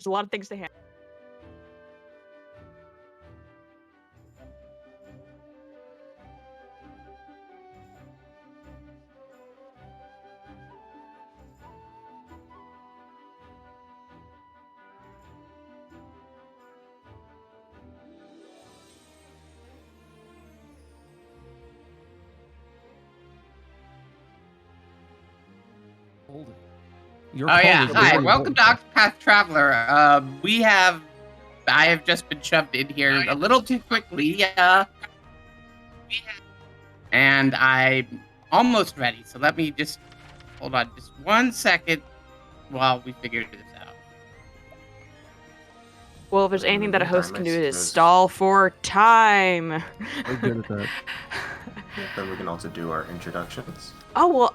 a lot of things to handle. Hi, welcome to Octopath Traveler. I have just been shoved in here a little too quickly, and I'm almost ready. So let me just hold on just 1 second while we figure this out. Well, if there's anything that a host can do, it is stall for time. We're good at that. Yeah, then we can also do our introductions. Oh, well,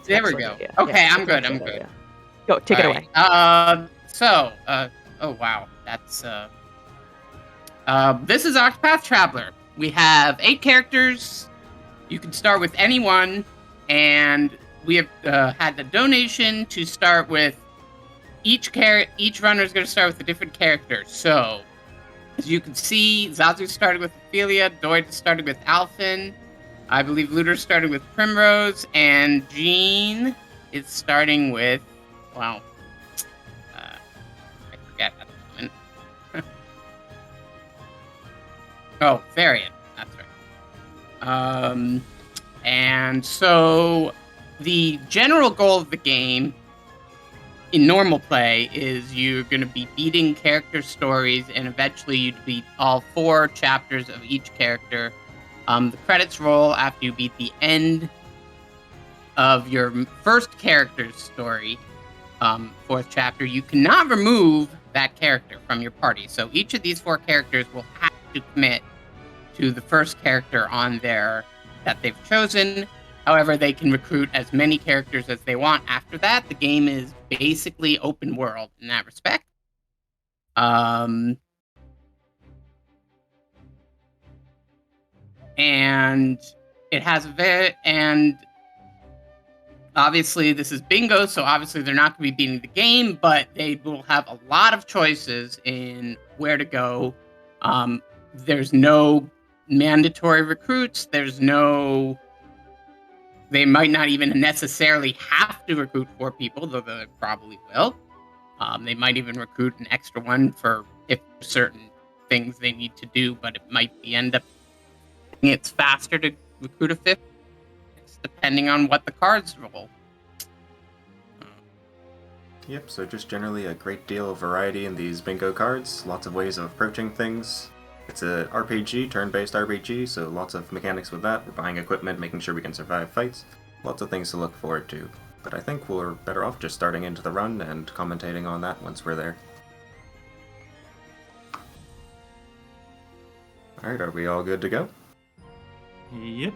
there we go. Idea. Okay, yeah, I'm good. Go, take it away. oh wow, that's this is Octopath Traveler. We have 8 characters. You can start with any one, and we have had the donation to start with each runner is going to start with a different character. So, as you can see, Xazu started with Ophelia, Doid started with Alphen, I believe Looter started with Primrose, and Geeene is starting with, wow, I forget at the moment. Oh, Varian, that's right. And so the general goal of the game in normal play is you're going to be beating character stories, and eventually you'd beat all 4 chapters of each character. The credits roll after you beat the end of your first character's story, 4th chapter. You cannot remove that character from your party. So each of these 4 characters will have to commit to the first character on there that they've chosen. However, they can recruit as many characters as they want after that. The game is basically open world in that respect. And it has and obviously this is bingo, so obviously they're not going to be beating the game, but they will have a lot of choices in where to go. There's no mandatory recruits. They might not even necessarily have to recruit 4 people, though they probably will. They might even recruit an extra one for if certain things they need to do, but it might end up it's faster to recruit a 5th, depending on what the cards roll. Yep, so just generally a great deal of variety in these bingo cards. Lots of ways of approaching things. It's a RPG, turn-based RPG, so lots of mechanics with that. We're buying equipment, making sure we can survive fights. Lots of things to look forward to. But I think we're better off just starting into the run and commentating on that once we're there. Alright, are we all good to go? Yep.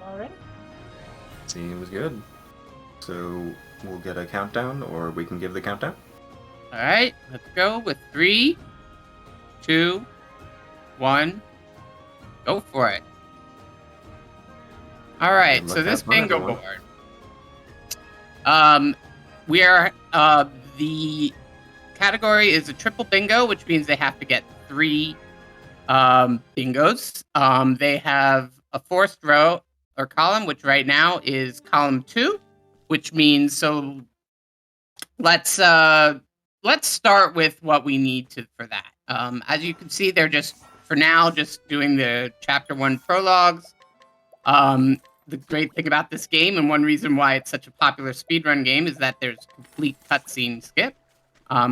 Alright. Seems good. So we'll get a countdown, or we can give the countdown. Alright, let's go with 3, 2, 1. Go for it. Alright, so this bingo board. We are the category is a triple bingo, which means they have to get 3 bingos. They have a 4th row or column, which right now is column 2, which means so let's start with what we need for that. As you can see, they're just for now just doing the chapter 1 prologues. The great thing about this game, and one reason why it's such a popular speedrun game, is that there's complete cutscene skip.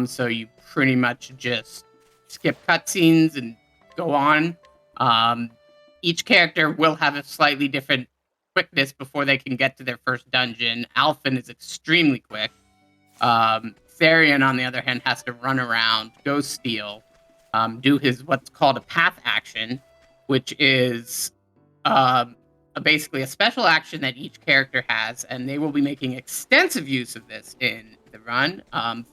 So you pretty much just skip cutscenes and go on. Each character will have a slightly different quickness before they can get to their first dungeon. Alphen is extremely quick. Therian, on the other hand, has to run around, go steal, do his what's called a path action, which is basically a special action that each character has, and they will be making extensive use of this in the run.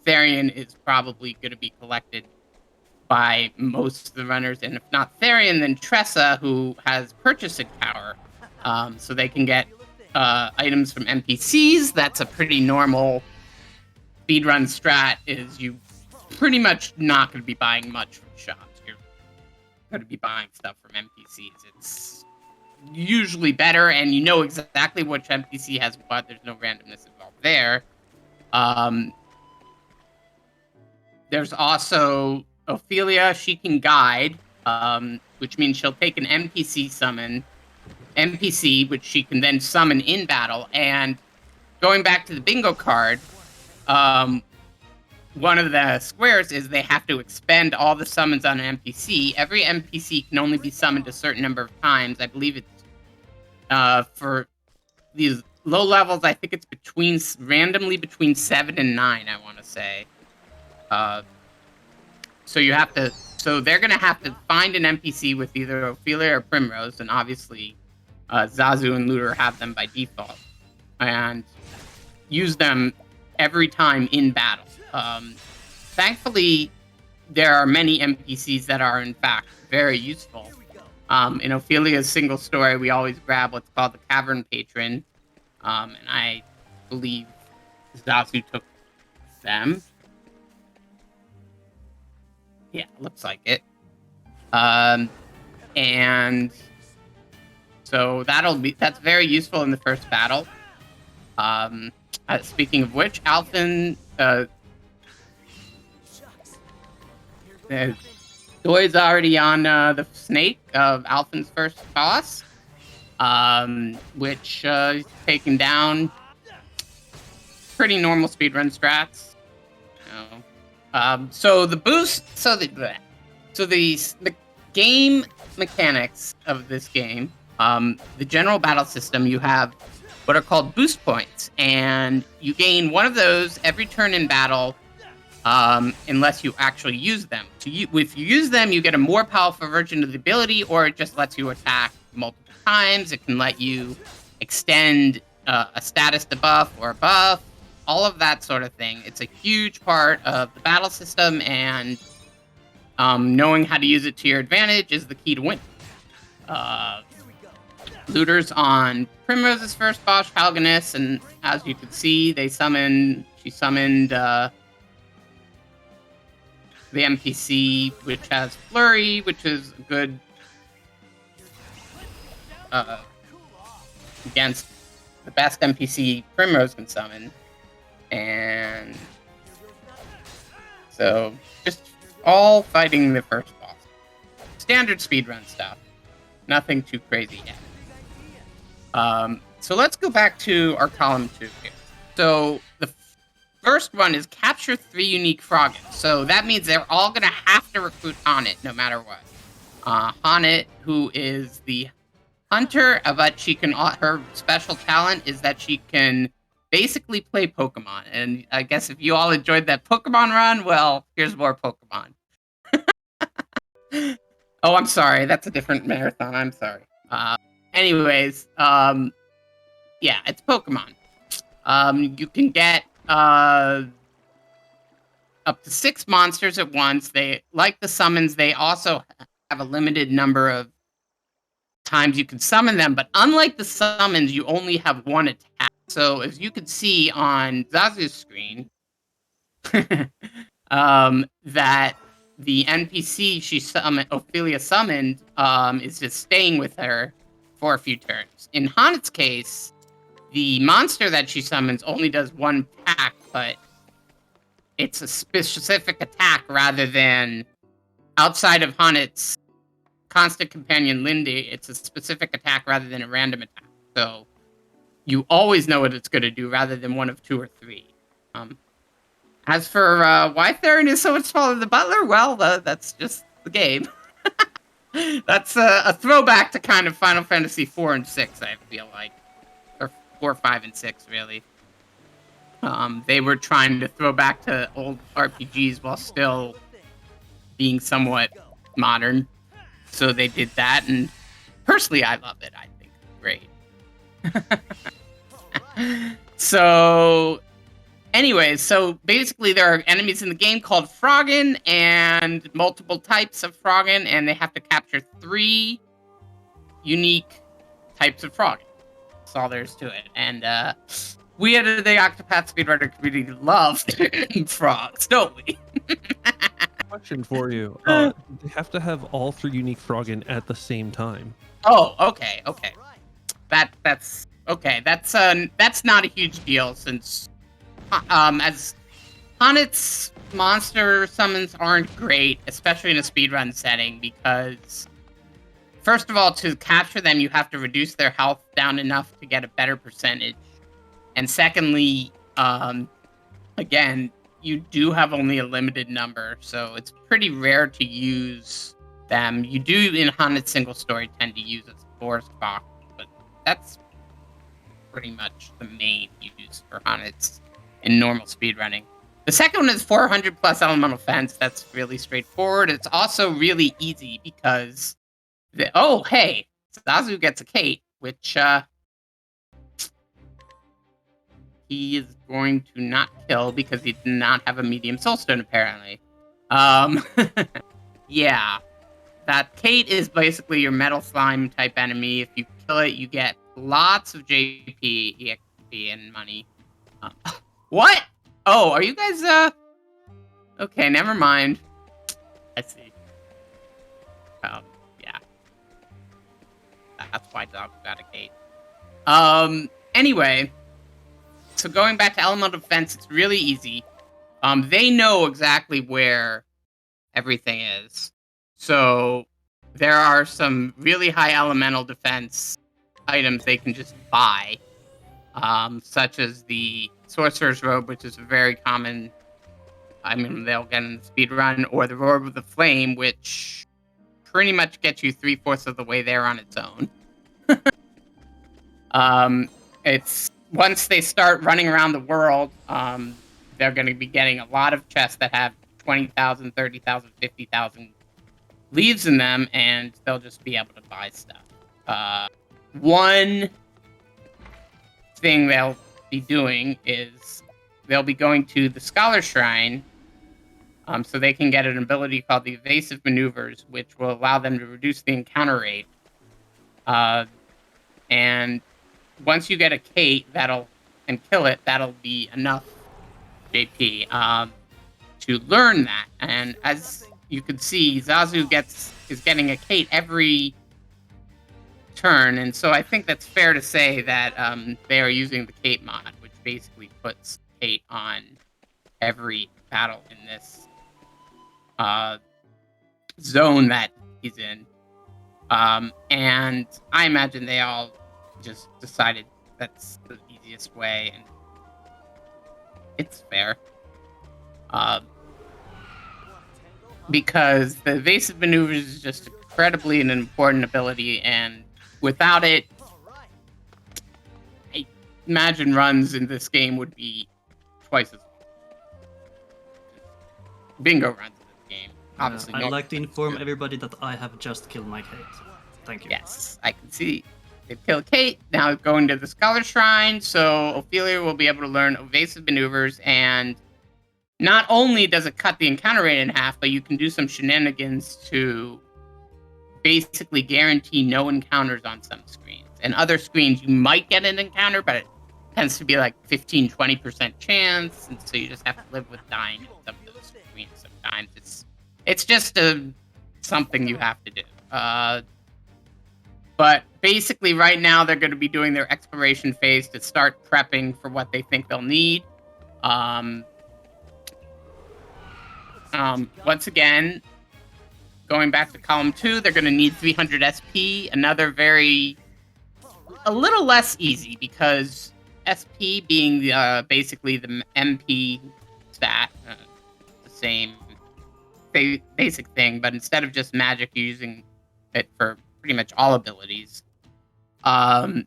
Therian is probably going to be collected by most of the runners, and if not Therian, then Tressa, who has purchasing power, so they can get items from NPCs. That's a pretty normal speedrun strat, is you pretty much not going to be buying much from shops. You're going to be buying stuff from NPCs. It's usually better, and you know exactly which NPC has what. There's no randomness involved there. There's also Ophelia. She can guide, which means she'll take an NPC, which she can then summon in battle. And going back to the bingo card, one of the squares is they have to expend all the summons on an NPC. Every NPC can only be summoned a certain number of times. I believe it's for these low levels. I think it's randomly between 7 and 9. I want to say. So they're gonna have to find an NPC with either Ophelia or Primrose, and obviously, Xazu and Looter have them by default, and use them every time in battle. Thankfully, there are many NPCs that are in fact very useful. In Ophelia's single story, we always grab what's called the Cavern Patron, and I believe Xazu took them. Yeah, looks like it. And so that's very useful in the first battle. Speaking of which, Alphen, Doid's already on the snake of Alphen's first boss, which is taken down. Pretty normal speedrun strats. So the game mechanics of this game, the general battle system, you have what are called boost points, and you gain one of those every turn in battle, unless you actually use them. If you use them, you get a more powerful version of the ability, or it just lets you attack multiple times. It can let you extend a status debuff or a buff. All of that sort of thing. It's a huge part of the battle system, and knowing how to use it to your advantage is the key to win. Looter's on Primrose's first boss, Halganus, and as you can see, she summoned the NPC, which has Flurry, which is good against the best NPC Primrose can summon. And so, just all fighting the first boss. Standard speedrun stuff. Nothing too crazy yet. So let's go back to our column 2 here. So the first one is capture 3 unique Froggins. So that means they're all going to have to recruit Honnet no matter what. Honnet, who is the hunter, but her special talent is that she can basically play Pokemon. And I guess if you all enjoyed that Pokemon run, well, here's more Pokemon. Oh, I'm sorry. That's a different marathon. I'm sorry. Anyways, yeah, it's Pokemon. You can get up to 6 monsters at once. They, like the summons, they also have a limited number of times you can summon them, but unlike the summons, you only have one attack. So as you can see on Xazu's screen, that the NPC Ophelia summoned is just staying with her for a few turns. In Honnet's case, the monster that she summons only does 1 attack, but it's a specific attack rather than outside of Honnet's constant companion Lindy. It's a specific attack rather than a random attack. So you always know what it's going to do rather than 1 of 2 or 3. As for why Theron is so much smaller than the Butler, well, that's just the game. That's a throwback to kind of Final Fantasy 4 and 6, I feel like. Or 4, 5, and 6, really. They were trying to throw back to old RPGs while still being somewhat modern. So they did that, and personally, I love it. I think it's great. So, anyways, so basically there are enemies in the game called Froggin and multiple types of Froggin, and they have to capture 3 unique types of Froggin. That's all there is to it. And we at the Octopath speedrunner community love frogs, don't we? question for you. They have to have all 3 unique Froggen at the same time. Oh, okay. That's okay. That's not a huge deal since as Honet's monster summons aren't great, especially in a speedrun setting, because first of all, to capture them, you have to reduce their health down enough to get a better percentage. And secondly, again, you do have only a limited number, so it's pretty rare to use them. You do, in Honet's single story, tend to use a forest fox, but that's pretty much the main use for Honet's in normal speedrunning. The second one is 400 plus elemental fence. That's really straightforward. It's also really easy because oh, hey, Xazu gets a Kate, which he is going to not kill because he did not have a medium soulstone, apparently. Yeah. That Kate is basically your metal slime type enemy. If you kill it, you get lots of JP, EXP, and money. What? Oh, are you guys, okay, never mind. I see. Yeah. That's why Dog got a Kate. Anyway, so going back to elemental defense, it's really easy. They know exactly where everything is. So there are some really high elemental defense items they can just buy, such as the Sorcerer's Robe, which is a very common. I mean, they'll get in the speed run, or the Robe of the Flame, which pretty much gets you 3/4 of the way there on its own. It's once they start running around the world, they're going to be getting a lot of chests that have 20,000, 30,000, 50,000 leaves in them, and they'll just be able to buy stuff. One thing they'll be doing is they'll be going to the Scholar Shrine, so they can get an ability called the Evasive Maneuvers, which will allow them to reduce the encounter rate. And once you get a Kate and kill it, that'll be enough JP to learn that. And as you can see, Xazu is getting a Kate every turn, and so I think that's fair to say that they are using the Kate mod, which basically puts Kate on every battle in this zone that he's in. And I imagine they all just decided that's the easiest way, and it's fair. Because the evasive maneuvers is just incredibly an important ability, and without it, I imagine runs in this game would be twice as long. Bingo runs in this game. Obviously, I'd like to inform everybody that I have just killed my Kate. Thank you. Yes, I can see. They've killed Kate, now going to the Scholar Shrine, so Ophelia will be able to learn evasive maneuvers, and not only does it cut the encounter rate in half, but you can do some shenanigans to basically guarantee no encounters on some screens. And other screens, you might get an encounter, but it tends to be like 15-20% chance, and so you just have to live with dying in some of those screens sometimes. It's just something you have to do. But basically, right now, they're going to be doing their exploration phase to start prepping for what they think they'll need. Once again, going back to column 2, they're going to need 300 SP. A little less easy, because SP being basically the MP stat, the same basic thing, but instead of just magic, you're using it for pretty much all abilities. And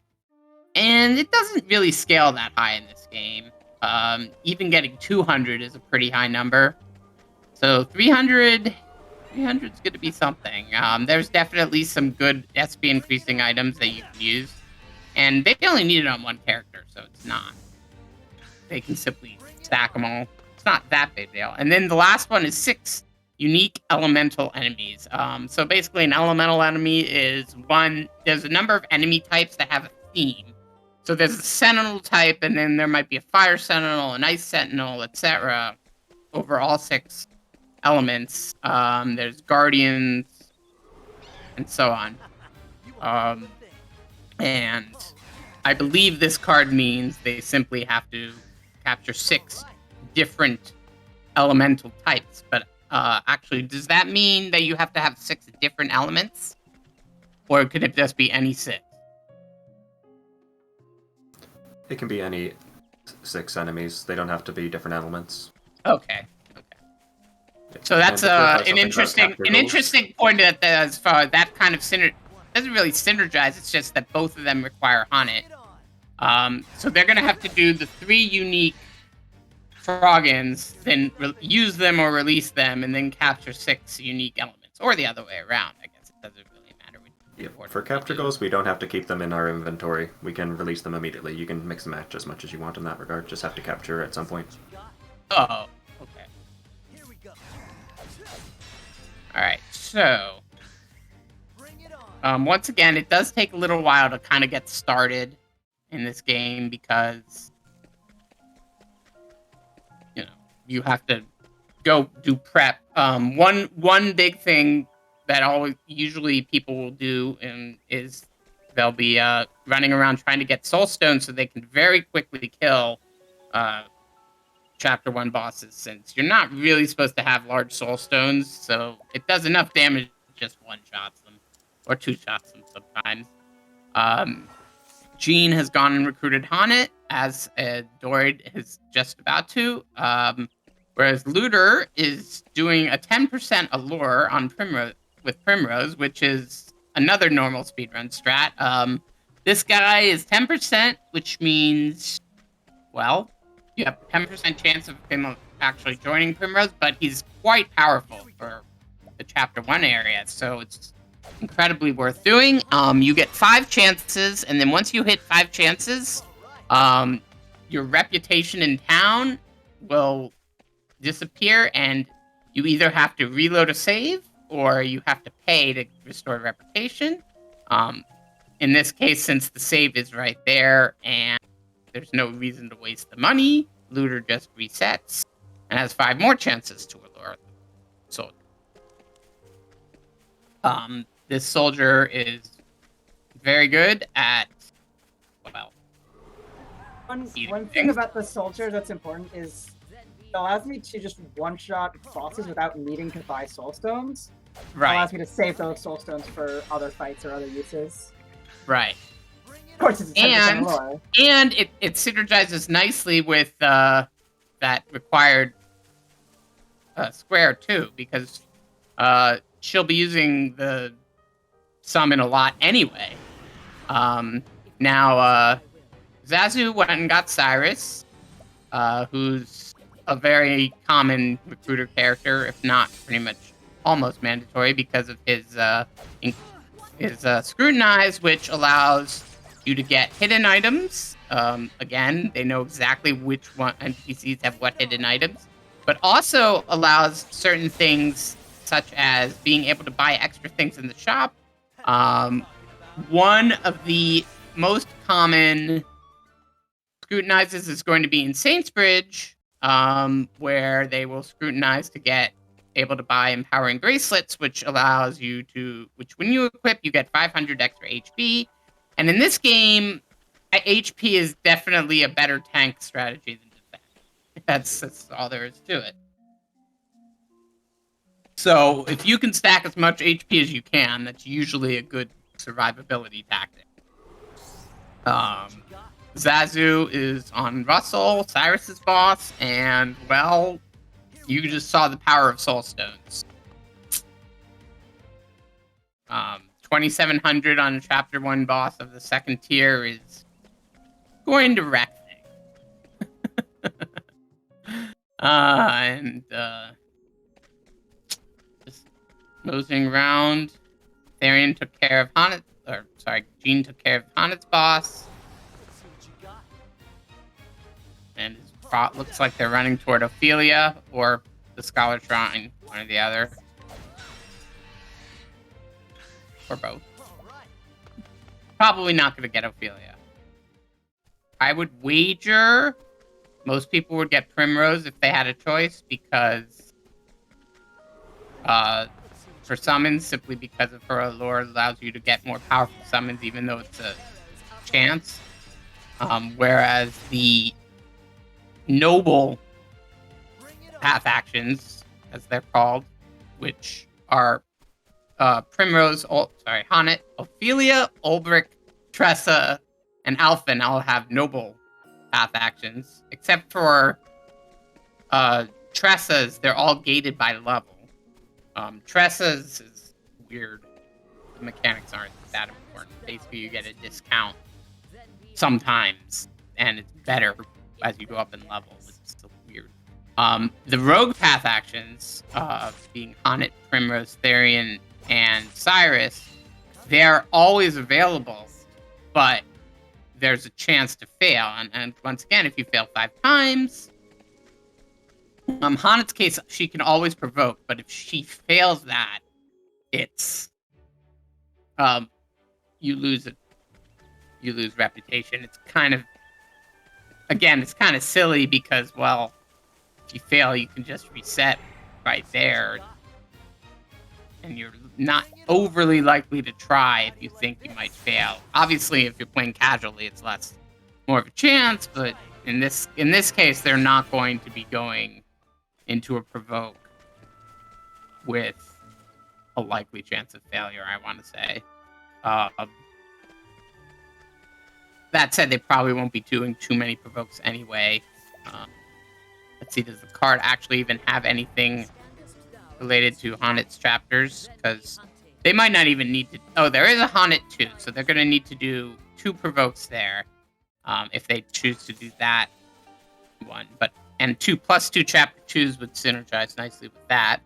it doesn't really scale that high in this game. Even getting 200 is a pretty high number. So 300 is going to be something. There's definitely some good SP increasing items that you can use. And they only need it on one character, so it's not. They can simply stack them all. It's not that big a deal. And then the last one is 6 unique elemental enemies. So basically an elemental enemy is there's a number of enemy types that have a theme. So there's a sentinel type, and then there might be a fire sentinel, an ice sentinel, etc. over all 6 elements. There's guardians and so on. And I believe this card means they simply have to capture 6 different elemental types. But actually, does that mean that you have to have 6 different elements? Or could it just be any 6? It can be any 6 enemies. They don't have to be different elements. Okay. So that's an interesting point that as far as that kind of doesn't really synergize. It's just that both of them require Haunted. So they're gonna have to do the 3 unique Froggins, then use them or release them, and then capture 6 unique elements, or the other way around. I guess it doesn't really matter. Yep. For capture goals, we don't have to keep them in our inventory. We can release them immediately. You can mix and match as much as you want in that regard. Just have to capture at some point. Oh, okay. Alright, so... once again, it does take a little while to kind of get started in this game because... you have to go do prep. One big thing that usually people will do is they'll be running around trying to get soul stones so they can very quickly kill chapter 1 bosses, since you're not really supposed to have large soul stones, so it does enough damage to just 1-shots them or 2-shots them sometimes. Geeene has gone and recruited Haunted, as Doid is just about to, whereas Looter is doing a 10% allure on Primrose, which is another normal speedrun strat. This guy is 10%, which means, well, you have a 10% chance of him actually joining Primrose, but he's quite powerful for the Chapter 1 area, so it's incredibly worth doing. You get 5 chances, and then once you hit 5 chances, your reputation in town will disappear, and you either have to reload a save, or you have to pay to restore reputation. In this case, since the save is right there, and there's no reason to waste the money, Looter just resets, and has 5 more chances to allure the soldier. This soldier is very good at, well... One thing about the soldier that's important is it allows me to just one-shot bosses without needing to buy soul stones. Right. It allows me to save those soul stones for other fights or other uses. Right. Of course, it's 10% lore. And it synergizes nicely with that required square too, because she'll be using the summon a lot anyway. Now, Xazu went and got Cyrus, who's a very common recruiter character, if not pretty much almost mandatory, because of his Scrutinize, which allows you to get hidden items. Again, they know exactly which one NPCs have what hidden items, but also allows certain things, such as being able to buy extra things in the shop. One of the most common Scrutinizes is going to be in Saintsbridge, where they will scrutinize to get able to buy empowering bracelets, which allows you to, which when you equip, you get 500 extra HP. And in this game, HP is definitely a better tank strategy than defense. That's all there is to it. So if you can stack as much HP as you can, that's usually a good survivability tactic. Xazu is on Russell, Cyrus's boss, and, well, you just saw the power of Soul Stones. 2,700 on Chapter 1 boss of the 2nd tier is going to wreck things. Just nosing around. Therian took care of Geeene took care of Honnet's boss. And it looks like they're running toward Ophelia or the Scholar Shrine, one or the other. Or both. Probably not going to get Ophelia. I would wager most people would get Primrose if they had a choice, because for summons, simply because of her allure allows you to get more powerful summons, even though it's a chance. Whereas the noble path actions, as they're called, which are Primrose, Honnet, Ophelia, Ulbrich, Tressa, and Alphen all have noble path actions, except for Tressa's, they're all gated by level. Tressa's is weird. The mechanics aren't that important. Basically, you get a discount sometimes, and it's better as you go up in level. It's still weird. The rogue path actions, being Honnet, Primrose, Therian, and Cyrus, they're always available, but there's a chance to fail. And once again, if you fail 5 times, Honnet's case, she can always provoke, but if she fails that, it's you lose reputation. It's kind of silly because, well, if you fail, you can just reset right there, and you're not overly likely to try if you think you might fail. Obviously, if you're playing casually, it's more of a chance, but in this case, they're not going to be going into a provoke with a likely chance of failure, I want to say. That said, they probably won't be doing too many provokes anyway. Let's see, does the card actually even have anything related to Honnet's chapters? Because they might not even need to... Oh, there is a Honnet 2, so they're going to need to do 2 provokes there, if they choose to do that one. And 2 plus 2 chapter 2s would synergize nicely with that.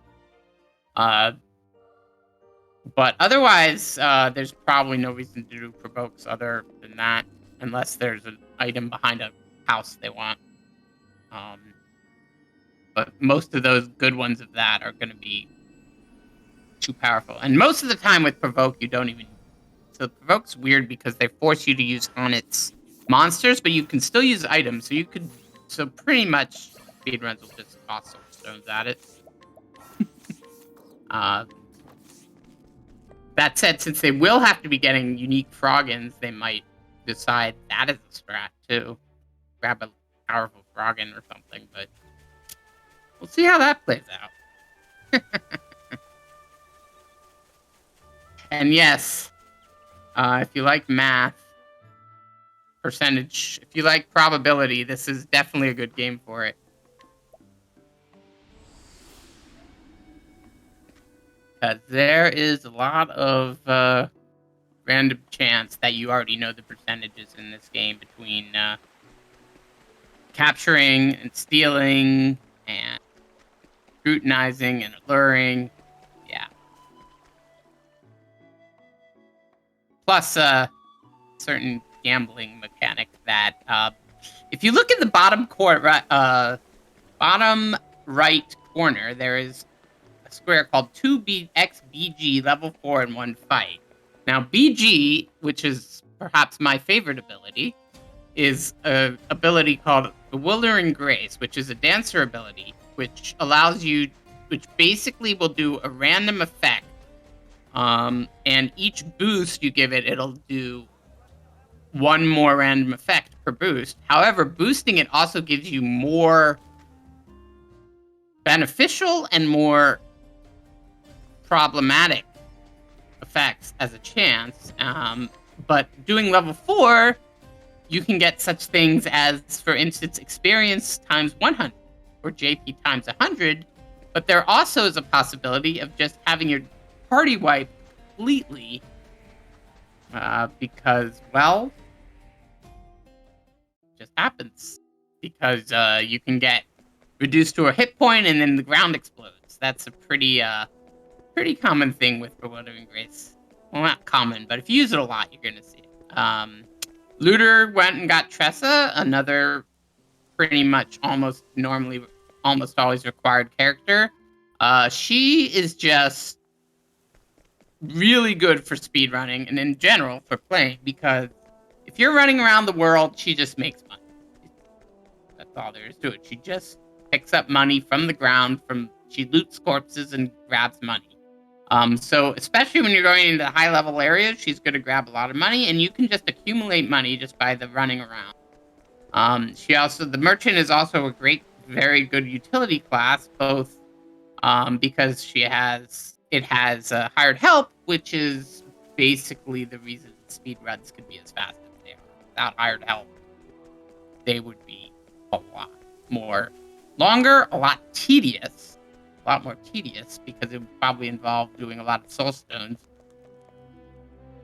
But otherwise, there's probably no reason to do provokes other than that, unless there's an item behind a house they want. But most of those good ones of that are going to be too powerful. And most of the time with provoke, you don't even... So provoke's weird because they force you to use Honnet's monsters, but you can still use items, so you could... So pretty much speedruns will just toss stones at it. That said, since they will have to be getting unique Froggins, they might decide that is a strat too. Grab a powerful Froggin or something, but we'll see how that plays out. And yes, if you like math, percentage, if you like probability, this is definitely a good game for it. There is a lot of random chance that you already know the percentages in this game between capturing and stealing and scrutinizing and alluring. Yeah. Plus certain gambling mechanic that if you look at the bottom right corner, there is a square called 2xBG level 4 in 1 fight. Now BG, which is perhaps my favorite ability, is an ability called Bewildering Grace, which is a dancer ability, which allows you, which basically will do a random effect, and each boost you give it, it'll do 1 more random effect per boost. However, boosting it also gives you more beneficial and more problematic effects as a chance. But doing level 4, you can get such things as, for instance, experience times 100 or JP times 100. But there also is a possibility of just having your party wipe completely because, well, it just happens. Because you can get reduced to a hit point and then the ground explodes. That's a pretty common thing with Bewildering Grace. Well, not common, but if you use it a lot, you're going to see it. Looter went and got Tressa, another pretty much almost always required character. She is just really good for speedrunning and in general for playing, because if you're running around the world, she just makes money. That's all there is to it. She just picks up money from the ground from She loots corpses and grabs money. So especially when you're going into high-level areas, she's going to grab a lot of money, and you can just accumulate money just by the running around. The merchant is also a very good utility class, both because it has hired help, which is basically the reason speedruns can be as fast as they are. Without hired help, they would be a lot more longer, a lot more tedious because it would probably involve doing a lot of soul stones.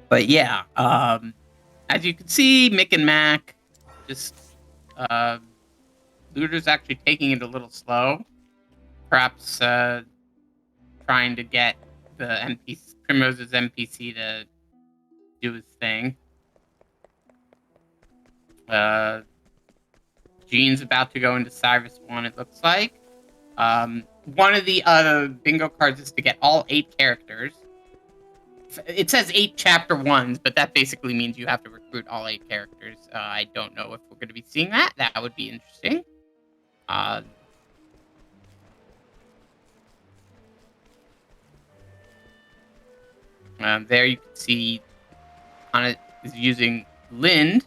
But yeah, as you can see, Mick and Mac just Looter's actually taking it a little slow. Perhaps trying to get the Primrose's NPC to do his thing. Geene's about to go into Cyrus 1, it looks like. One of the bingo cards is to get all 8 characters. It says 8 chapter 1s, but that basically means you have to recruit all 8 characters. I don't know if we're going to be seeing that. That would be interesting. There you can see Anna is using Lind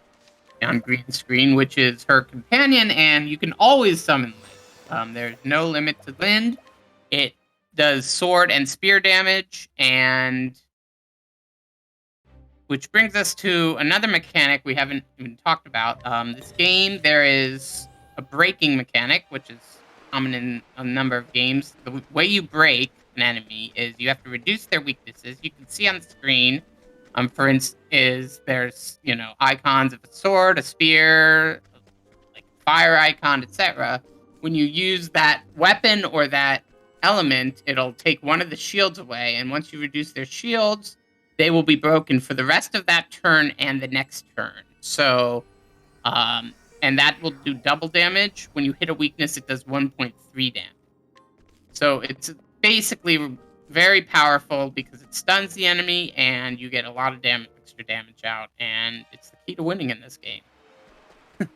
on green screen, which is her companion, and you can always summon Lind. There's no limit to Lind. It does sword and spear damage, and which brings us to another mechanic we haven't even talked about. This game, there is a breaking mechanic, which is common in a number of games. The way you break an enemy is you have to reduce their weaknesses. You can see on the screen, for instance, there's icons of a sword, a spear, like fire icon, etc. When you use that weapon or that element, it'll take one of the shields away, and once you reduce their shields, they will be broken for the rest of that turn and the next turn. So, and that will do double damage. When you hit a weakness, it does 1.3 damage. So it's basically very powerful because it stuns the enemy and you get a lot of extra damage out, and it's the key to winning in this game. You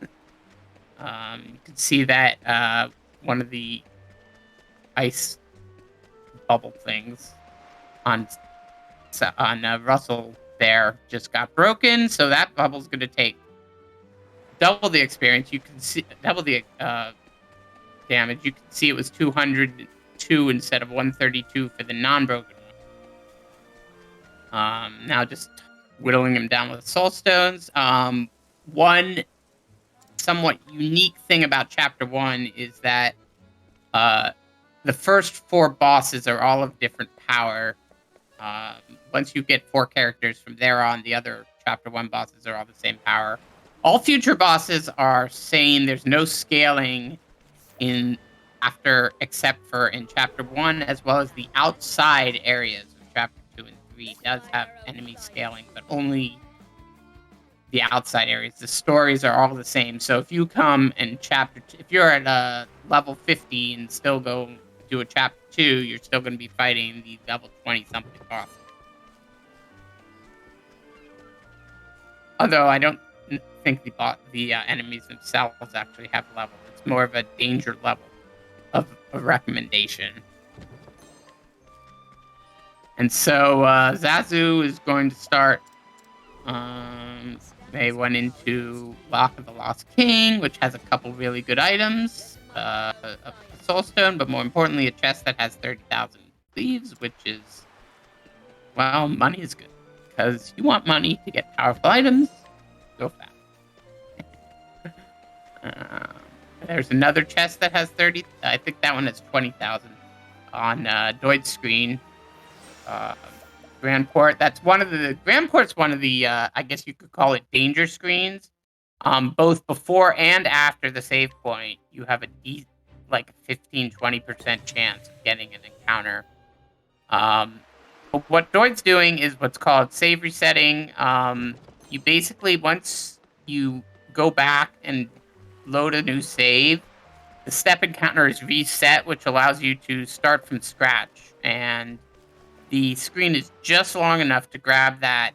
can see that one of the ice bubble things on Russell there just got broken, so that bubble's going to take double the experience. You can see double the damage. You can see it was 202 instead of 132 for the non-broken one. Now just whittling him down with soul stones. One somewhat unique thing about Chapter 1 is that the first 4 bosses are all of different power. Once you get 4 characters from there on, the other Chapter 1 bosses are all the same power. All future bosses are same. There's no scaling except for in Chapter 1, as well as the outside areas of Chapter 2 and 3 does have enemy scaling, but only the outside areas. The stories are all the same. So if you come in if you're at level 50 and still go do a Chapter 2, you're still going to be fighting the level 20-something boss. Although I don't think the enemies themselves actually have level. It's more of a danger level of a recommendation. And so Xazu is going to start. They went into Lock of the Lost King, which has a couple really good items. A soul stone, but more importantly, a chest that has 30,000 leaves, which is, well, money is good. Because you want money to get powerful items, go fast. There's another chest that has 30. I think that one has 20,000 on Doid's screen. Grand Port. Grand Port's one of the. I guess you could call it danger screens. Both before and after the save point, you have a 15-20% chance of getting an encounter. But what Doid's doing is what's called save resetting. You basically, once you go back and load a new save, the step encounter is reset, which allows you to start from scratch. And the screen is just long enough to grab that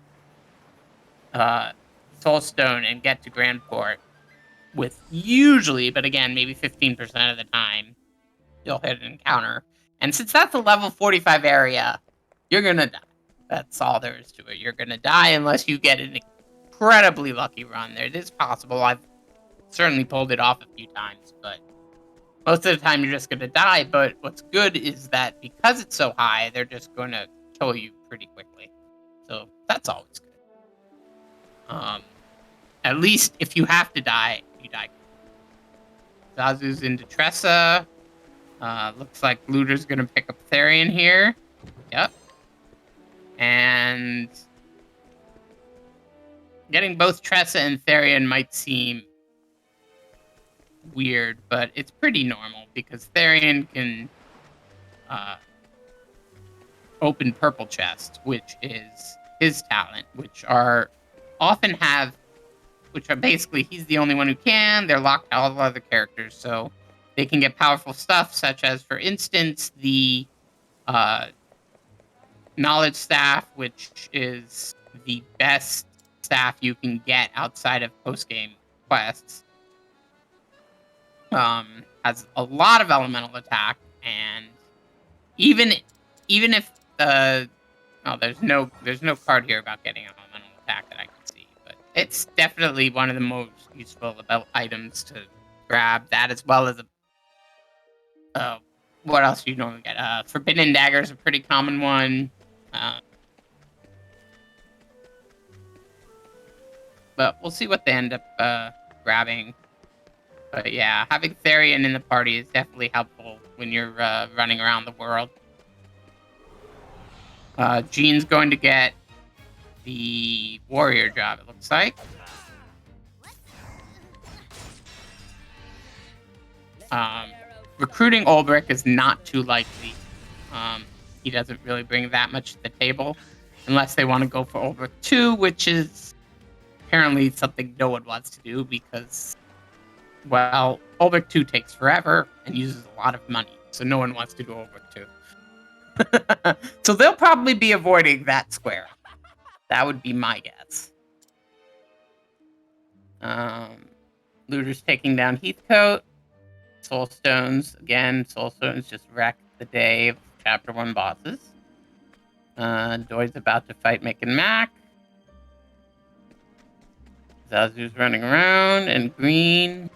soul stone and get to Grand Port with usually, but again, maybe 15% of the time, you'll hit an encounter. And since that's a level 45 area, you're gonna die. That's all there is to it. You're gonna die unless you get an incredibly lucky run. It is possible. I've certainly pulled it off a few times, but most of the time you're just gonna die. But what's good is that because it's so high, they're just gonna kill you pretty quickly. So that's always good. At least if you have to die, you die. Xazu's into Tressa. Looks like Looter's gonna pick up Therian here. Yep. And getting both Tressa and Therian might seem weird, but it's pretty normal because Therian can open purple chests, which is his talent, which are basically he's the only one who can. They're locked to all the other characters, so they can get powerful stuff, such as, for instance, the knowledge staff, which is the best staff you can get outside of post-game quests. Has a lot of elemental attack, and even if there's no card here about getting an elemental attack that I can see, but it's definitely one of the most useful items to grab. That, as well as what else do you normally get? Forbidden Dagger is a pretty common one. But we'll see what they end up grabbing. But yeah, having Therian in the party is definitely helpful when you're running around the world. Geene's going to get the warrior job, it looks like. Recruiting Ulbrich is not too likely. He doesn't really bring that much to the table, unless they want to go for Ulbrich 2, which is apparently something no one wants to do because, well, Ulbrich 2 takes forever and uses a lot of money, so no one wants to do Ulbrich 2. So they'll probably be avoiding that square. That would be my guess. Looter's taking down Heathcote. Soulstones, again, Soulstones just wrecked the day of Chapter 1 bosses. Doid's about to fight Mick and Mac. Xazu's running around, and green.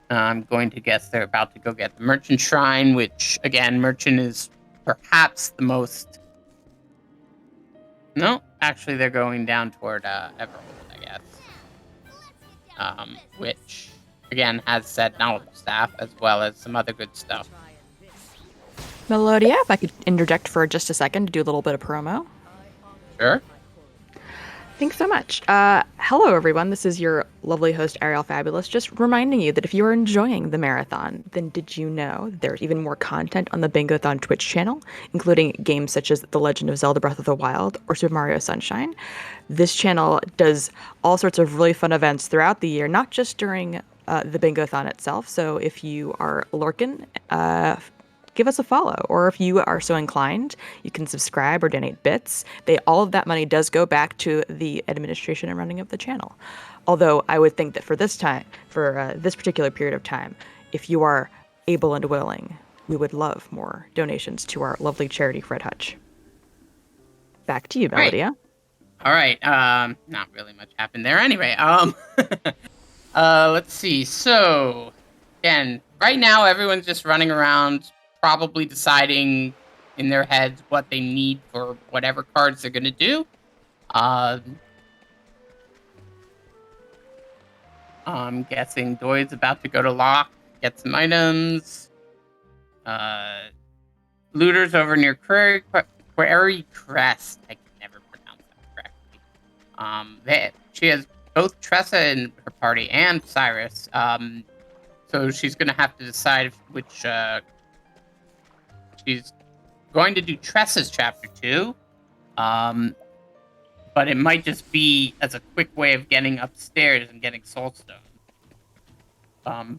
I'm going to guess they're about to go get the Merchant Shrine, which, again, Merchant is perhaps the most... No, actually, they're going down toward Everhold, I guess. Which, again, has said knowledge staff, as well as some other good stuff. Melodia, if I could interject for just a second to do a little bit of promo. Sure. Thanks so much. Hello, everyone. This is your lovely host, Ariel Fabulous, just reminding you that if you are enjoying the marathon, then did you know that there's even more content on the Bingothon Twitch channel, including games such as The Legend of Zelda Breath of the Wild or Super Mario Sunshine? This channel does all sorts of really fun events throughout the year, not just during the Bingothon itself. So if you are lurking, give us a follow, or if you are so inclined, you can subscribe or donate bits. All of that money does go back to the administration and running of the channel. Although I would think that for this particular period of time, if you are able and willing, we would love more donations to our lovely charity, Fred Hutch. Back to you, Melodia. All right. Not really much happened there. Anyway, let's see. So, again, right now everyone's just running around, probably deciding in their heads what they need for whatever cards they're going to do. I'm guessing Doid's about to go to Lock, get some items. Looter's over near Quarry Crest. I can never pronounce that correctly. She has both Tressa in her party and Cyrus. So she's going to have to decide which... She's going to do Tressa's Chapter 2, but it might just be as a quick way of getting upstairs and getting Soulstone.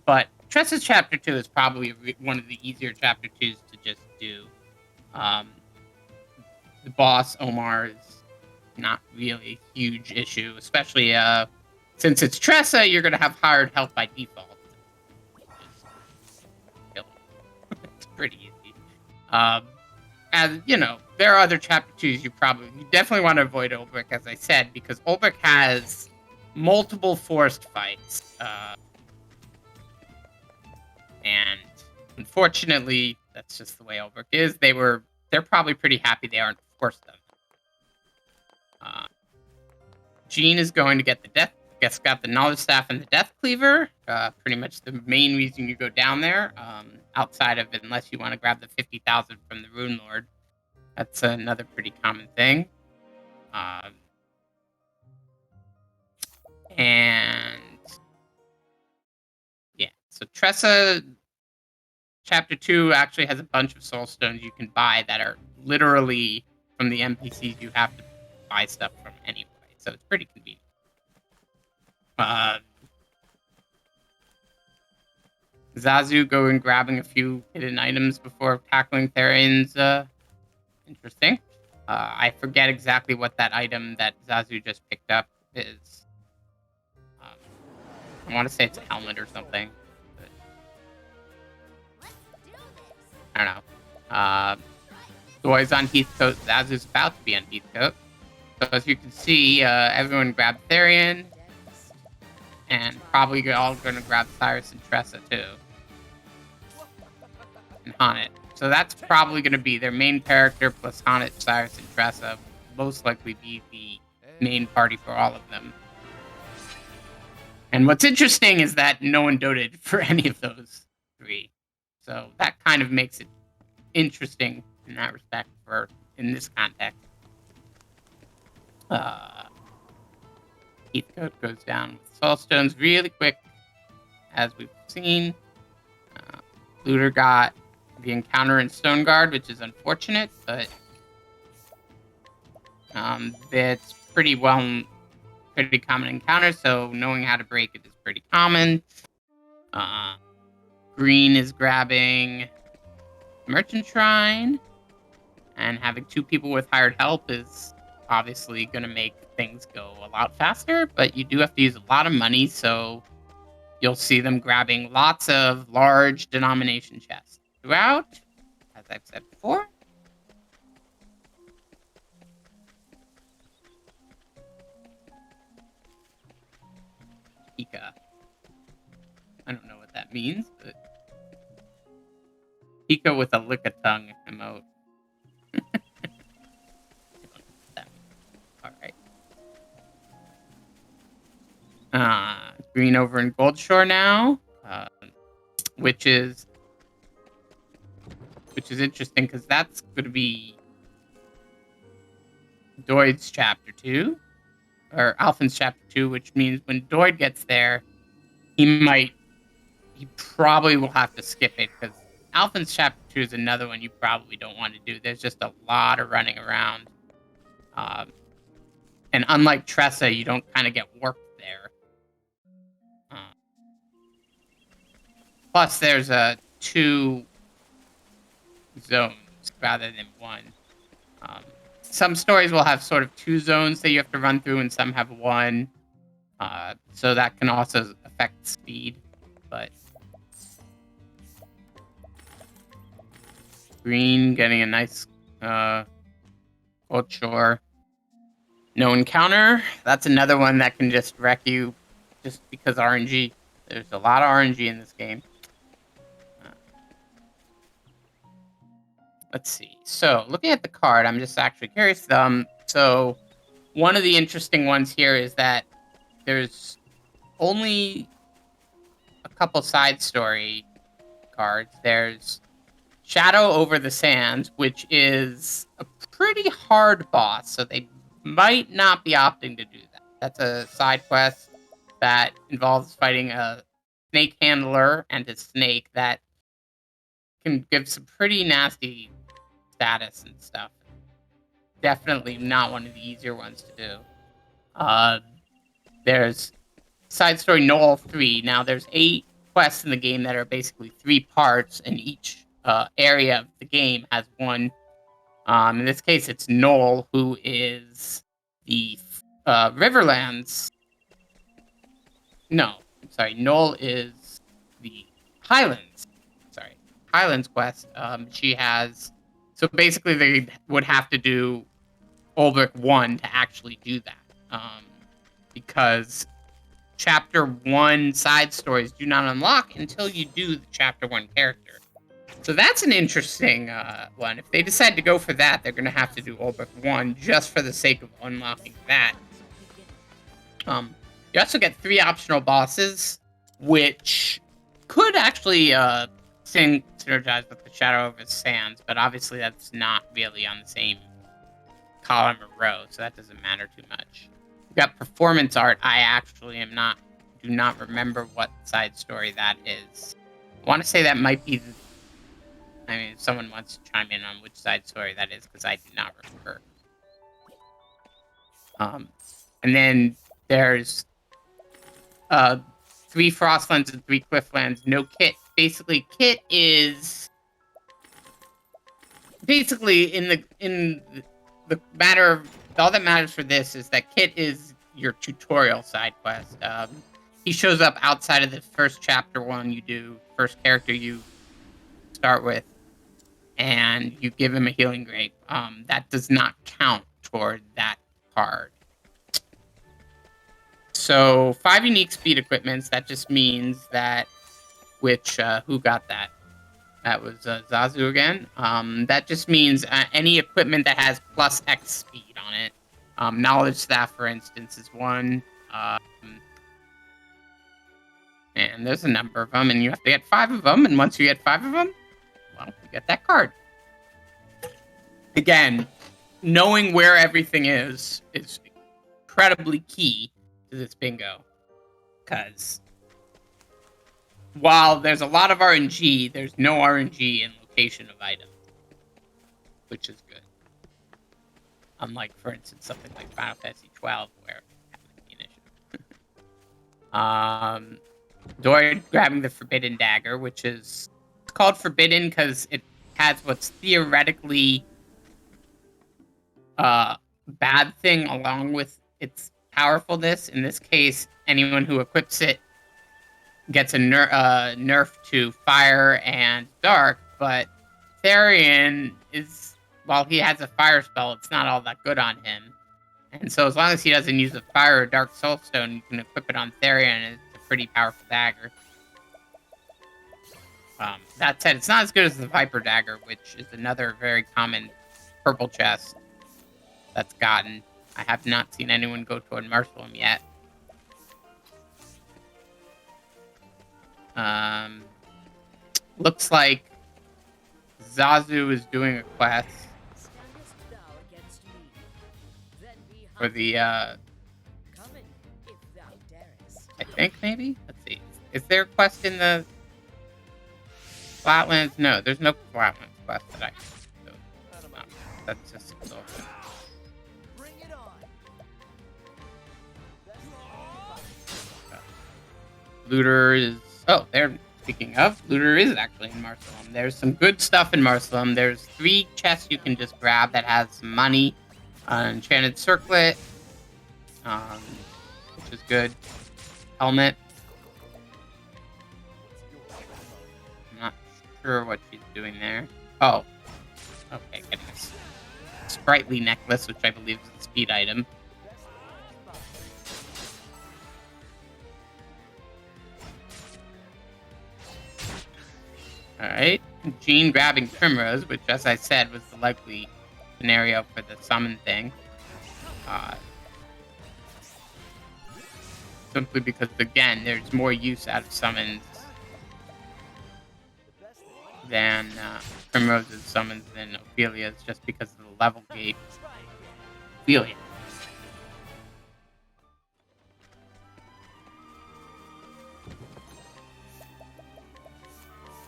But Tressa's Chapter 2 is probably one of the easier Chapter 2s to just do. The boss, Omar, is not really a huge issue, especially since it's Tressa, you're going to have hired help by default. It's pretty easy. As you know, there are other chapter 2s you definitely want to avoid Ulbrich, as I said, because Ulbrich has multiple forced fights. And unfortunately, that's just the way Ulbrich is. They're probably pretty happy they aren't forced them. Geeene is going to get the death. Got the knowledge staff and the death cleaver. Pretty much the main reason you go down there. Outside of it, unless you want to grab the 50,000 from the Rune Lord, that's another pretty common thing. And yeah, so Tressa Chapter 2 actually has a bunch of soul stones you can buy that are literally from the NPCs you have to buy stuff from anyway, so it's pretty convenient. Xazu going grabbing a few hidden items before tackling Therian's, interesting. I forget exactly what that item that Xazu just picked up is. I want to say it's a helmet or something. I don't know. Doid's on Heathcote. Xazu's about to be on Heathcote. So as you can see, everyone grabbed Therian. And probably all going to grab Cyrus and Tressa too. And Honnet. So that's probably going to be their main character plus Honnet, Cyrus, and Tressa. Most likely be the main party for all of them. And what's interesting is that no one doted for any of those three. So that kind of makes it interesting in that respect in this context. Heathcote goes down with soul stones really quick, as we've seen. Looter got the encounter in Stoneguard, which is unfortunate, but it's pretty common encounter, so knowing how to break it is pretty common. Green is grabbing Merchant Shrine, and having 2 people with hired help is obviously going to make things go a lot faster, but you do have to use a lot of money, so you'll see them grabbing lots of large denomination chests throughout, as I've said before. Pika. I don't know what that means, but Pika with a lick-a-tongue emote. Alright. Green over in Goldshore now, which is interesting because that's going to be Doid's chapter 2, or Alphen's chapter 2, which means when Doid gets there, he probably will have to skip it because Alphen's chapter 2 is another one you probably don't want to do. There's just a lot of running around. And unlike Tressa, you don't kind of get warped there. Plus, there's 2 zones rather than 1. Some stories will have sort of 2 zones that you have to run through, and some have 1. So that can also affect speed. But Green getting a nice Gold Shore. No encounter. That's another one that can just wreck you just because RNG. There's a lot of RNG in this game. Let's see. So, looking at the card, I'm just actually curious. So, one of the interesting ones here is that there's only a couple side story cards. There's Shadow over the Sands, which is a pretty hard boss, so they might not be opting to do that. That's a side quest that involves fighting a snake handler and a snake that can give some pretty nasty status and stuff. Definitely not one of the easier ones to do. There's side story Knoll 3. Now, there's 8 quests in the game that are basically 3 parts, and each area of the game has one. In this case, it's Knoll, who is the Riverlands. No, I'm sorry. Knoll is the Highlands. Sorry. Kylan's quest, she has. So basically, they would have to do Ulbrich 1 to actually do that. Because Chapter 1 side stories do not unlock until you do the Chapter 1 character. So that's an interesting one. If they decide to go for that, they're going to have to do Ulbrich 1 just for the sake of unlocking that. You also get 3 optional bosses, which could actually synergize with the Shadow over Sands, but obviously that's not really on the same column or row, so that doesn't matter too much. We've got performance art. I actually do not remember what side story that is. I want to say that might be if someone wants to chime in on which side story that is, because I do not remember. And then there's 3 Frostlands and 3 Clifflands. No Kit. Basically, Kit is in the matter of all that matters for this is that Kit is your tutorial side quest. He shows up outside of the first chapter one you do, first character you start with, and you give him a healing grape. That does not count toward that card. So 5 unique speed equipments. That just means that who got that? That was Xazu again. That just means any equipment that has plus X speed on it. Knowledge Staff, for instance, is one. And there's a number of them, and you have to get 5 of them. And once you get 5 of them, well, you get that card. Again, knowing where everything is incredibly key to this bingo. Because while there's a lot of RNG, there's no RNG in location of items, which is good. Unlike, for instance, something like Final Fantasy 12, where it has an issue. Doid grabbing the Forbidden Dagger, which is called Forbidden because it has what's theoretically bad thing along with its powerfulness. In this case, anyone who equips it gets a nerf to fire and dark, but Therian is, while he has a fire spell, it's not all that good on him. And so as long as he doesn't use a fire or dark soulstone, you can equip it on Therian, and it's a pretty powerful dagger. That said, it's not as good as the Viper Dagger, which is another very common purple chest that's gotten. I have not seen anyone go toward Marcelim yet. Looks like Xazu is doing a quest for the, I think maybe? Let's see. Is there a quest in the Flatlands? No, there's no Flatlands quest that I can do. No, that's just open. Looter is... Oh, there. Speaking of, Looter is actually in Marcelim. There's some good stuff in Marcelim. There's 3 chests you can just grab that has some money. Enchanted Circlet, which is good. Helmet. I'm not sure what she's doing there. Oh. Okay, getting a sprightly necklace, which I believe is a speed item. Alright, Geeene grabbing Primrose, which, as I said, was the likely scenario for the summon thing. Simply because, again, there's more use out of summons than Primrose's summons than Ophelia's, just because of the level gate. Ophelia.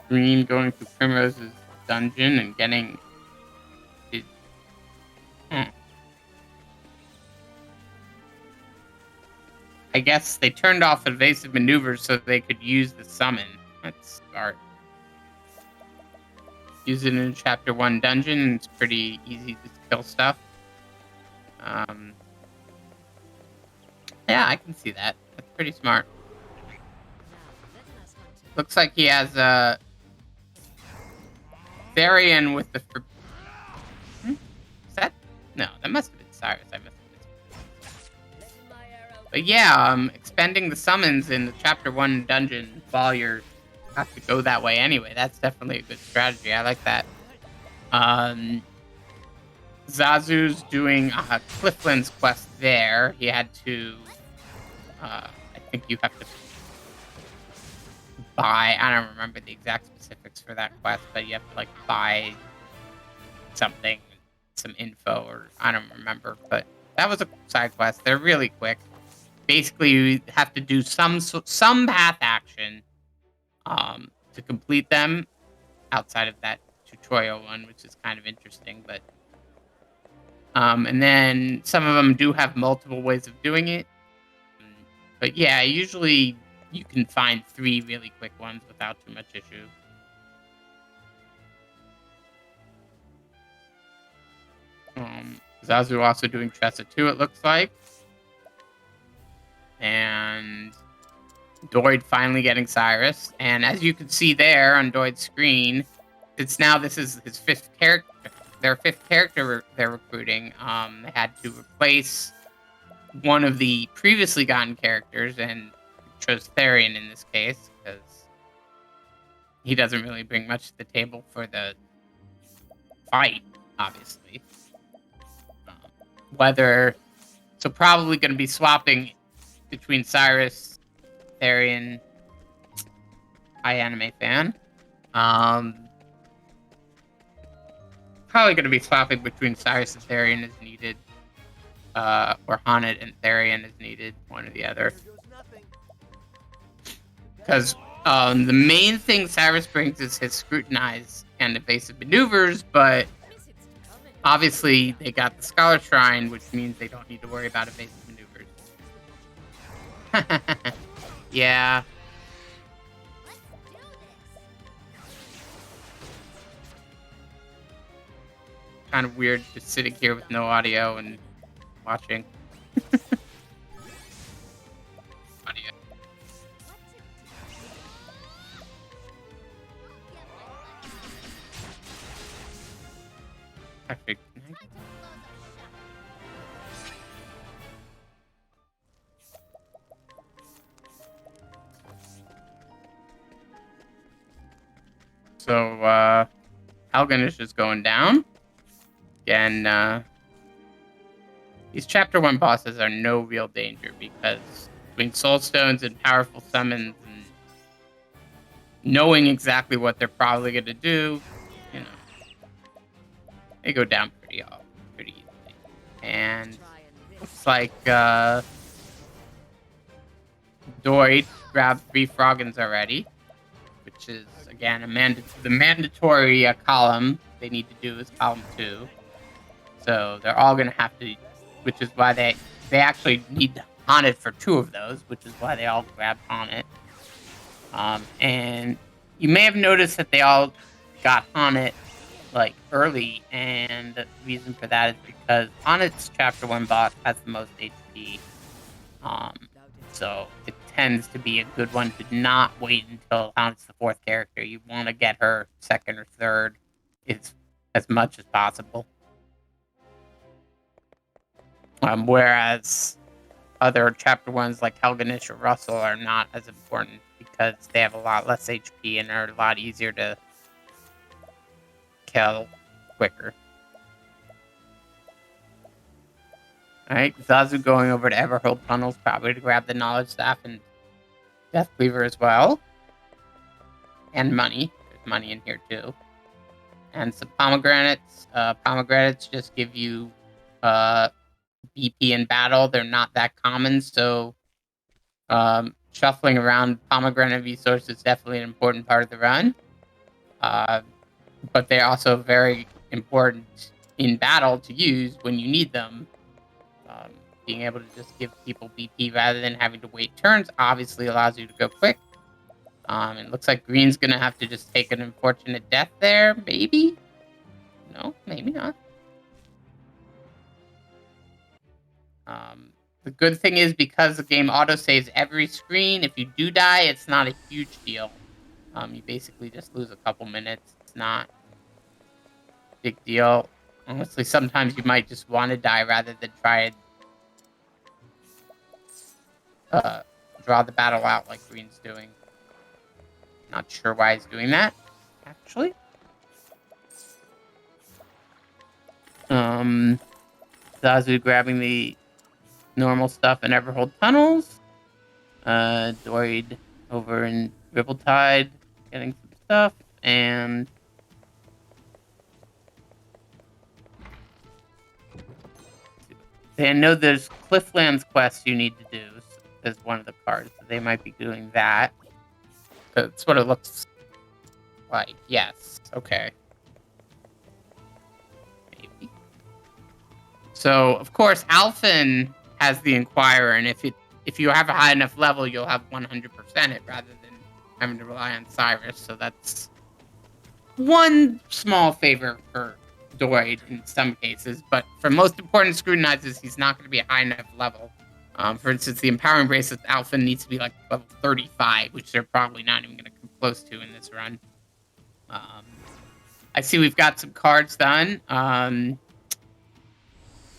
Green going through Primrose's dungeon and getting his... I guess they turned off evasive maneuvers so they could use the summon. That's smart. Use it in Chapter 1 dungeon. It's pretty easy to kill stuff. Yeah, I can see that. That's pretty smart. Looks like he has Therian with the... Is that... No, that must have been Cyrus. I must have missed. But yeah, expending the summons in the Chapter 1 dungeon while you have to go that way anyway. That's definitely a good strategy. I like that. Xazu's doing Cliffland's quest there. He had to... I think you have to buy... I don't remember the exact specifics for that quest, but you have to, like, buy something, some info, or I don't remember. But that was a side quest. They're really quick. Basically, you have to do some path action to complete them outside of that tutorial one, which is kind of interesting. But and then some of them do have multiple ways of doing it. But yeah, usually you can find 3 really quick ones without too much issue. Xazu also doing Tressa 2, it looks like. And Doid finally getting Cyrus. And as you can see there on Doid's screen, this is his 5th character. Their 5th character they're recruiting. They had to replace one of the previously gotten characters and chose Therian in this case because he doesn't really bring much to the table for the fight, obviously. So probably going to be swapping between Cyrus, Therian. Hi, anime fan. Probably going to be swapping between Cyrus and Therian as needed. Or Haunted and Therian as needed, one or the other. Because the main thing Cyrus brings is his scrutinize and evasive maneuvers, but obviously they got the Scholar Shrine, which means they don't need to worry about evasive maneuvers. Yeah. Kind of weird just sitting here with no audio and watching. Audio. Actually, so, Alganish is going down. Again, these Chapter 1 bosses are no real danger because between Soul Stones and powerful summons and knowing exactly what they're probably going to do, you know, they go down pretty easily. And looks like Doid grabbed 3 Froggins already, which is, again, the mandatory column they need to do is column 2. So they're all going to have to, which is why they actually need Haunted for 2 of those, which is why they all grabbed Haunted. And you may have noticed that they all got Haunted like early, and the reason for that is because Haunted's Chapter 1 boss has the most HP. So it tends to be a good one to not wait until Haunted's the 4th character. You want to get her 2nd or 3rd as much as possible. Whereas other Chapter 1s like Helganish or Russell are not as important because they have a lot less HP and are a lot easier to kill quicker. Alright, Xazu going over to Everhold Tunnels, probably to grab the Knowledge Staff and Death Cleaver as well. And money. There's money in here too. And some pomegranates. Pomegranates just give you BP in battle. They're not that common, so shuffling around pomegranate resource is definitely an important part of the run. But they're also very important in battle to use when you need them. Being able to just give people BP rather than having to wait turns obviously allows you to go quick. It looks like Green's gonna have to just take an unfortunate death there, maybe? No, maybe not. The good thing is because the game autosaves every screen, if you do die, it's not a huge deal. You basically just lose a couple minutes. It's not big deal. Honestly, sometimes you might just want to die rather than try and draw the battle out like Green's doing. Not sure why he's doing that, actually. Xazu grabbing the normal stuff in Everhold tunnels. Doid over in Ripple-Tide getting some stuff, and I know there's Clifflands quests you need to do as one of the cards. So they might be doing that. That's what it looks like. Yes. Okay. Maybe. So, of course, Alphen has the Inquirer, and if you have a high enough level, you'll have 100% it rather than having to rely on Cyrus. So that's one small favor for Doid in some cases, but for most important scrutinizers, he's not going to be a high enough level. For instance, the Empowering Bracelet Alpha needs to be like level 35, which they're probably not even going to come close to in this run. I see we've got some cards done.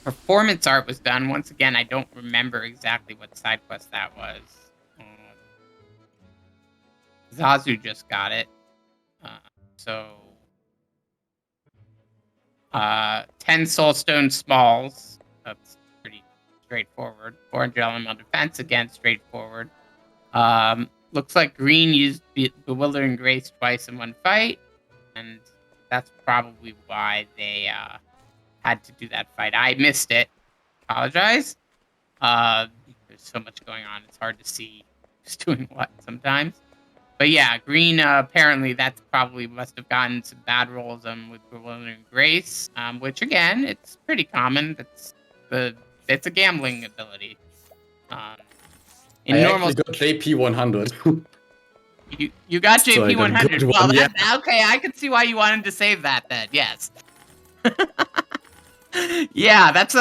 Performance art was done. Once again, I don't remember exactly what side quest that was. Xazu just got it. So 10 Soulstone Smalls. That's pretty straightforward. 400 elemental defense, again, straightforward. Looks like Green used Bewildering Grace twice in one fight, and that's probably why they had to do that fight. I missed it. Apologize. There's so much going on, it's hard to see who's doing what sometimes. But yeah, Green, apparently that's probably must have gotten some bad rolls with Bewildering Grace, which again, it's pretty common. It's a gambling ability. In I normal, actually got JP 100. you got So JP I got a 100. good Well, one, yeah. okay, I can see why you wanted to save that then. Yes. Yeah, that's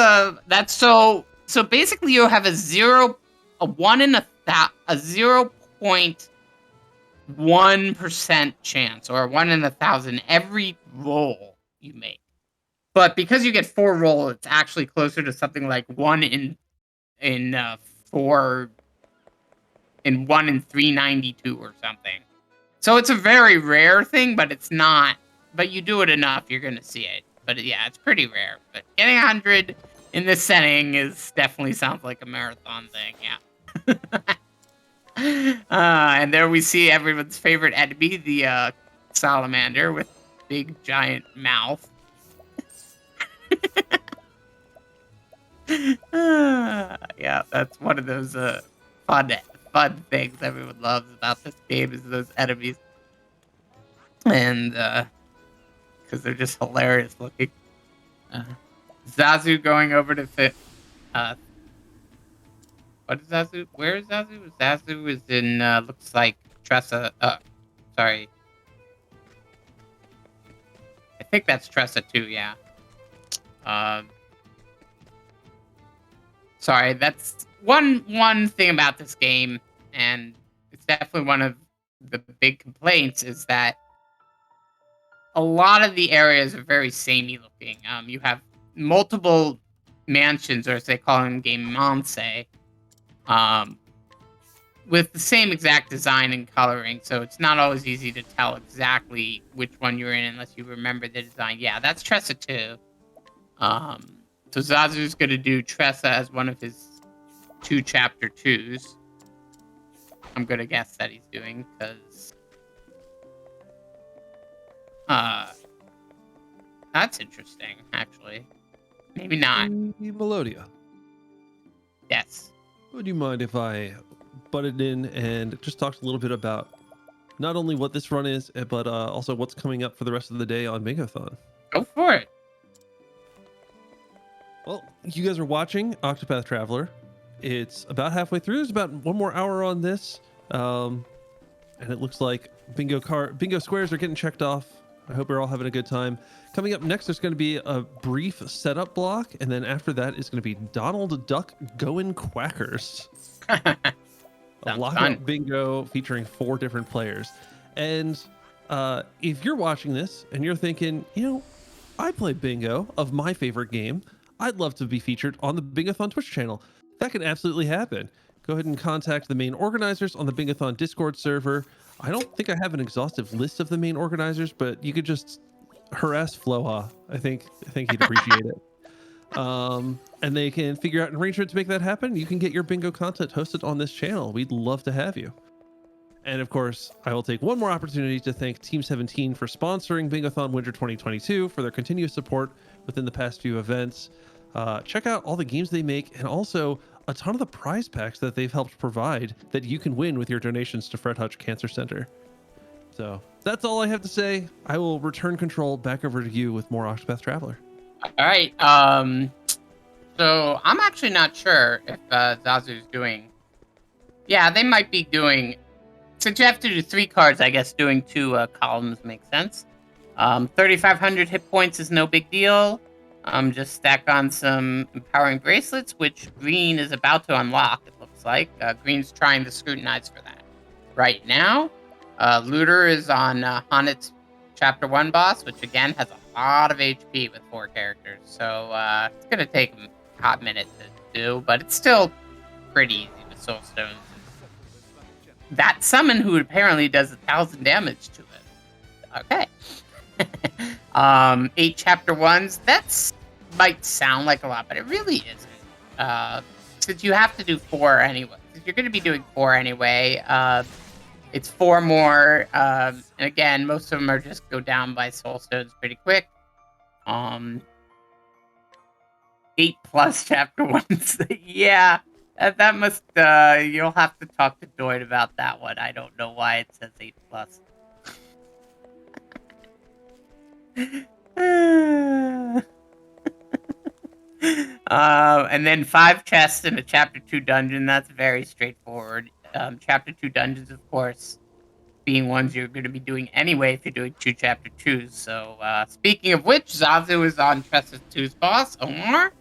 so basically you have a 0.1% chance, or 1 in 1,000 every roll you make. But because you get 4 roll, it's actually closer to something like 1 in 1 in 392 or something. So it's a very rare thing, but it's not. But you do it enough, you're gonna see it. But yeah, it's pretty rare. But getting 100 in this setting definitely sounds like a marathon thing. Yeah. And there we see everyone's favorite enemy, the salamander with big giant mouth. Yeah, that's one of those fun things everyone loves about this game is those enemies, and because they're just hilarious looking. Xazu going over to fit. What is Xazu? Where is Xazu? Xazu is in looks like Tressa. Sorry. I think that's Tressa too. Yeah. Sorry, that's one thing about this game, and it's definitely one of the big complaints, is that a lot of the areas are very samey looking. You have multiple mansions, or as they call them in game, manse, with the same exact design and coloring, so it's not always easy to tell exactly which one you're in unless you remember the design. Yeah, that's Tressa too. So Xazu's going to do Tressa as one of his 2 chapter 2s. I'm going to guess that he's doing, because that's interesting, actually. Maybe not. Melodia, Yes. would you mind if I butted in and just talked a little bit about not only what this run is, but also what's coming up for the rest of the day on Bingothon? Go for it. Well, you guys are watching Octopath Traveler. It's about halfway through. There's about 1 more hour on this. And it looks like bingo squares are getting checked off. I hope you're all having a good time. Coming up next, there's going to be a brief setup block. And then after that is going to be Donald Duck Goin' Quackers. A lockout bingo featuring 4 different players. And if you're watching this and you're thinking, I play bingo of my favorite game. I'd love to be featured on the Bingothon Twitch channel. That can absolutely happen. Go ahead and contact the main organizers on the Bingothon Discord server. I don't think I have an exhaustive list of the main organizers, but you could just harass Floha. I think he'd appreciate it. And they can figure out an arrangement to make that happen. You can get your bingo content hosted on this channel. We'd love to have you. And of course, I will take one more opportunity to thank Team 17 for sponsoring Bingothon Winter 2022 for their continuous support within the past few events. Check out all the games they make and also a ton of the prize packs that they've helped provide that you can win with your donations to Fred Hutch Cancer Centre. So that's all I have to say. I will return control back over to you with more Octopath Traveler. All right. So I'm actually not sure if Xazu's doing. Yeah, they might be doing. Since you have to do 3 cards, I guess doing 2 columns makes sense. 3,500 hit points is no big deal. Just stack on some empowering bracelets, which Green is about to unlock, it looks like. Green's trying to scrutinize for that. Right now, Looter is on Honet's Chapter 1 boss, which again has a lot of HP with 4 characters. So it's going to take him a hot minute to do, but it's still pretty easy with Soul Stones. That summon who apparently does 1,000 damage to it. Okay. 8 chapter 1s. That's might sound like a lot, but it really isn't. Since you have to do 4 anyway. Since you're going to be doing 4 anyway. It's 4 more. And again, most of them are just go down by soul stones pretty quick. 8+ chapter 1s. Yeah. That must, you'll have to talk to Doid about that one. I don't know why it says 8+. And then 5 chests in a chapter 2 dungeon. That's very straightforward. Chapter 2 dungeons, of course, being ones you're going to be doing anyway if you're doing 2 chapter 2s. So, speaking of which, Xazu is on Chapter 2's boss, Omar.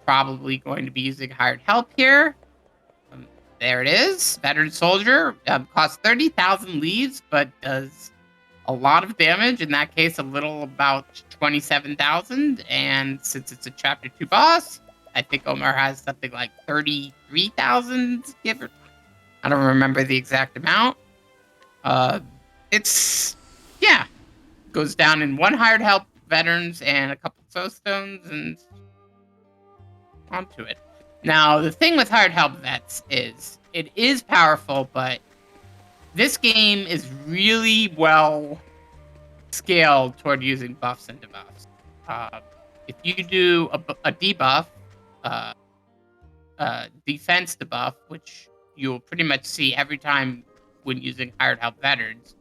Probably going to be using hired help here. There it is. Veteran soldier. Costs 30,000 leaves, but does a lot of damage. In that case, a little about 27,000. And since it's a chapter 2 boss, I think Omar has something like 33,000. I don't remember the exact amount. It's, yeah. Goes down in 1 hired help, veterans, and a couple soul stones, and onto it. Now, the thing with hired help vets is it is powerful, but this game is really well scaled toward using buffs and debuffs. If you do a debuff, defense debuff, which you'll pretty much see every time when using hired help veterans,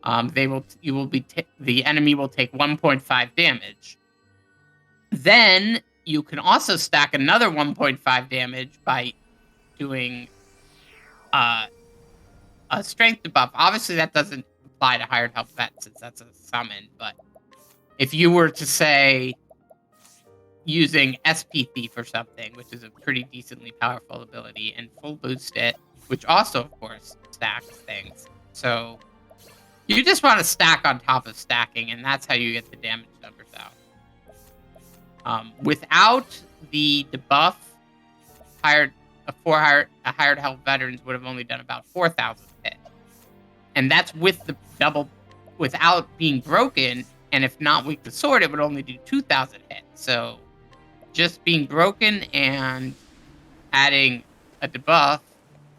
the enemy will take 1.5 damage. Then you can also stack another 1.5 damage by doing a strength debuff. Obviously, that doesn't apply to hired help vet since that's a summon, but if you were to say using SP Thief or something, which is a pretty decently powerful ability, and full boost it, which also, of course, stacks things. So you just want to stack on top of stacking, and that's how you get the damage numbers out. Without the debuff, a hired help veterans would have only done about 4,000 hit, and that's with the double, without being broken. And if not weak to sword, it would only do 2,000 hit. So just being broken and adding a debuff,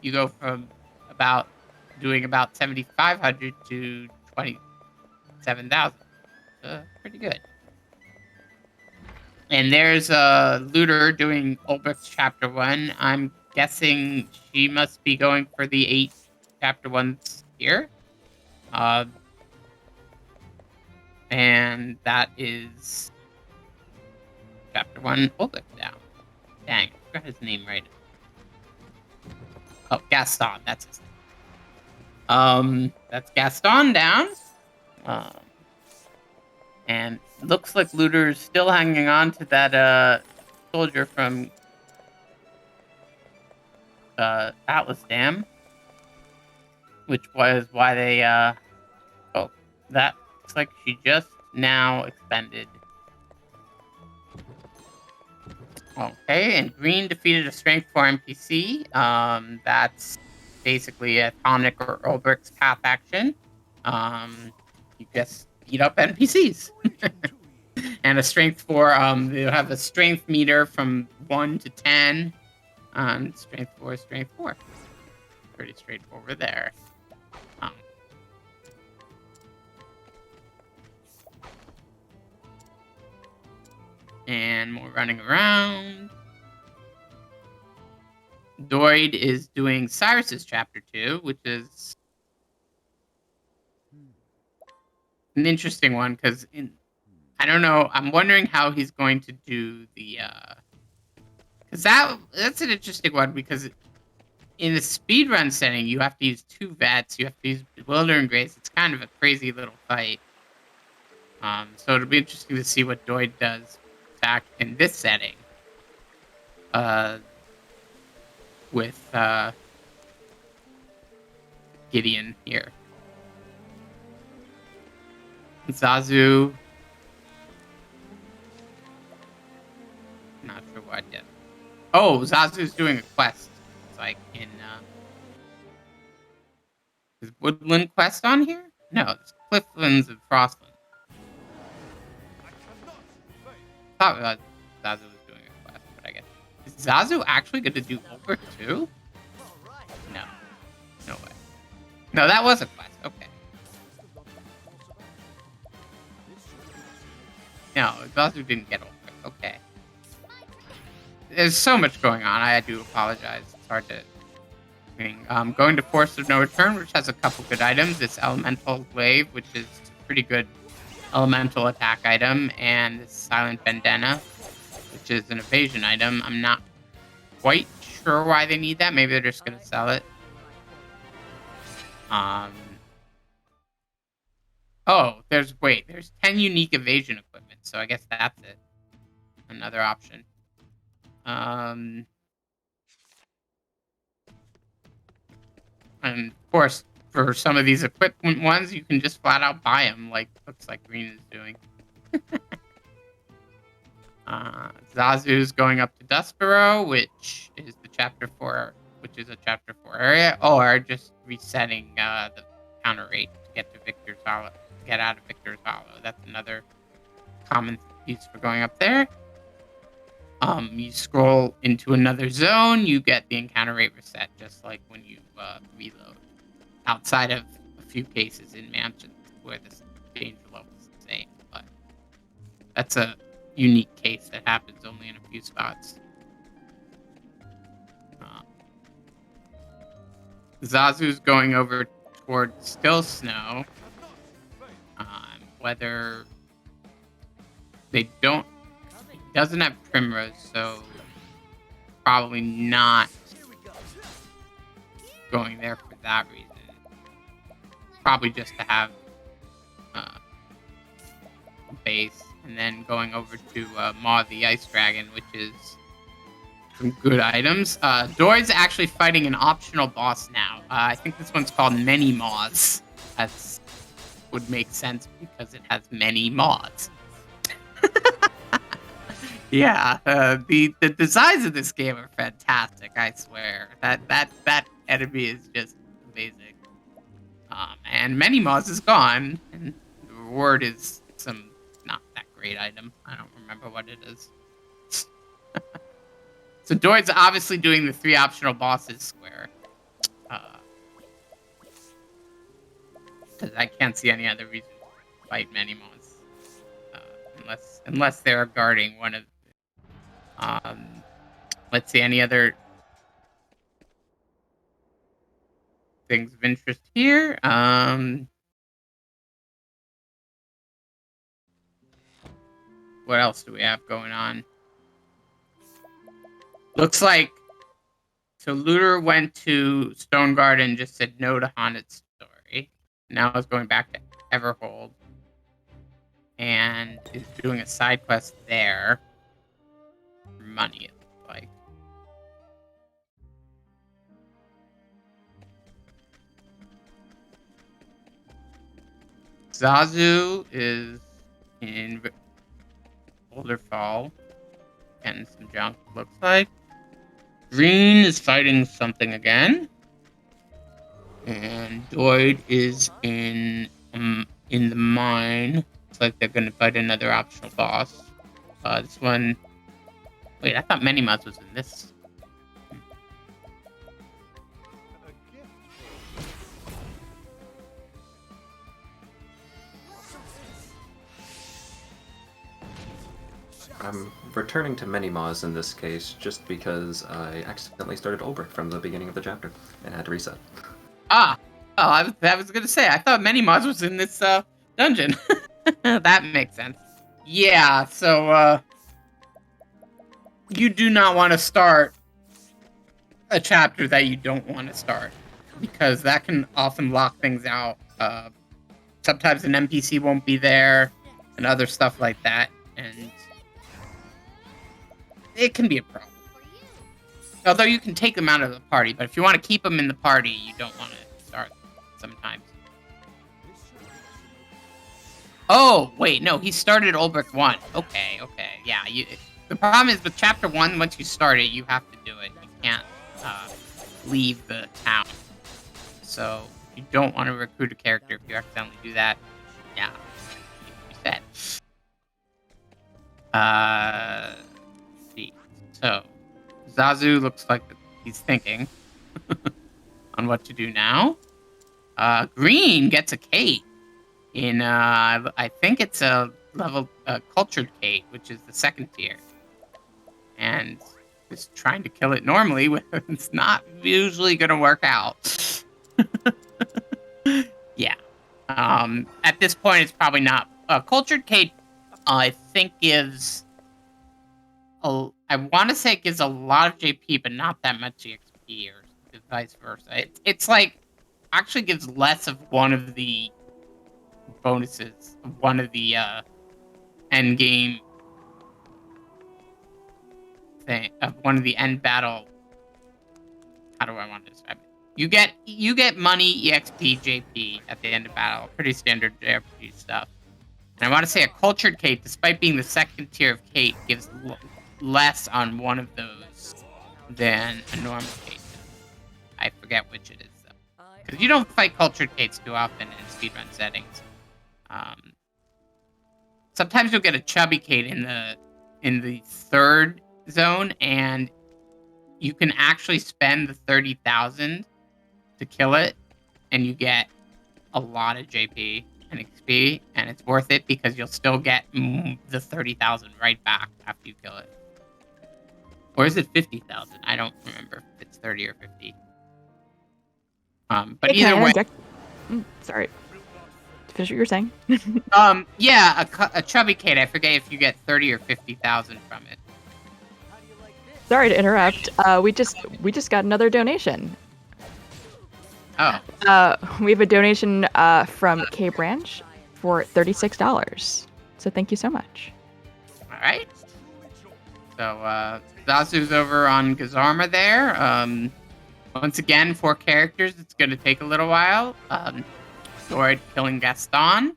you go from doing about 7,500 to 27,000. Pretty good. And there's a looter doing Ulbricht's chapter 1. I'm guessing she must be going for the 8 chapter 1s here. And that is chapter 1 Ulbricht down. Dang, I forgot his name right. Oh, Gaston, that's his name. That's Gaston down. And looks like Looter's still hanging on to that soldier from Atlas Dam, which was why they oh, that looks like she just now expended. Okay, and green defeated a strength 4 NPC. That's basically a tonic or Ulbricht's path action. You just beat up NPCs. And a strength 4, they'll have a strength meter from 1 to 10. Strength 4 is strength 4. Pretty straightforward there. And more running around. Doid is doing Cyrus's chapter 2, which is an interesting one because I don't know. I'm wondering how he's going to do the because that's an interesting one because in the speedrun setting you have to use 2 vets, you have to use Bewildering Grace. It's kind of a crazy little fight. So it'll be interesting to see what Doid does back in this setting. With Gideon here. Xazu. Not sure what yet. Oh, Zazu's doing a quest. It's like in is Woodland Quest on here? No, it's Clifflands and Frostland. I thought Xazu was doing a quest, but I guess. Is Xazu actually going to do Ulbrich too? No. No way. No, that was a quest. Okay. No, Xazu didn't get Ulbrich. Okay. There's so much going on. I do apologize. It's hard to... going to Force of No Return, which has a couple good items. This Elemental Wave, which is a pretty good elemental attack item, and this Silent Bandana, which is an evasion item. I'm not quite sure why they need that. Maybe they're just going to sell it. Oh, there's 10 unique evasion equipment, so I guess that's it. Another option. And of course, for some of these equipment ones, you can just flat out buy them, like looks like Green is doing. Xazu's going up to Dustborough, which is a chapter 4 area, or just resetting the counter rate to get to Victor's Hollow, get out of Victor's Hollow. That's another common use for going up there. You scroll into another zone, you get the encounter rate reset, just like when you reload. Outside of a few cases in mansions where the danger level is the same, but that's a unique case that happens only in a few spots. Zazu's going over toward Still Snow. Whether they don't... It doesn't have Primrose, so probably not going there for that reason. Probably just to have a base, and then going over to Maw the Ice Dragon, which is some good items. Doid's actually fighting an optional boss now. I think this one's called Many Maws. That would make sense because it has many mods. Yeah, the designs of this game are fantastic. I swear that enemy is just amazing. And Many Mods is gone, and the reward is some not that great item. I don't remember what it is. So Doid's obviously doing the 3 optional bosses square. Because I can't see any other reason to fight Many Mods. Unless they're guarding one of... let's see, any other things of interest here. What else do we have going on? Looks like so Looter went to Stoneguard and just said no to Haunted Story. Now is going back to Everhold and is doing a side quest there for money, it looks like. Xazu is in Boulder Fall. Getting some junk, looks like. Green is fighting something again. And Doid is in the mine. Looks like they're gonna fight another optional boss. This one... Wait, I thought Many-Mods was in this. I'm returning to Many-Mods in this case just because I accidentally started Ulbrich from the beginning of the chapter and had to reset. Ah! Oh, I was gonna say, I thought Many-Mods was in this dungeon. That makes sense. Yeah, so you do not want to start a chapter that you don't want to start, because that can often lock things out. Sometimes an NPC won't be there, and other stuff like that, and it can be a problem. Although you can take them out of the party, but if you want to keep them in the party, you don't want to start sometimes. Oh, wait, no, he started Ulbrich 1. Okay, yeah. The problem is with Chapter 1, once you start it, you have to do it. You can't leave the town. So, you don't want to recruit a character if you accidentally do that. Yeah, you said. Let's see. So, Xazu looks like he's thinking on what to do now. Green gets a Kate in, I think it's a level, cultured Kate, which is the 2nd tier. And just trying to kill it normally, it's not usually going to work out. Yeah. At this point, it's probably not. Cultured Kate, I think gives... I want to say it gives a lot of JP, but not that much XP, or vice versa. It's like, actually gives less of one of the bonuses, one of the end game thing, one of the end battle. How do I want to describe it? You get money, EXP, JP at the end of battle. Pretty standard JRPG stuff. And I want to say a cultured Kate, despite being the 2nd tier of Kate, gives less on one of those than a normal Kate does. I forget which it is though, because you don't fight cultured Kates too often in speedrun settings. Sometimes you'll get a chubby Kate in the 3rd zone, and you can actually spend the 30,000 to kill it, and you get a lot of JP and XP, and it's worth it because you'll still get the 30,000 right back after you kill it. Or is it 50,000? I don't remember if it's 30 or 50. But Hey, either way, sorry. Finish what you were saying. yeah, a chubby Kate. I forget if you get 30 or 50,000 from it. Sorry to interrupt. We just got another donation. Oh. We have a donation from K Branch for $36. So thank you so much. All right. So Xazu's over on Gazarma there. Once again, 4 characters. It's going to take a little while. Doid killing Gaston.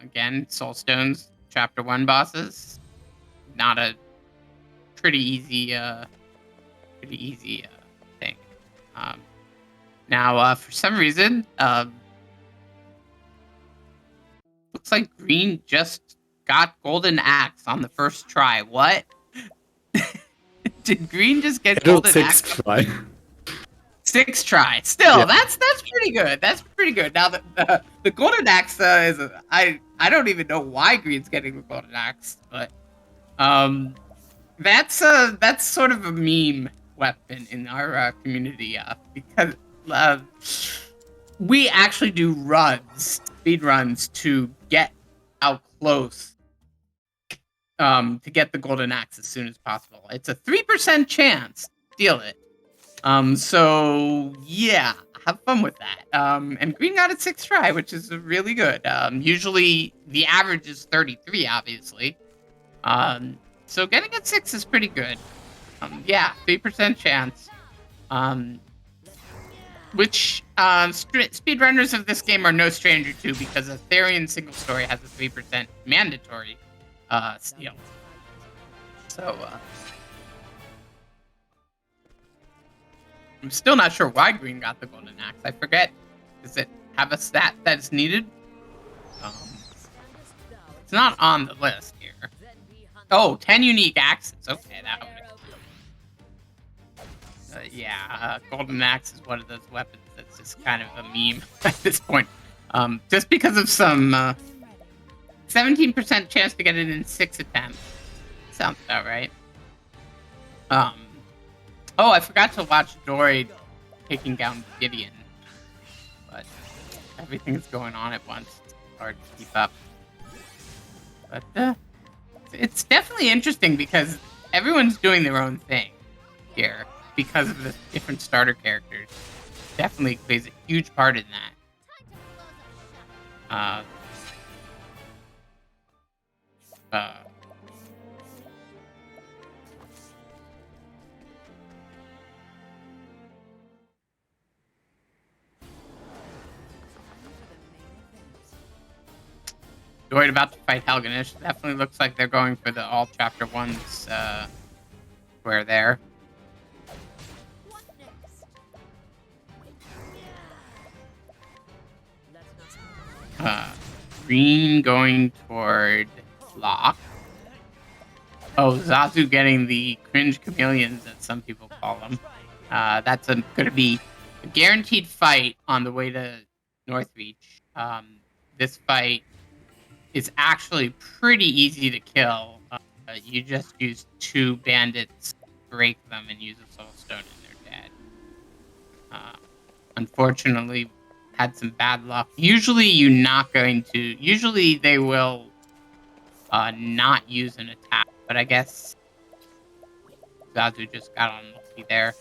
Again, Soulstone's Chapter 1 bosses. Not a pretty easy thing. Now, for some reason, looks like Green just got Golden Axe on the first try. What? Did Green just get Golden Axe? 6th try. 6th try. Still, Yeah. that's pretty good. That's pretty good. Now, the Golden Axe is... I don't even know why Green's getting the Golden Axe, but... That's sort of a meme weapon in our community, because we actually do speed runs to get out close, to get the Golden Axe as soon as possible. It's a 3% chance. Steal it. So yeah, have fun with that. And Green got it 6th try, which is really good. Usually the average is 33, obviously. So getting it 6 is pretty good. Yeah, 3% chance. which speedrunners of this game are no stranger to, because a Therian single story has a 3% mandatory steal. So I'm still not sure why Green got the golden axe. I forget. Does it have a stat that is needed? It's not on the list here. Oh, 10 unique axes. Okay, that would yeah, golden axe is one of those weapons that's just kind of a meme at this point. Just because of some 17% chance to get it in 6 attempts. Sounds about right. Oh, I forgot to watch Doid taking down Gideon, but everything's going on at once. It's hard to keep up. But it's definitely interesting because everyone's doing their own thing here because of the different starter characters. Definitely plays a huge part in that. Doid about to fight Helganish. Definitely looks like they're going for the all chapter 1s square there. Green going toward Lock. Oh, Xazu getting the cringe chameleons, as some people call them. That's going to be a guaranteed fight on the way to Northreach. This fight is actually pretty easy to kill. You just use 2 bandits, break them, and use a soul stone, and they're dead. Unfortunately, had some bad luck. Usually they will not use an attack, but I guess Xazu just got unlucky there.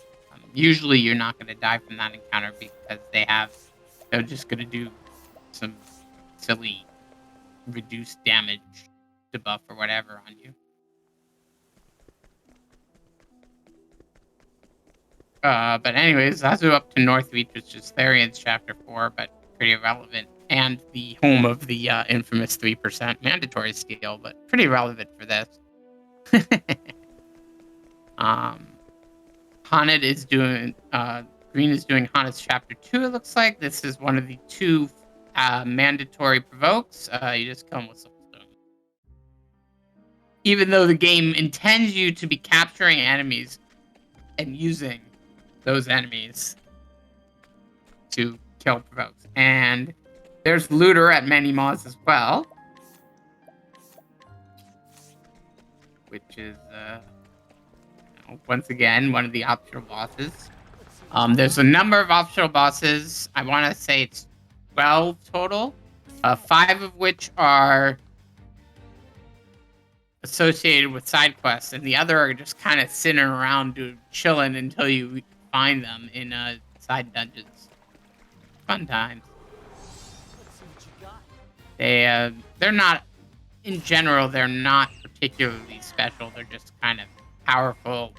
Usually you're not going to die from that encounter because they're just going to do some silly reduced damage debuff or whatever on you. But anyways, Xazu up to Northreach, which is Therian's chapter 4, but pretty irrelevant. And the home of the infamous 3% mandatory steal, but pretty relevant for this. Haunted is doing Green is doing Haunted's chapter 2, it looks like. This is one of the 2 mandatory provokes. You just kill them with Soulstone. Even though the game intends you to be capturing enemies and using those enemies to kill provokes. And there's Looter at many mods as well, which is once again one of the optional bosses. There's a number of optional bosses. I want to say it's 12 total, 5 of which are associated with side quests, and the other are just kind of sitting around chilling until you find them in side dungeons. Fun times. They're not, in general, they're not particularly special. They're just kind of powerful.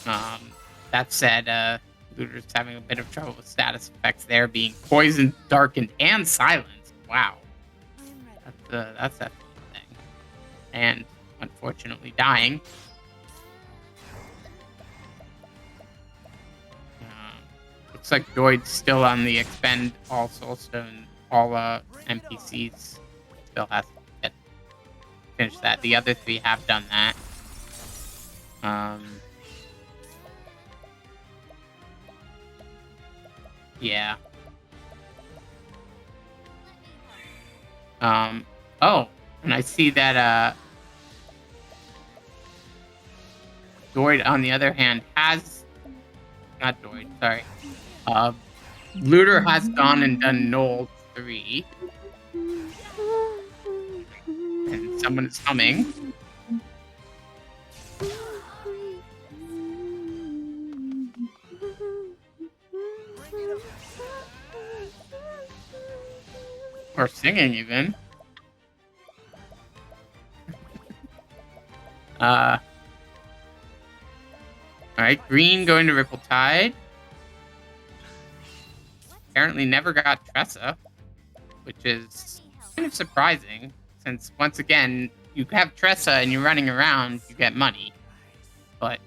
That said, Looter's having a bit of trouble with status effects there, being poisoned, darkened, and silenced. Wow. That's a thing. And unfortunately dying. Looks like Doid's still on the expend all soulstone, all NPCs. Still has to finish that. The other 3 have done that. Yeah. Oh, and I see that Doid, on the other hand, has not Doid, sorry. Looter has gone and done Knoll 3. And someone is humming. Or singing, even. Alright, Green going to Ripple Tide. apparently never got Tressa, which is kind of surprising, since once again, you have Tressa and you're running around, you get money. But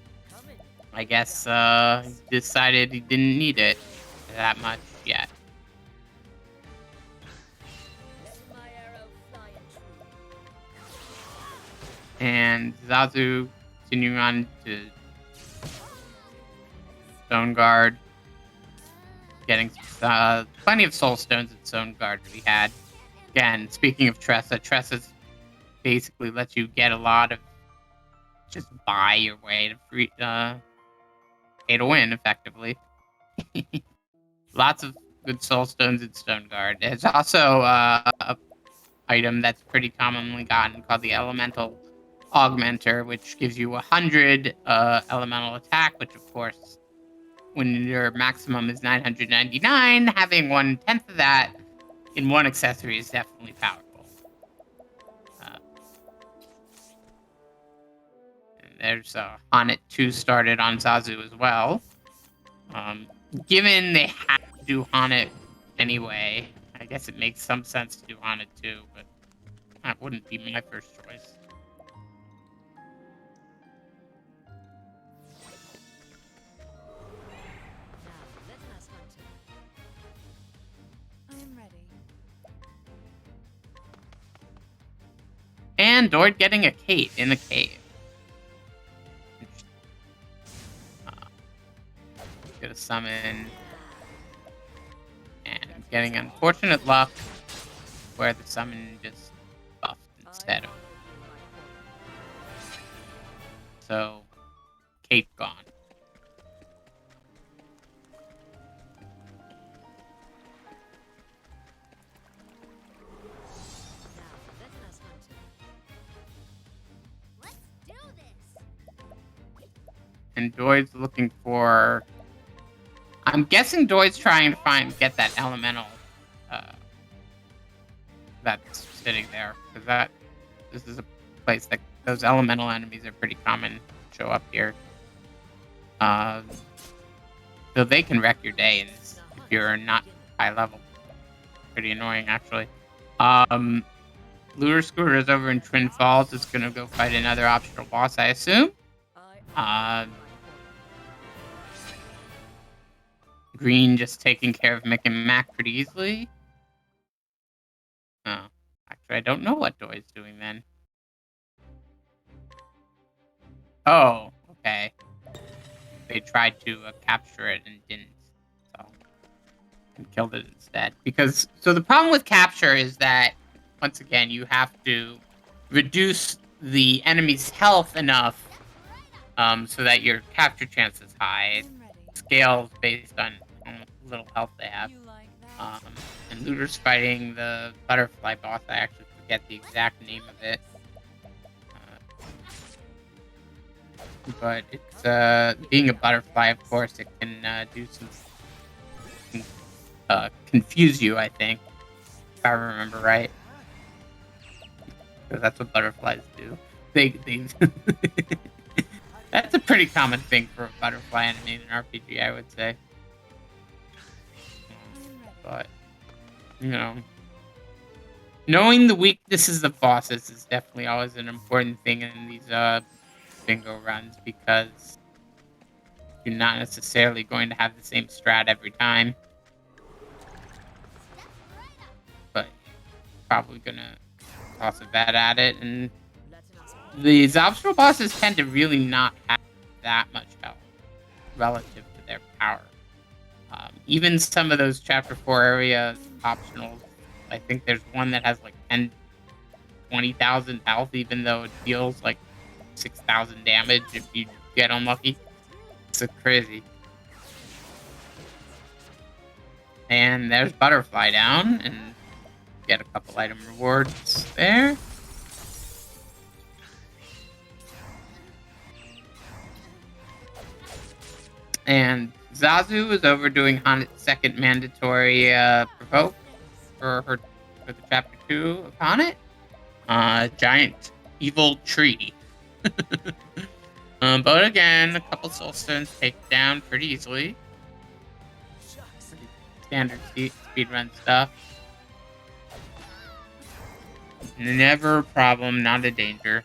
I guess he decided he didn't need it that much yet. And Xazu continuing on to Stone Guard, getting plenty of soul stones at Stone Guard to be had. Again, speaking of Tressa's basically lets you get a lot of, just buy your way to pay to win effectively. Lots of good soul stones at Stone Guard. There's also a item that's pretty commonly gotten called the Elemental Augmenter, which gives you 100 elemental attack, which of course, when your maximum is 999, having 1/10 of that in one accessory is definitely powerful. And there's Haunted 2 started on Xazu as well. Given they have to do Haunted anyway, I guess it makes some sense to do Haunted 2, but that wouldn't be my first choice. And Doid getting a Kate in the cave. Get a summon. And getting unfortunate luck where the summon just buffed instead of. So, Kate gone. And Doid's looking for... I'm guessing Doid's trying to get that elemental that's sitting there. Because this is a place that those elemental enemies are pretty common to show up here. So they can wreck your day if you're not high level. Pretty annoying, actually. Lure Scooter is over in Twin Falls. It's going to go fight another optional boss, I assume. Green just taking care of Mick and Mac pretty easily. Oh, actually, I don't know what Doid's doing then. Oh, okay. They tried to capture it and didn't, so and killed it instead. So the problem with capture is that once again you have to reduce the enemy's health enough so that your capture chance is high. It scales based on how little health they have. And Looter's fighting the butterfly boss. I actually forget the exact name of it. But it's being a butterfly, of course, it can do some confuse you, I think, if I remember right. Because that's what butterflies do. They That's a pretty common thing for a butterfly enemy in an RPG, I would say. But, you know, knowing the weaknesses of bosses is definitely always an important thing in these bingo runs, because you're not necessarily going to have the same strat every time. But probably gonna toss a bet at it, and these optional bosses tend to really not have that much health relative to their power. Even some of those Chapter 4 area optionals, I think there's one that has like 20,000 health, even though it deals like 6,000 damage if you get unlucky. It's crazy. And there's Butterfly down, and get a couple item rewards there. And Xazu is overdoing Hanet's second mandatory provoke for the Chapter 2 of Hanet. Giant evil tree. But again, a couple soul stones take down pretty easily. standard speedrun stuff. Never a problem, not a danger.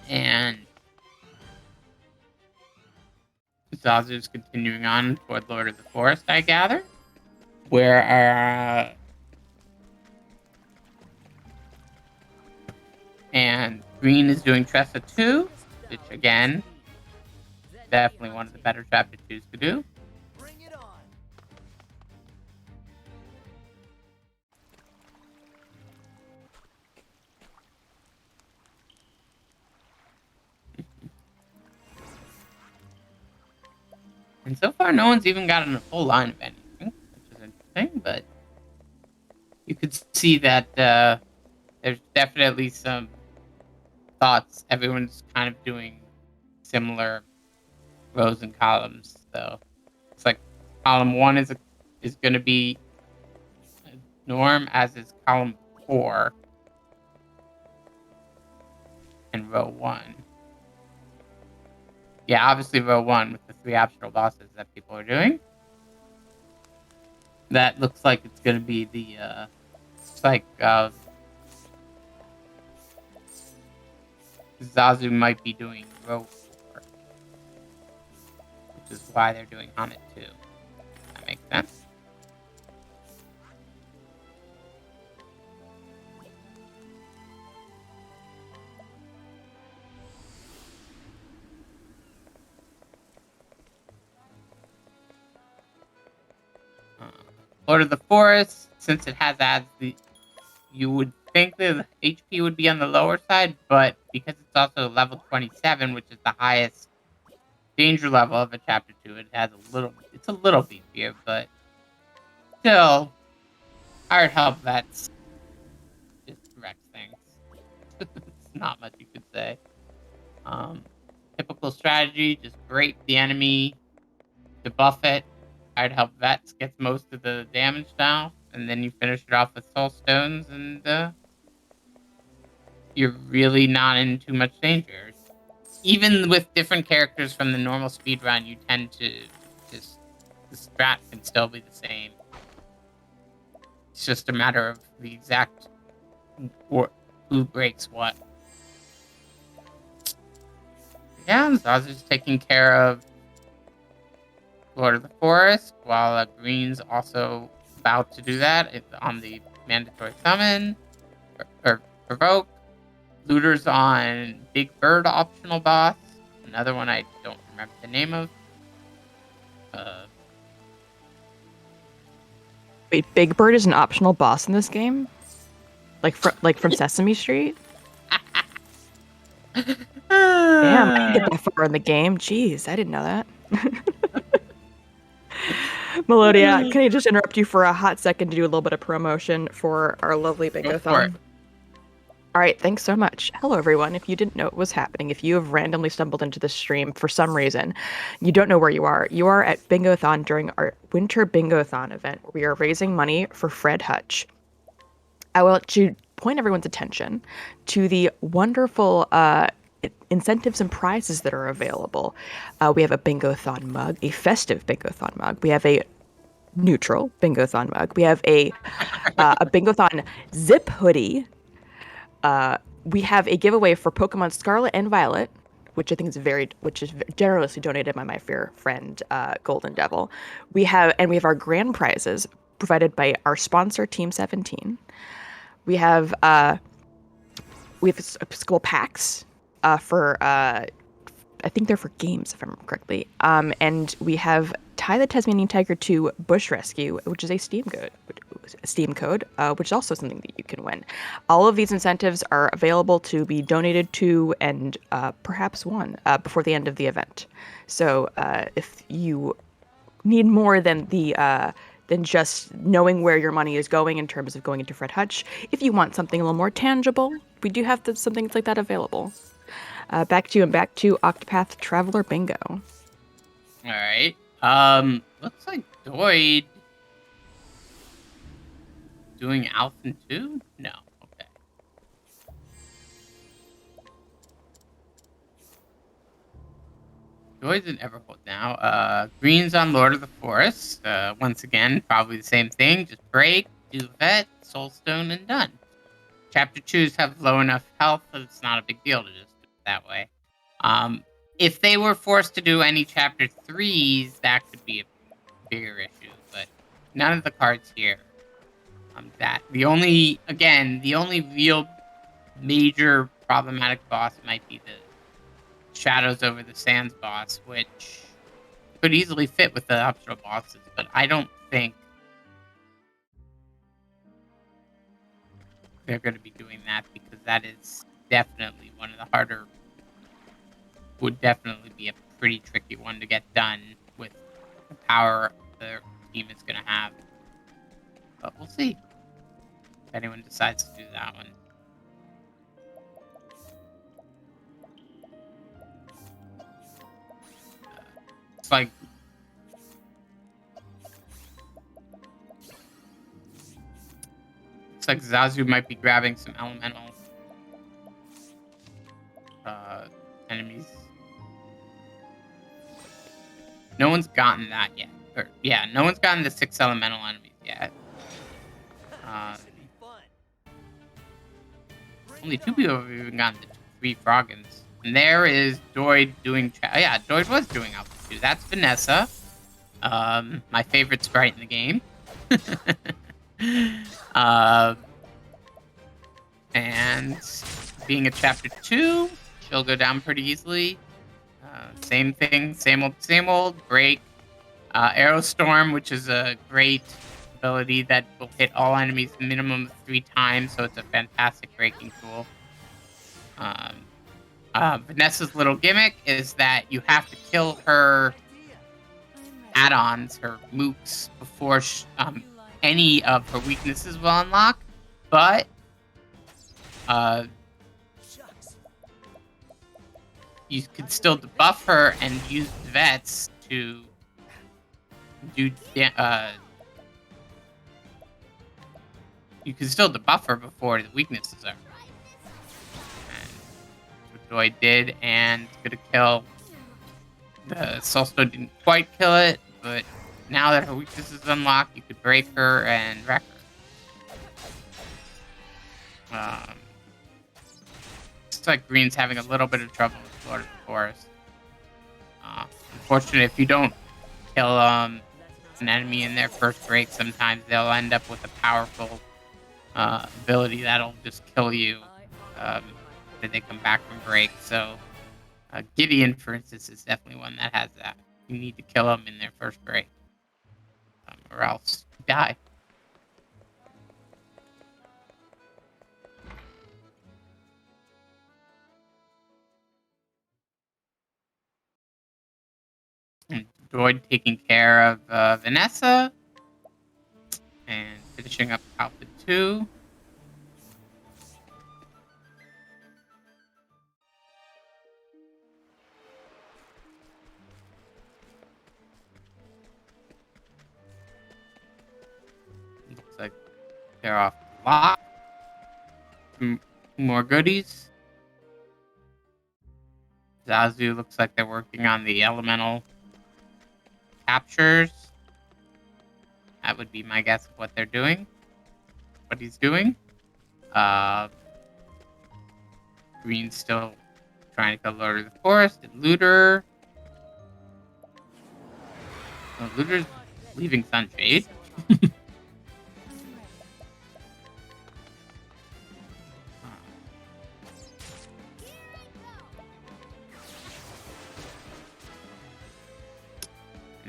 And Xazu's continuing on toward Lord of the Forest, I gather. Where and Green is doing Tressa 2, which again, definitely one of the better chapter 2s to do. And so far, no one's even gotten a full line of anything, which is interesting, but you could see that there's definitely some thoughts. Everyone's kind of doing similar rows and columns, so it's like column 1 is going to be a norm, as is column 4 and row 1. Yeah, obviously row 1 with the 3 optional bosses that people are doing. That looks like it's going to be the it's like Xazu might be doing row 4, which is why they're doing on it too. That makes sense. Lord of the Forest, since it has ads, you would think the HP would be on the lower side, but because it's also level 27, which is the highest danger level of a chapter 2, it's a little beefier, but still, hired help vets just wrecks things. It's not much you could say. Typical strategy, just grape the enemy, debuff it. Hired help vets gets most of the damage now, and then you finish it off with soul stones, and you're really not in too much danger. Even with different characters from the normal speedrun, you tend to just the strat can still be the same. It's just a matter of the exact who breaks what. Yeah, Zazu's taking care of Lord of the Forest, while Green's also about to do that on the mandatory summon or provoke. Looter's on Big Bird optional boss, another one I don't remember the name of. Wait, Big Bird is an optional boss in this game? Like from Sesame Street? Damn, I didn't get that far in the game. Jeez, I didn't know that. Melodia, can I just interrupt you for a hot second to do a little bit of promotion for our lovely Bingothon? All right, thanks so much. Hello, everyone. If you didn't know what was happening, if you have randomly stumbled into this stream for some reason, you don't know where you are at Bingothon during our Winter Bingothon event, where we are raising money for Fred Hutch. I will let you point everyone's attention to the wonderful incentives and prizes that are available. We have a Bingothon mug, a festive Bingothon mug. We have a neutral Bingothon mug. We have a Bingothon zip hoodie. We have a giveaway for Pokemon Scarlet and Violet, which I think is generously donated by my fair friend Golden Devil. We have our grand prizes provided by our sponsor Team 17. We have school packs for I think they're for games, if I remember correctly. And we have Tie the Tasmanian Tiger 2 Bush Rescue, which is a Steam code, which is also something that you can win. All of these incentives are available to be donated to and perhaps won before the end of the event. So if you need more than just knowing where your money is going in terms of going into Fred Hutch, if you want something a little more tangible, we do have some things like that available. Back to Octopath Traveler Bingo. All right. Looks like Doid doing Alpha 2? No. Okay. Doid's in Everhold now. Green's on Lord of the Forest. Once again, probably the same thing. Just break, do vet, soulstone, and done. Chapter 2s have low enough health that it's not a big deal to just do it that way. If they were forced to do any Chapter 3s, that could be a bigger issue, but none of the cards here. The only real major problematic boss might be the Shadows over the Sands boss, which could easily fit with the optional bosses, but I don't think they're going to be doing that because that is definitely one of the harder, would definitely be a pretty tricky one to get done with the power the team is going to have. But we'll see if anyone decides to do that one. It's like Xazu might be grabbing some elemental enemies. No one's gotten that yet. No one's gotten the 6 elemental enemies yet. Only 2 people have even gotten the 3 Froggins. And there is Doid doing... Doid was doing Alpha 2. That's Vanessa. My favorite sprite in the game. And being a Chapter 2, she'll go down pretty easily. Same thing, same old. Break. Arrow Storm, which is a great ability that will hit all enemies a minimum of 3 times, so it's a fantastic breaking tool. Vanessa's little gimmick is that you have to kill her add-ons, her mooks, before any of her weaknesses will unlock, but you can still debuff her and use vets to do you can still debuff her before the weaknesses are. And what Doid did, and it's gonna kill the Soulstone. Didn't quite kill it, but now that her weakness is unlocked, you could break her and wreck her. It's like Green's having a little bit of trouble with Lord of the Forest. Unfortunately, if you don't kill an enemy in their first break, sometimes they'll end up with a powerful ability that'll just kill you when they come back from break. So Gideon, for instance, is definitely one that has that. You need to kill them in their first break, or else you die. And Doid taking care of Vanessa and finishing up Alpha 2. Looks like they're off the block. More goodies. Xazu looks like they're working on the elemental captures. That would be my guess of what they're doing. What he's doing. Green's still trying to kill Lord of the Forest. And Looter. Oh, Looter's leaving Sunshade.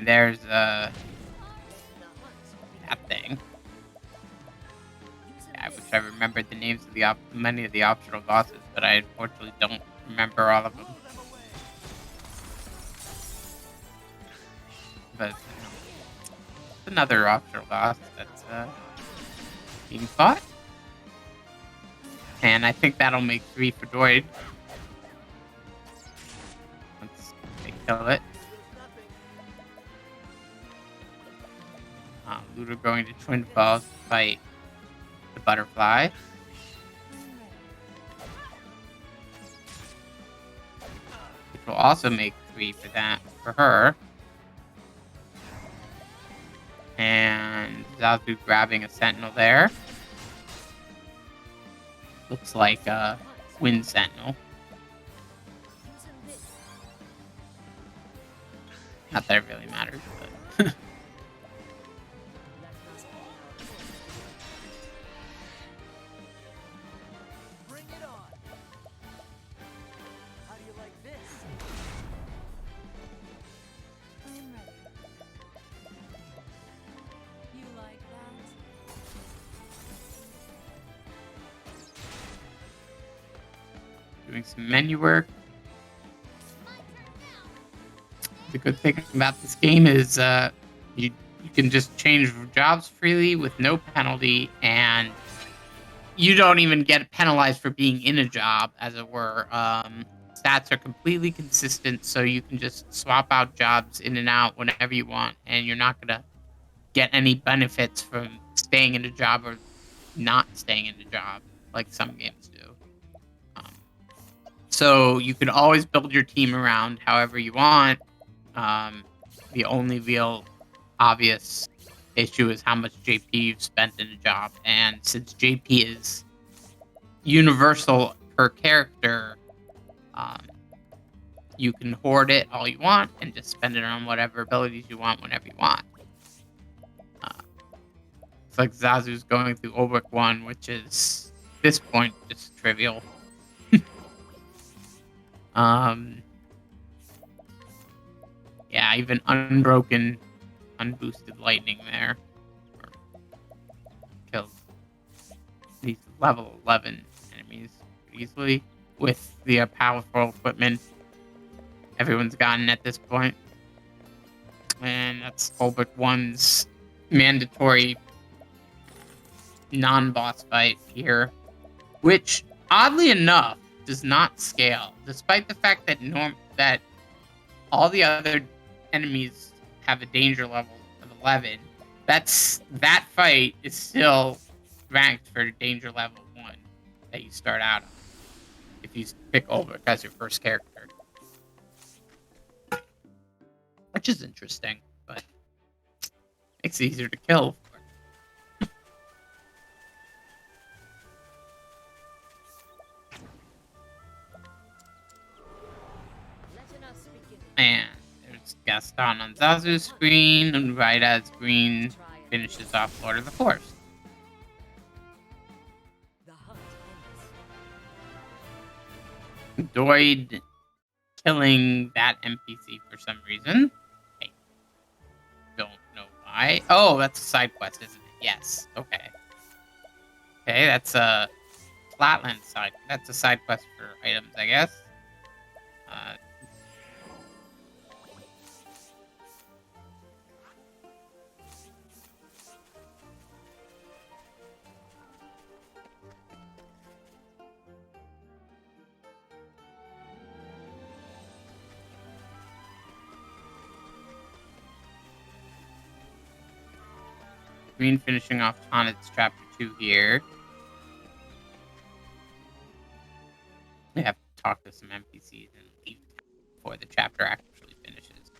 There's that thing. I wish I remembered the names of many of the optional bosses, but I unfortunately don't remember all of them. But it's another optional boss that's being fought, and I think that'll make 3 for Doid once they kill it. Looter going to Twin Falls to fight the butterfly. Which will also make 3 3 for that for her. And Xazu grabbing a sentinel there. Looks like a wind sentinel. Not that it really matters, but doing some menu work. The good thing about this game is you can just change jobs freely with no penalty, and you don't even get penalized for being in a job, as it were. Stats are completely consistent, so you can just swap out jobs in and out whenever you want, and you're not going to get any benefits from staying in a job or not staying in a job, like some games do. So you can always build your team around however you want. The only real obvious issue is how much JP you've spent in a job, and since JP is universal per character, you can hoard it all you want and just spend it on whatever abilities you want whenever you want. It's like Xazu's going through Ulrich 1, which is, at this point, just trivial. Yeah, even unbroken, unboosted lightning there. Killed these level 11 enemies easily with the powerful equipment everyone's gotten at this point. And that's Ulrich 1's mandatory non-boss fight here, which, oddly enough, does not scale, despite the fact that that all the other enemies have a danger level of 11. That fight is still ranked for danger level 1 that you start out on if you pick Ulrich as your first character, which is interesting, but makes it easier to kill. And there's Gaston on Xazu's screen, and right as Green finishes off Lord of the Forest. Doid killing that NPC for some reason. I don't know why. Oh, that's a side quest, isn't it? Yes. Okay. Okay, that's a Flatland side. That's a side quest for items, I guess. Green finishing off Tonnet's chapter 2 here. We have to talk to some NPCs and leave before the chapter actually finishes.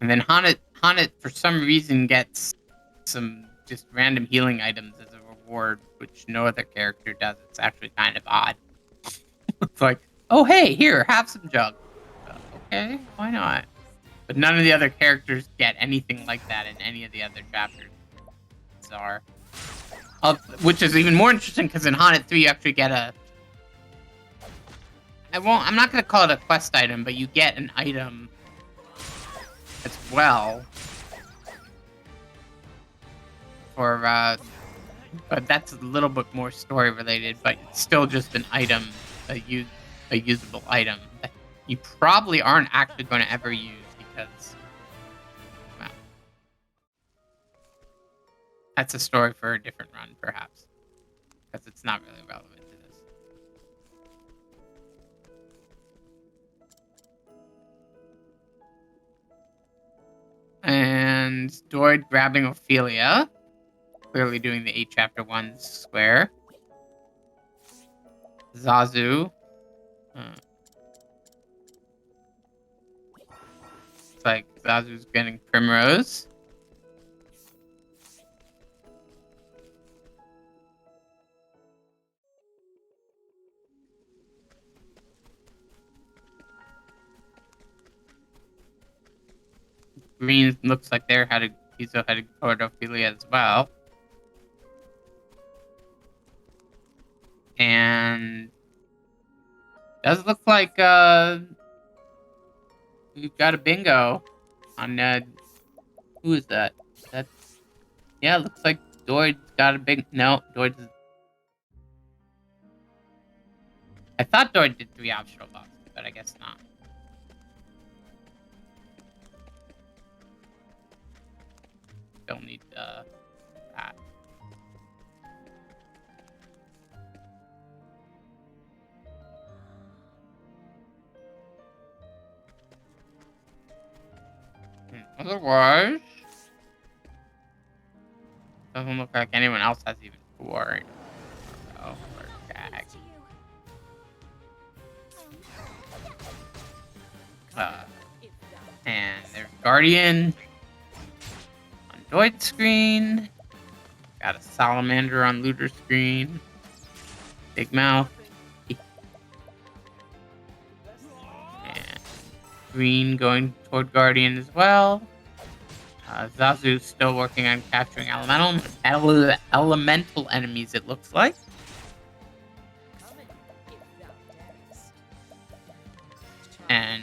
And then Hanet for some reason gets some just random healing items as a reward, which no other character does. It's actually kind of odd. It's like, oh hey, here, have some jug. Okay, why not? But none of the other characters get anything like that in any of the other chapters. Bizarre. Which is even more interesting because in Haunted 3 you actually get I'm not going to call it a quest item, but you get an item as well. But that's a little bit more story related, but it's still just an item, a usable item that you probably aren't actually going to ever use. Because, well, that's a story for a different run, perhaps. Because it's not really relevant to this. And Doid grabbing Ophelia. Clearly doing the 8 chapter 1 square. Xazu. Xazu's getting Primrose. Green looks like they're heading toward Ophelia as well. And does look like we've got a bingo on who is that? That's yeah, looks like Doid's got a big Doid is, I thought Doid did 3 optional boxes, but I guess not. Still need that. Otherwise, doesn't look like anyone else has even 4. Oh, we're gagged. And there's Guardian on Doid's screen. Got a Salamander on Looter's screen. Big Mouth. And Green going toward Guardian as well. Xazu's still working on capturing elemental enemies, it looks like. And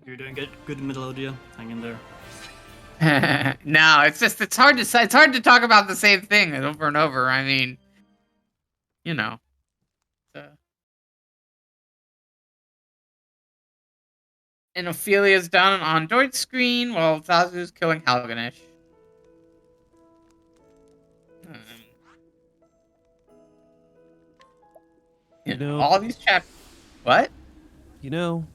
You're doing good, Melodia. Hang in there. no, it's hard to say. It's hard to talk about the same thing over and over. I mean, you know. And Ophelia's down on Doid's screen while Xazu's killing Halganish. You know, all these chapters. What? You know,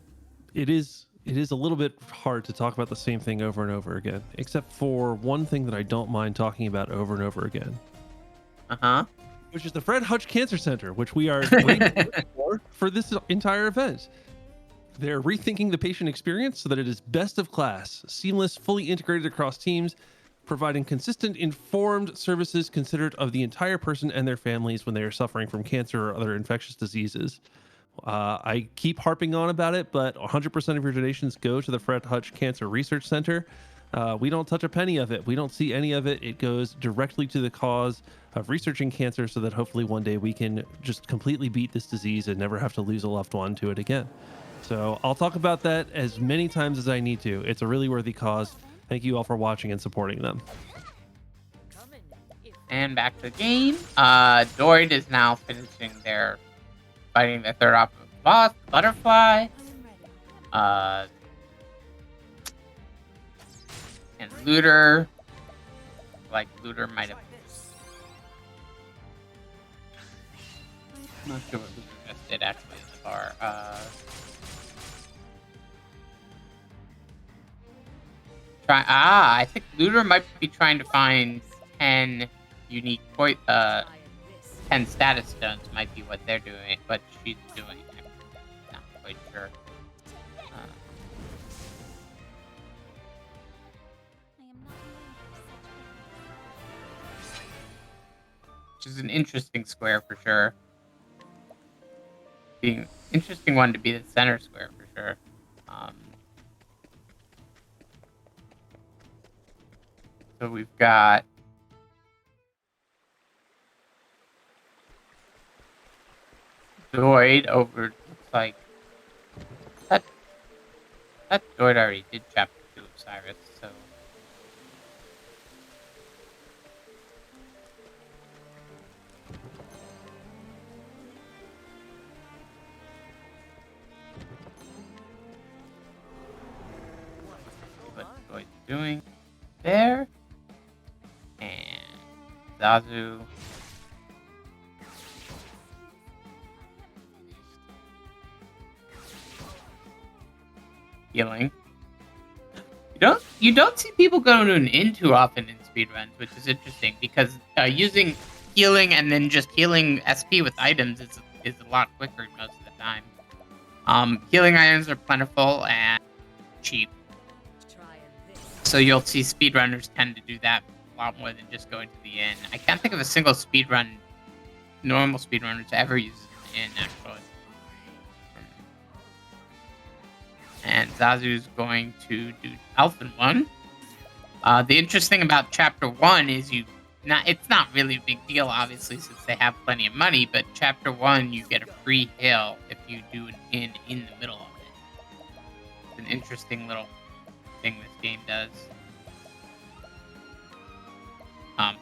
it is a little bit hard to talk about the same thing over and over again, except for one thing that I don't mind talking about over and over again. Which is the Fred Hutch Cancer Centre, which we are for this entire event. They're rethinking the patient experience so that it is best of class, seamless, fully integrated across teams, providing consistent, informed services considerate of the entire person and their families when they are suffering from cancer or other infectious diseases. I keep harping on about it, but 100% of your donations go to the Fred Hutch Cancer Research Center. We don't touch a penny of it. We don't see any of it. It goes directly to the cause of researching cancer so that hopefully one day we can just completely beat this disease and never have to lose a loved one to it again. So I'll talk about that as many times as I need to. It's a really worthy cause. Thank you all for watching and supporting them. And back to the game. Doid is now fighting their third optional boss, Butterfly. And Looter. Like, Looter might have... I'm not sure what Looter just did, actually, as far. I think Looter might be trying to find 10 unique 10 status stones might be what they're doing, what she's doing. I'm not quite sure. Which is an interesting square for sure. Being interesting one to be the center square for sure. So we've got Doid over, looks like that Doid already did chapter 2 of Cyrus, so what Doid's doing there. And Xazu healing. You don't see people going to an inn too often in speedruns, which is interesting because using healing and then just healing SP with items is a lot quicker most of the time. Healing items are plentiful and cheap, so you'll see speedrunners tend to do that a lot more than just going to the inn. I can't think of a single normal speedrunner to ever use the inn, actually. And Xazu's going to do Elfin 1. The interesting about Chapter 1 is it's not really a big deal, obviously, since they have plenty of money, but Chapter 1, you get a free hill if you do an inn in the middle of it. It's an interesting little thing this game does.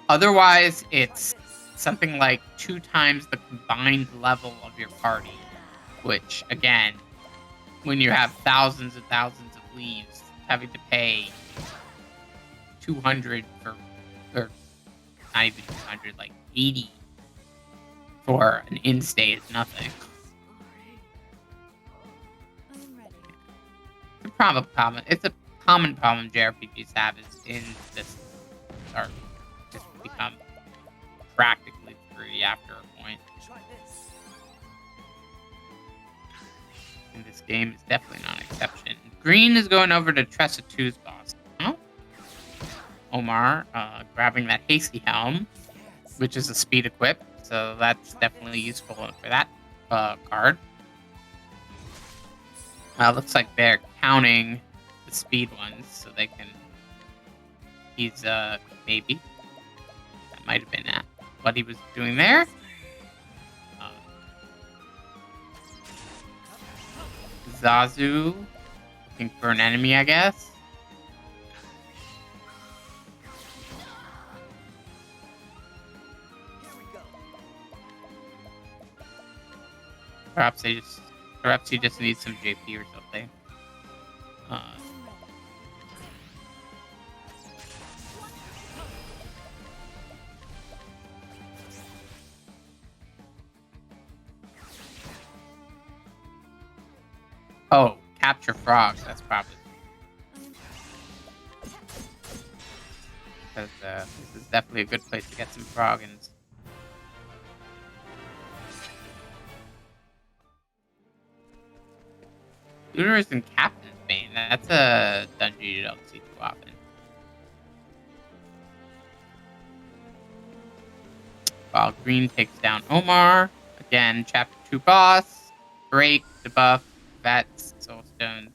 Otherwise, it's something like 2 times the combined level of your party, which, again, when you have thousands and thousands of leaves, having to pay 200 or not even 200, like 80 for an in-stay is nothing. It's a common problem JRPGs have is in this are just become practically free after a point. And this game is definitely not an exception. Green is going over to Tressa 2's boss. Oh? Omar grabbing that hasty helm, which is a speed equip, so that's definitely useful for that card. Looks like they're counting the speed ones, so they can. He's maybe that might have been what he was doing there. Xazu looking for an enemy, I guess. Perhaps he just needs some JP or something. Oh, capture frogs. That's probably because this is definitely a good place to get some froggins. Looters and Captain's Bane. That's a dungeon you don't see too often. While Green takes down Omar. Again, Chapter 2 boss. Break, debuff, vets, soulstones.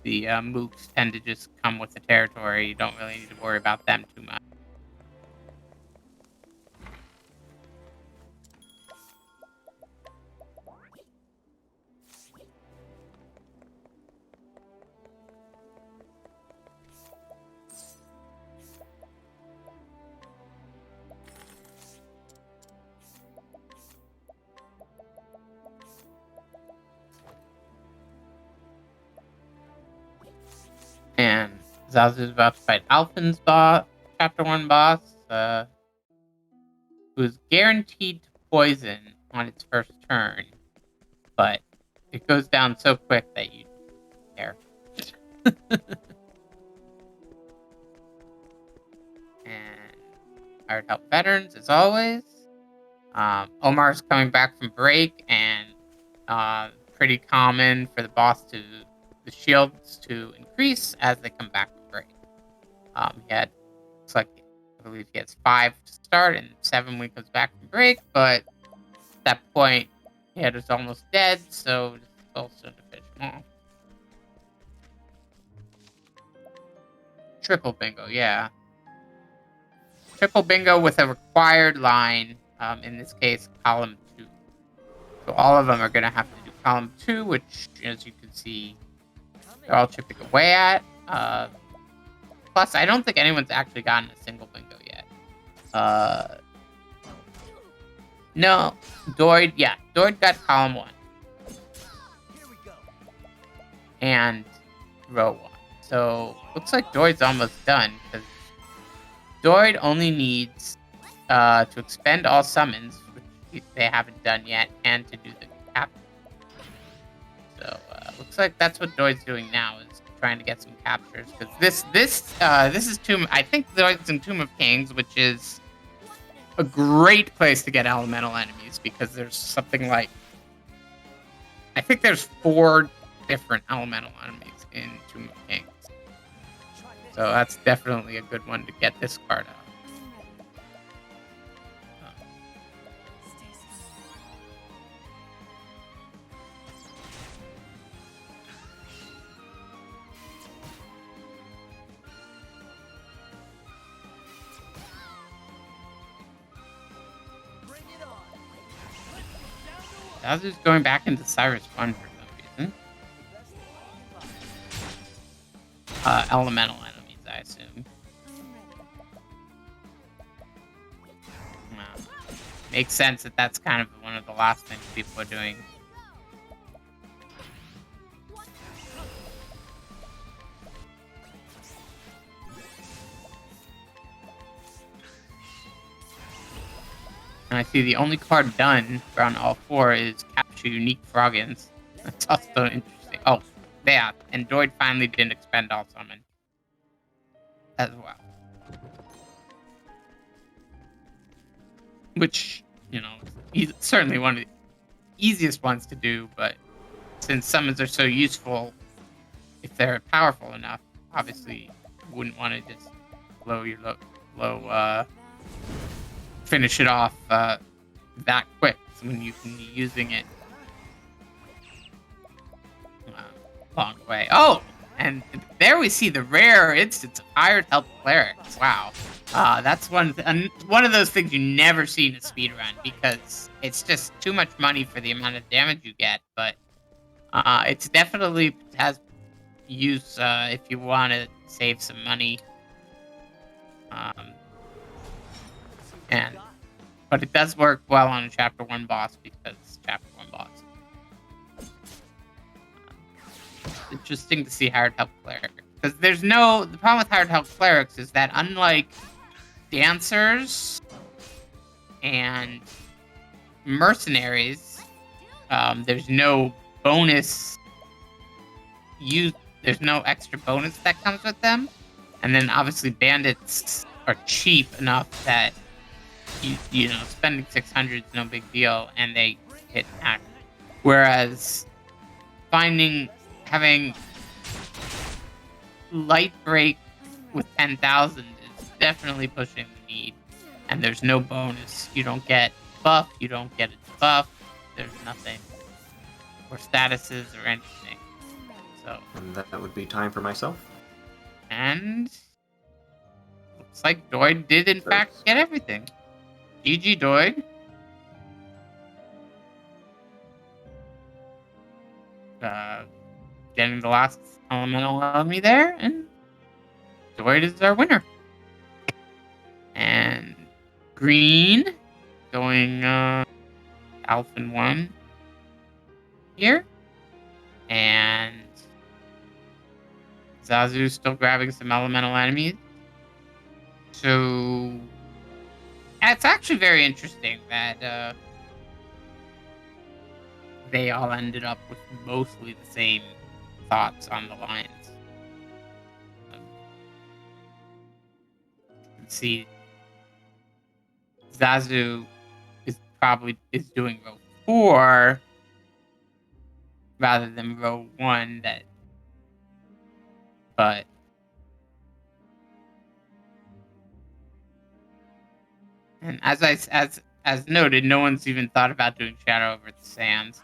The mooks tend to just come with the territory. You don't really need to worry about them too much. And Xazu's about to fight Alphin's boss, Chapter 1 boss, who's guaranteed to poison on its first turn, but it goes down so quick that you don't care. And Hired Help Veterans, as always. Omar's coming back from break, and pretty common for the shields to increase as they come back from break. Looks like, I believe he has 5 to start and 7 when he comes back from break, but at that point, he was almost dead, so it's also to finish him off. Triple bingo, yeah. Triple bingo with a required line, in this case, column 2. So all of them are going to have to do column 2, which, as you can see, they're all chipping away at. Plus, I don't think anyone's actually gotten a single bingo yet. No, Doid, yeah, Doid got column 1. And row 1. So, looks like Doid's almost done, because Doid only needs to expend all summons, which they haven't done yet, and to do the captain. So, looks like that's what Doid's doing now, is trying to get some captures because this is Tomb. I think it's in Tomb of Kings, which is a great place to get elemental enemies because there's something like I think there's 4 different elemental enemies in Tomb of Kings. So that's definitely a good one to get this card out. Xazu's going back into Cyrus Fun for some reason. Elemental enemies, I assume. Makes sense that that's kind of one of the last things people are doing. And I see the only card done on all 4 is capture unique Froggins. That's also interesting. Oh, yeah, and Doid finally didn't expend all summon as well. Which, you know, he's certainly one of the easiest ones to do, but since summons are so useful, if they're powerful enough, obviously you wouldn't want to just finish it off that quick when you can be using it long way. Oh, and there we see the rare instance of hired help clerics. Wow, that's one of those things you never see in a speedrun because it's just too much money for the amount of damage you get. But it's definitely has use if you want to save some money. But it does work well on a Chapter 1 boss because Chapter 1 boss. Interesting to see hired help clerics. Because the problem with hired help clerics is that unlike dancers and mercenaries, there's no bonus. There's no extra bonus that comes with them. And then obviously bandits are cheap enough that you know, spending 600 is no big deal, and they hit hack. Whereas having light break with 10,000 is definitely pushing the need, and there's no bonus. You don't get buff, you don't get a debuff, there's nothing, or statuses or anything. So, And that would be time for myself. and looks like Doid did in fact get everything. GG Doid. Getting the last elemental enemy there, and Doid is our winner. And green going Alphen 1 here. And Xazu still grabbing some elemental enemies. So it's actually very interesting that they all ended up with mostly the same thoughts on the lines. You can see Xazu is doing row 4 rather than row 1. But and as noted, no one's even thought about doing Shadow over the Sands.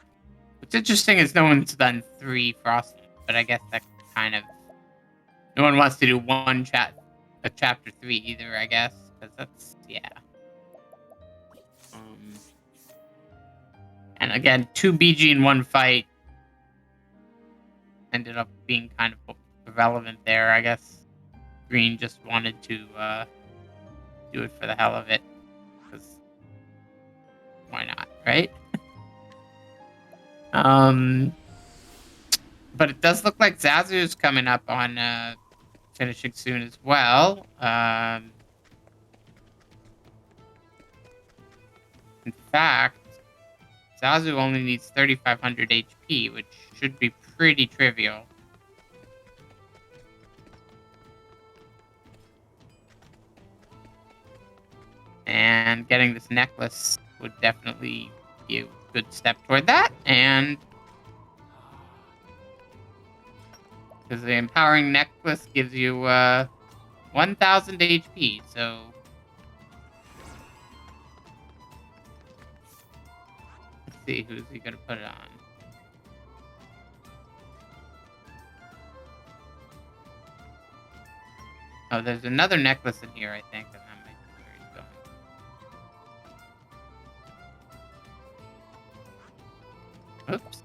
What's interesting is no one's done 3 Frost, but I guess that kind of no one wants to do a chapter 3 either. I guess because that's and again, 2 BG in 1 fight ended up being kind of irrelevant there. I guess Green just wanted to do it for the hell of it. Because why not, right? But it does look like Xazu is coming up on finishing soon as well. In fact, Xazu only needs 3,500 HP, which should be pretty trivial. And getting this necklace would definitely be a good step toward that. And because the empowering necklace gives you 1,000 HP, so let's see, who's he gonna put it on? Oh, there's another necklace in here, I think, and that might be where he's going. Oops.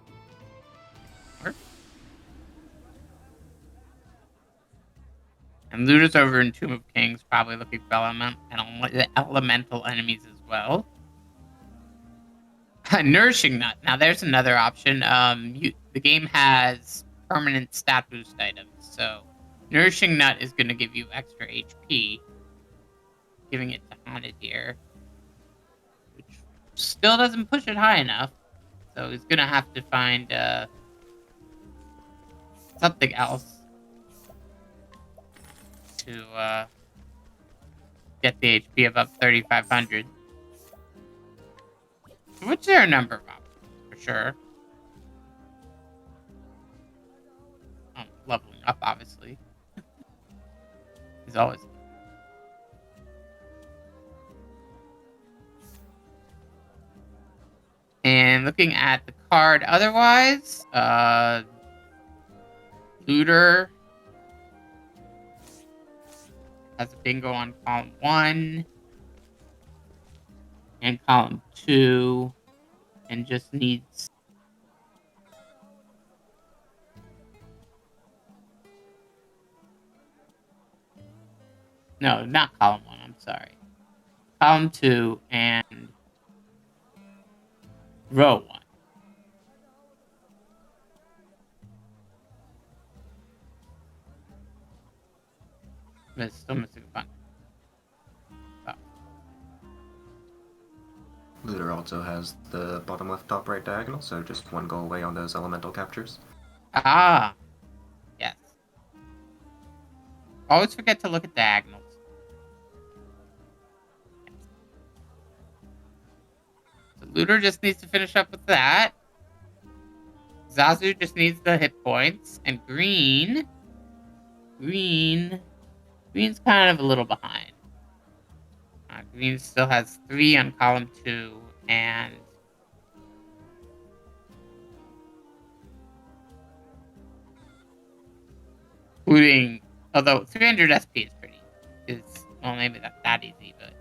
Work. And Looter's over in Tomb of Kings, probably looking for elemental enemies as well. Nourishing Nut. Now, there's another option. The game has permanent stat boost items, so Nourishing Nut is going to give you extra HP, giving it to Haunted here, which still doesn't push it high enough, so he's going to have to find something else to get the HP above 3,500. Which there are a number of options, for sure. Leveling up, obviously. Is always. And looking at the card otherwise, Looter has a bingo on column 1 and column 2, and just needs no, not column 1, I'm sorry. Column 2 and row 1. It's still missing a bunch. Looter also has the bottom left, top right diagonal, so just one go away on those elemental captures. Ah, yes. Always forget to look at diagonals. So Looter just needs to finish up with that. Xazu just needs the hit points, and Green's kind of a little behind. Green still has 3 on column 2, and including, although 300 SP well, maybe not that easy, but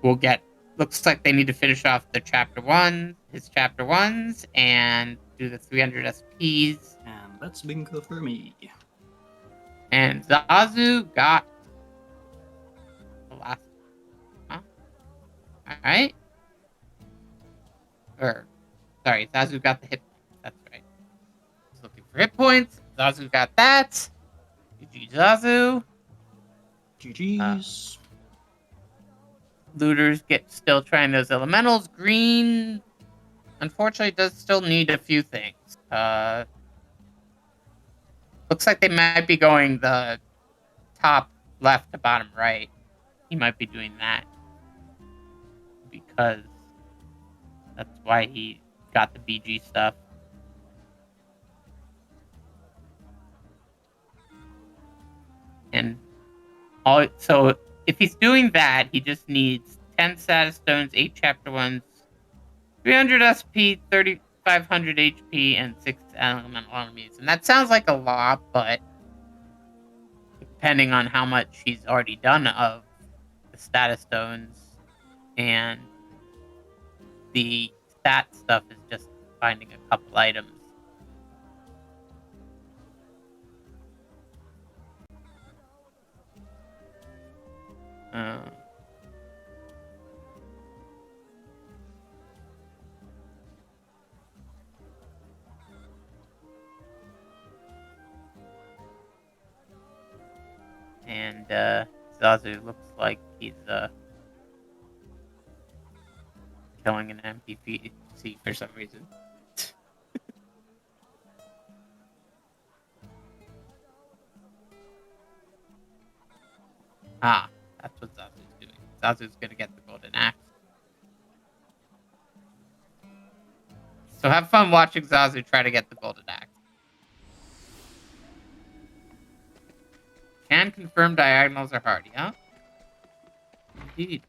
we'll get. Looks like they need to finish off his chapter 1s, and do the 300 SPs. And that's bingo for me. And Xazu got the last. Huh? Alright. Sorry, Xazu got the hit points. That's right. He's looking for hit points. Xazu got that. GG Xazu. GG's. Looters still trying those elementals. Green, unfortunately, does still need a few things. Looks like they might be going the top left to bottom right. He might be doing that because that's why he got the BG stuff. And so if he's doing that, he just needs 10 status stones, 8 chapter 1s, 300 SP, 3,500 HP, and 6 elemental enemies. And that sounds like a lot, but depending on how much he's already done of the status stones and the stat stuff is just finding a couple items. And Xazu looks like he's killing an NPC for some reason. That's what Xazu's doing. Xazu's gonna get the golden axe. So have fun watching Xazu try to get the golden axe. Can confirm diagonals are hard, yeah? Indeed.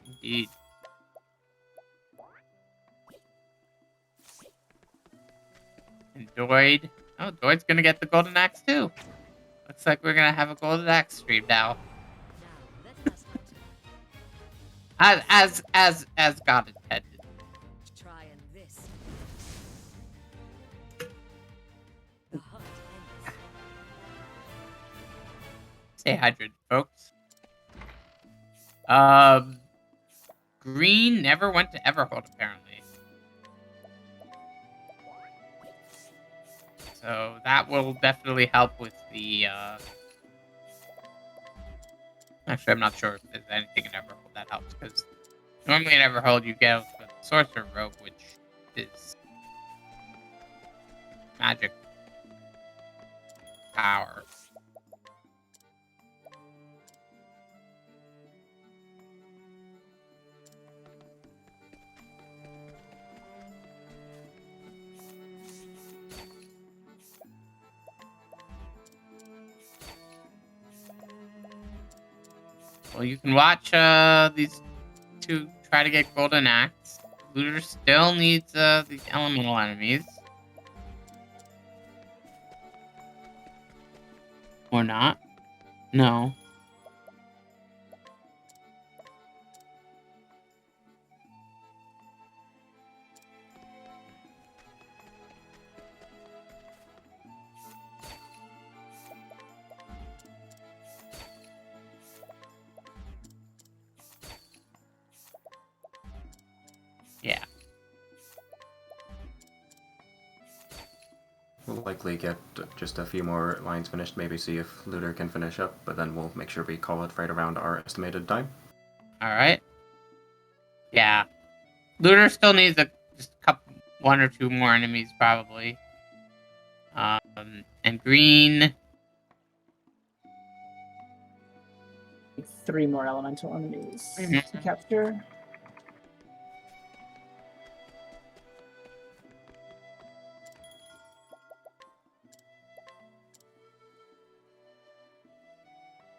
Indeed. And Doid. Oh, Doid's gonna get the golden axe too. Looks like we're gonna have a golden axe stream now. as God intended. Stay hydrated, folks. Green never went to Everhold, apparently. So that will definitely help with the, Actually, I'm not sure if there's anything in Everhold that helps, because normally in Everhold you get the Sorcerer Robe, which is magic power. Well, you can watch these two try to get golden axe. Looter still needs these elemental enemies. Or not? No. Yeah. We'll likely get just a few more lines finished, maybe see if Looter can finish up, but then we'll make sure we call it right around our estimated time. Alright. Yeah. Looter still needs just a couple, one or two more enemies, probably. And green... 3 more elemental enemies to capture.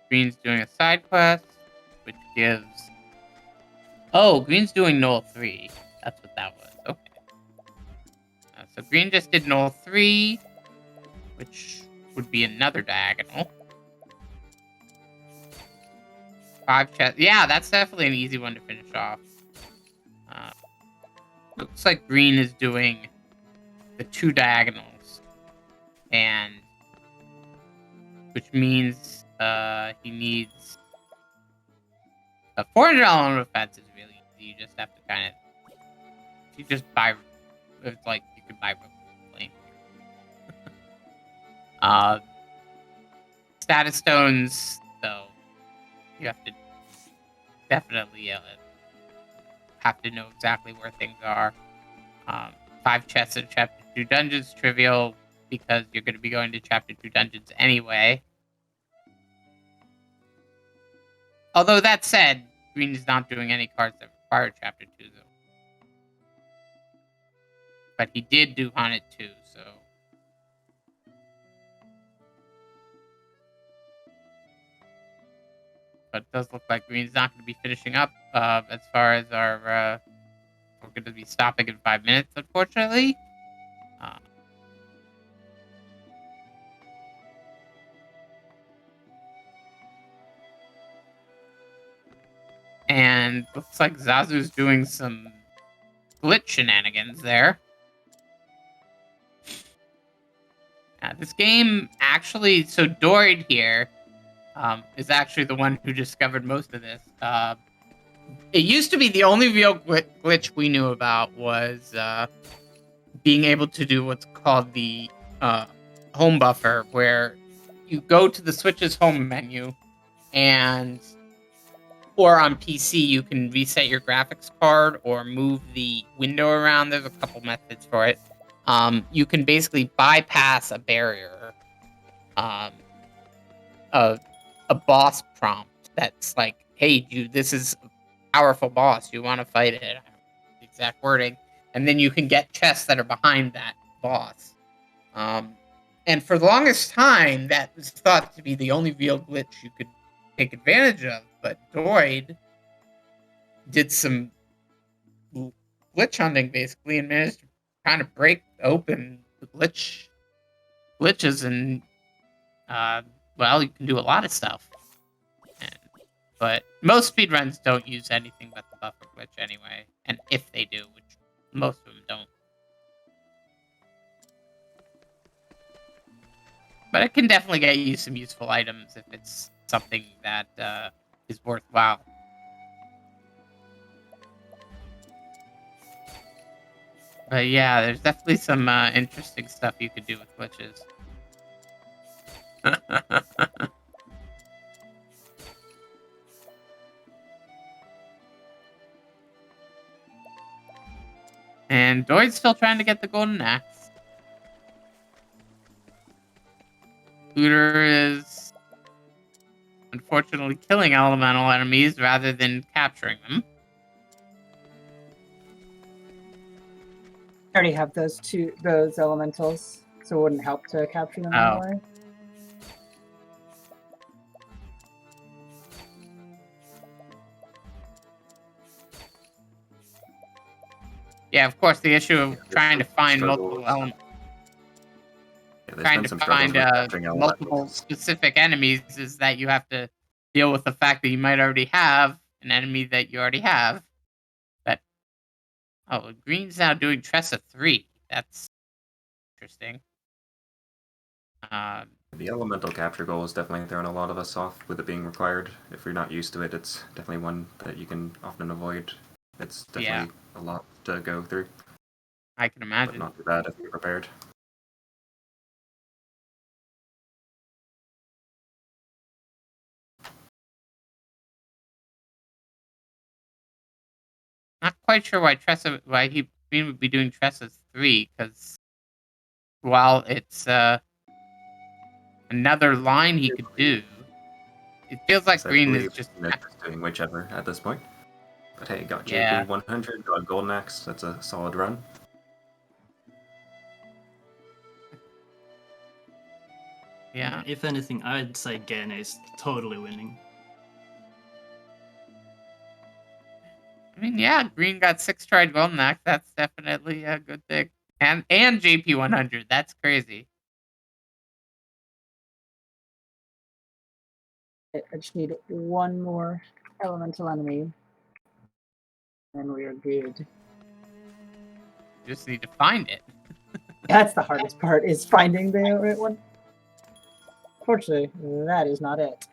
Green's doing a side quest, which gives... Oh, Green's doing Null 3. That's what that was. Okay. So Green just did Null 3, which would be another diagonal. 5 chests. Yeah, that's definitely an easy one to finish off. Looks like Green is doing the 2 diagonals. And... which means he needs... A 400 element offense is really easy. You just have to kind of... You just buy... It's like you could buy flame. Status stones, though, you have to definitely have to know exactly where things are. 5 chests in Chapter 2 dungeons, trivial, because you're going to be going to Chapter 2 dungeons anyway. Although that said, Green is not doing any cards that require Chapter 2, though. But he did do Haunted 2, so... But it does look like Green's not going to be finishing up as far as our... we're going to be stopping in 5 minutes, unfortunately. And looks like Xazu's doing some glitch shenanigans there. This game actually... So Doid here is actually the one who discovered most of this. It used to be the only real glitch we knew about was being able to do what's called the home buffer, where you go to the Switch's home menu and... Or on PC, you can reset your graphics card or move the window around. There's a couple methods for it. You can basically bypass a barrier, a boss prompt that's like, hey, this is a powerful boss. You want to fight it? I don't know the exact wording, and then you can get chests that are behind that boss. And for the longest time, that was thought to be the only real glitch you could take advantage of. But Doid did some glitch hunting basically and managed to kind of break open the glitches, and well, you can do a lot of stuff. But most speedruns don't use anything but the buffer glitch anyway, and if they do, which most of them don't. But it can definitely get you some useful items if it's something that is worthwhile. But yeah, there's definitely some interesting stuff you could do with glitches. And Doid's still trying to get the golden axe. Hooter is unfortunately killing elemental enemies rather than capturing them. I already have those elementals, so it wouldn't help to capture them Oh. anyway. Yeah, of course, the issue of trying to find struggles. multiple elements. Yeah, there's Trying been to some struggles find with capturing multiple elementals. specific enemies is that you have to deal with the fact that you might already have an enemy that you already have. That Green's now doing Tressa 3. That's interesting. The elemental capture goal is definitely throwing a lot of us off with it being required. If you're not used to it, it's definitely one that you can often avoid. It's definitely a lot to go through, I can but imagine. not too bad if you're prepared. Not quite sure why Green would be doing Tressa 3, because while it's another line he could do, it feels like So I Green is believe just Nick's doing whichever at this point. But hey, got Yeah. JP 100, got Golden Axe, that's a solid run. yeah. If anything, I'd say geeene is totally winning. I mean, yeah, Green got 6-tried Golden Axe. That's definitely a good thing. And JP 100. That's crazy. I just need one more elemental enemy, and we are good. You just need to find it. That's the hardest part, is finding the right one. Fortunately, that is not it.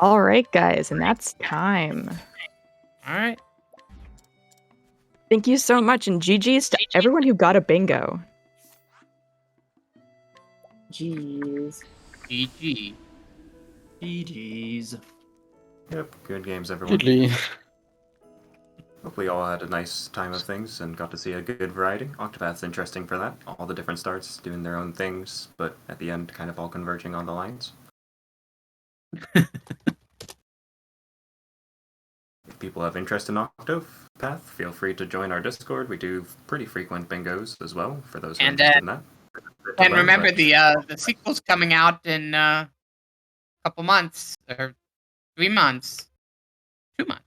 All right, guys, and that's time. All right. Thank you so much, and GG's to everyone who got a bingo. Jeez. GG. GG's. Yep, good games everyone. Goodly. Hopefully you all had a nice time of things and got to see a good variety. Octopath's interesting for that. All the different starts doing their own things, but at the end kind of all converging on the lines. If people have interest in Octopath, feel free to join our Discord. We do pretty frequent bingos as well, for those who are And, interested in that. And remember, But the sequel's coming out in a couple months, or 3 months. 2 months.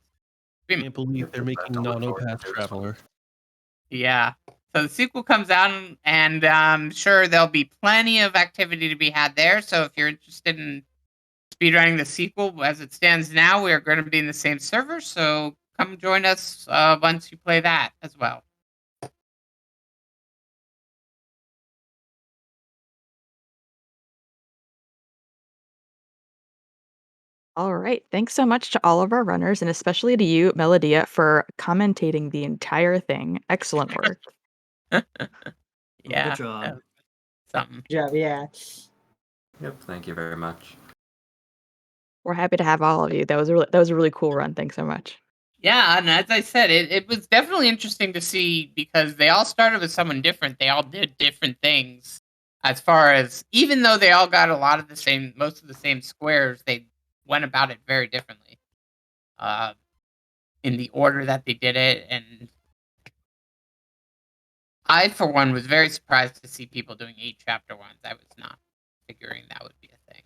3 I months. can't believe they're making I'll look forward Non-Opath to it. Traveler. Yeah. So the sequel comes out, and I'm sure there'll be plenty of activity to be had there. So if you're interested in speedrunning the sequel, as it stands now, we are going to be in the same server. So come join us once you play that as well. All right. Thanks so much to all of our runners, and especially to you, Melodia, for commentating the entire thing. Excellent work. Yeah. Good job. Something. Good job, yeah. Yep, thank you very much. We're happy to have all of you. That was a really cool run. Thanks so much. Yeah, and as I said, it was definitely interesting to see because they all started with someone different. They all did different things. As far as even though they all got a lot of the same, most of the same squares, they went about it very differently. In the order that they did it, and I, for one, was very surprised to see people doing 8 chapter ones. I was not figuring that would be a thing.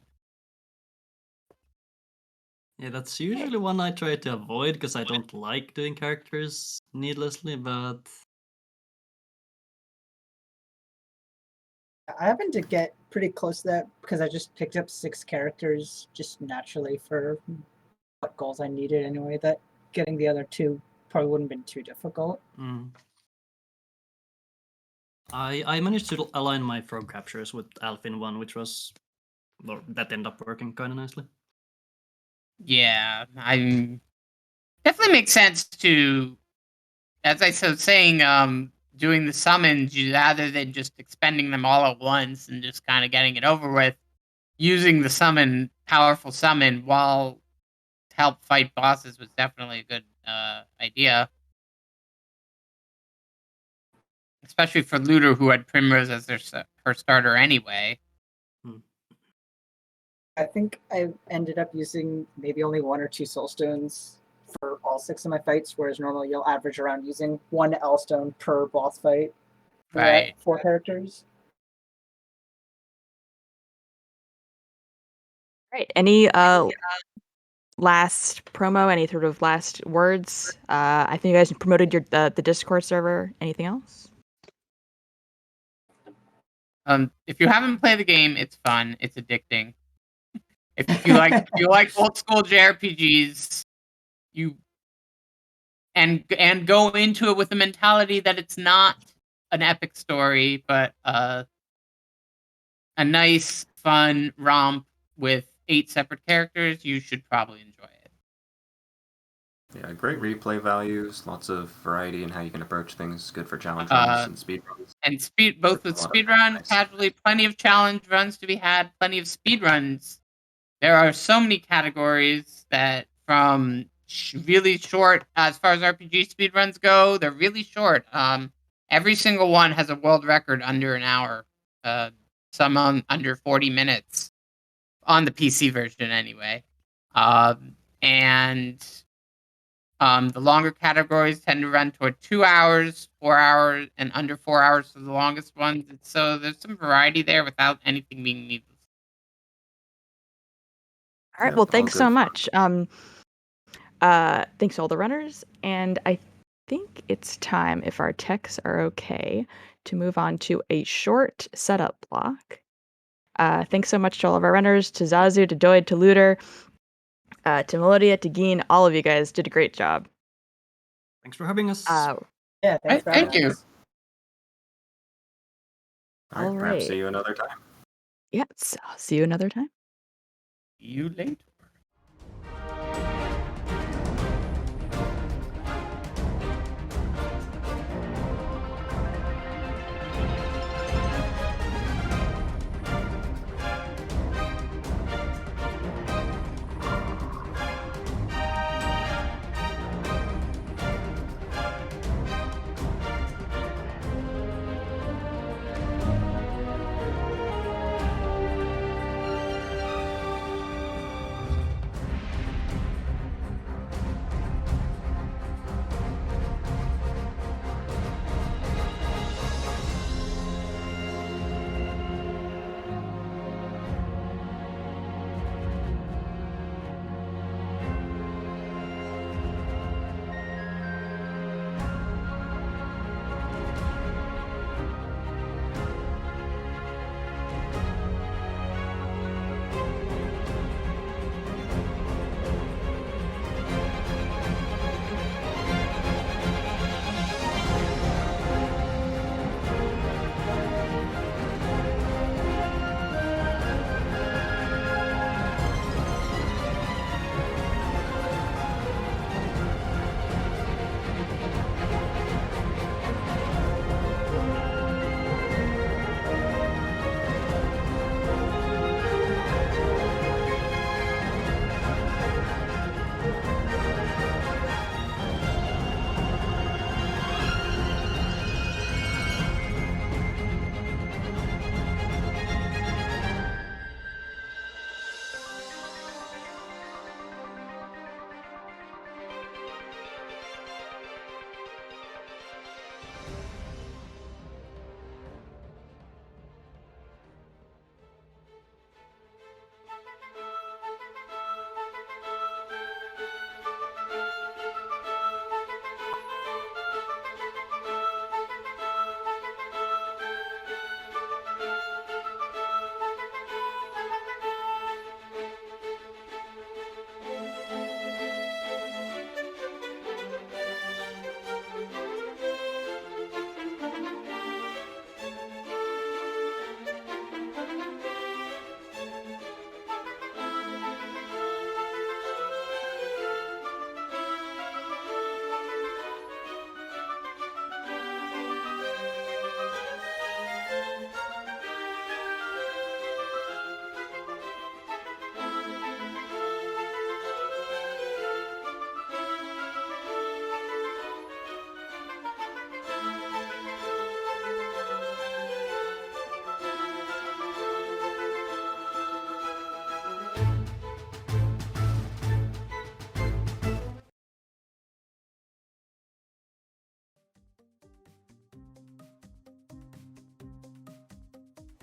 Yeah, that's usually one I try to avoid because I don't like doing characters needlessly, but I happened to get pretty close to that because I just picked up 6 characters just naturally for what goals I needed anyway. That getting the other 2 probably wouldn't have been too difficult. I managed to align my frog captures with Alphin one, which was that ended up working kind of nicely. Yeah, I definitely makes sense to, as I was saying, doing the summons rather than just expending them all at once and just kind of getting it over with. Using the powerful summon, while to help fight bosses was definitely a good idea. Especially for Looter, who had Primrose as her starter anyway. I think I ended up using maybe only 1 or 2 soul stones for all 6 of my fights, whereas normally you'll average around using 1 L stone per boss fight for Right. 4 characters. Right. Any last promo? Any sort of last words? I think you guys promoted your the Discord server. Anything else? If you haven't played the game, it's fun. It's addicting. If you like old school JRPGs, and go into it with the mentality that it's not an epic story, but a nice, fun romp with 8 separate characters, you should probably enjoy it. Yeah, great replay values, lots of variety in how you can approach things, good for challenge runs and speed runs. And both with speedrun, casually, plenty of challenge runs to be had, plenty of speed runs. There are so many categories that from really short, as far as RPG speedruns go, they're really short. Every single one has a world record under an hour. Some under 40 minutes on the PC version anyway. And the longer categories tend to run toward 2 hours, 4 hours, and under 4 hours for the longest ones. So there's some variety there without anything being needless. All right. Yep, Well, all thanks good so fun. much. Thanks to all the runners, and I think it's time, if our techs are okay, to move on to a short setup block. Thanks so much to all of our runners, to Xazu, to Doid, to Looter, to Melodia, to geeene. All of you guys did a great job. Thanks for having us. Yeah, thanks for having Thank you. us. All right, All perhaps right. see you another time. Yes, I'll see you another time. See you later.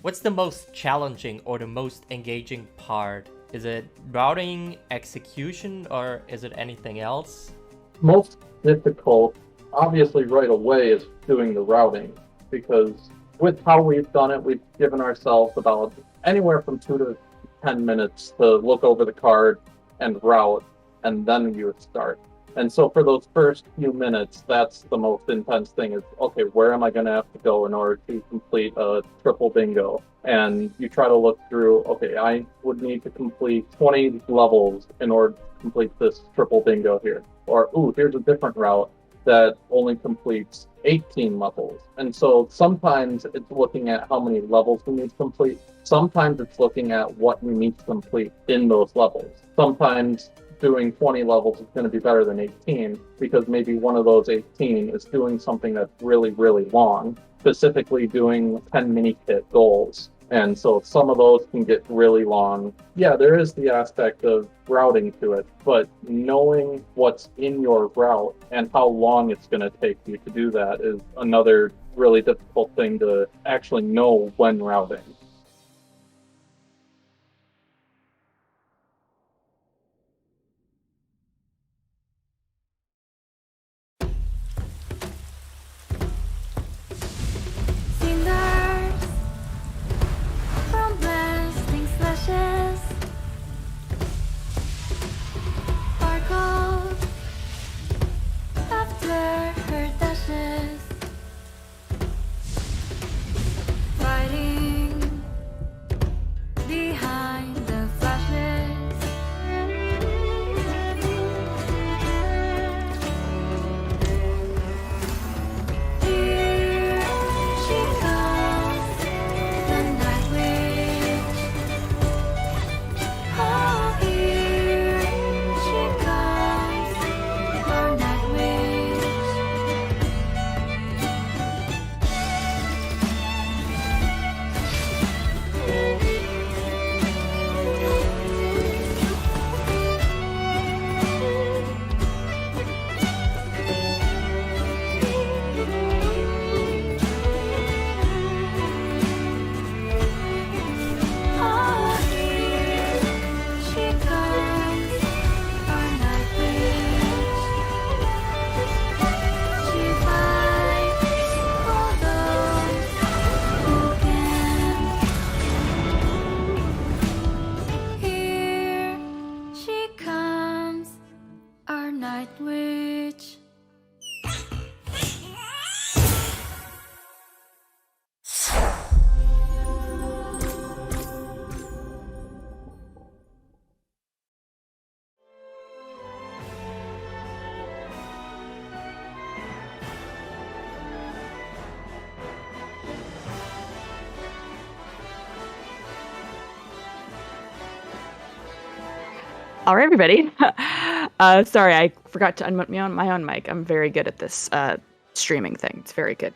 what's the most challenging or the most engaging part? Is it routing, execution, or is it anything else? Most difficult, obviously right away, is doing the routing, because with how we've done it, we've given ourselves about anywhere from 2 to 10 minutes to look over the card and route, and then you would start. And so for those first few minutes, that's the most intense thing is, okay, where am I going to have to go in order to complete a triple bingo? And you try to look through, okay, I would need to complete 20 levels in order to complete this triple bingo here. Or, ooh, here's a different route that only completes 18 levels. And so sometimes it's looking at how many levels we need to complete. Sometimes it's looking at what we need to complete in those levels. Sometimes doing 20 levels is going to be better than 18 because maybe one of those 18 is doing something that's really, really long, specifically doing 10 mini kit goals. And so some of those can get really long. Yeah, there is the aspect of routing to it, but knowing what's in your route and how long it's going to take you to do that is another really difficult thing to actually know when routing. Cinders from blasting slashes, sparkle after her dashes, fighting behind the flashes. Here she comes, the night witch. Oh, here she comes, our night witch. Oh, here she comes, our night witch. She fights for those who can. Here she comes, our night witch. All right, everybody. Sorry, I forgot to unmute my own mic. I'm very good at this streaming thing. It's very good.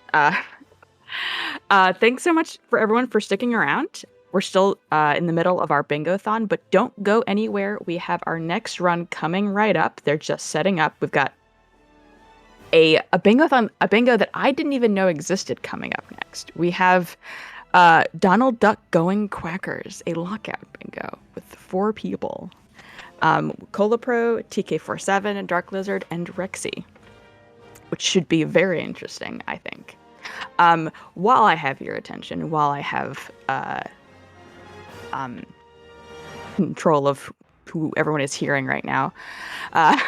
Thanks so much for everyone for sticking around. We're still in the middle of our Bingothon, but don't go anywhere. We have our next run coming right up. They're just setting up. We've got a Bingothon, a bingo that I didn't even know existed coming up next. We have Donald Duck Going Quackers, a lockout bingo with 4 people. Colapro, TK47, Dark Lizard, and Rexy, which should be very interesting, I think. While I have your attention, while I have control of who everyone is hearing right now, I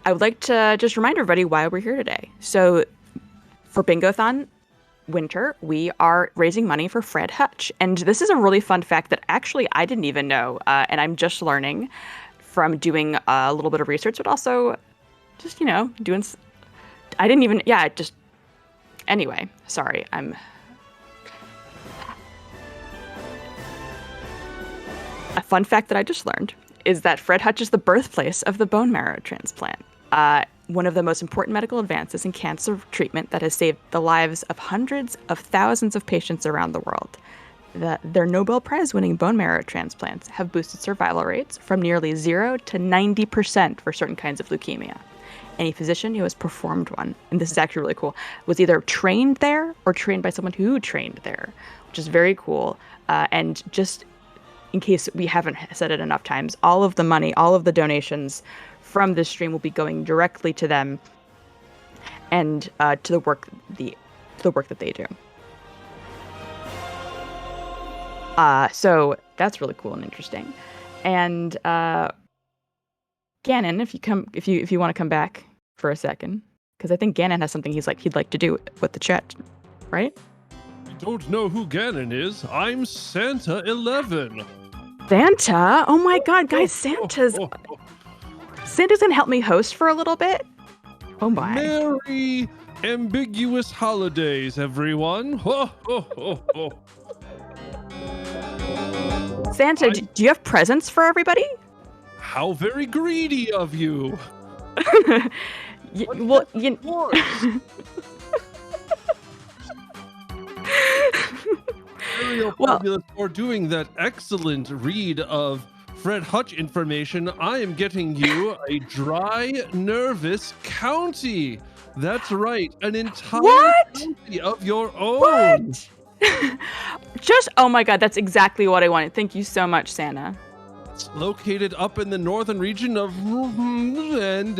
would like to just remind everybody why we're here today. So for Bingothon Winter, we are raising money for Fred Hutch. And this is a really fun fact that actually I didn't even know, and I'm just learning from doing a little bit of research, but also just, doing... I didn't even... Yeah, just... Anyway, sorry, I'm... A fun fact that I just learned is that Fred Hutch is the birthplace of the bone marrow transplant. One of the most important medical advances in cancer treatment that has saved the lives of hundreds of thousands of patients around the world. Their Nobel Prize-winning bone marrow transplants have boosted survival rates from nearly 0 to 90% for certain kinds of leukemia. any physician who has performed one, and this is actually really cool, was either trained there or trained by someone who trained there, which is very cool. And just in case we haven't said it enough times, all of the money, all of the donations from this stream will be going directly to them and to the work that they do. So that's really cool and interesting. And Gannon, if you want to come back for a second, because I think Gannon has something he'd like to do with the chat, right? You don't know who Gannon is? I'm Santa 11. Santa? Oh my God, guys, Santa's gonna help me host for a little bit. Oh my! Merry ambiguous holidays, everyone. Ho, ho, ho, ho. Santa, do you have presents for everybody? How very greedy of you. Well, Fabulous for doing that excellent read of Fred Hutch information. I am getting you a dry, nervous county. That's right, an entire county of your own. What? Oh my God, that's exactly what I wanted. Thank you so much, Santa. It's located up in the northern region of, and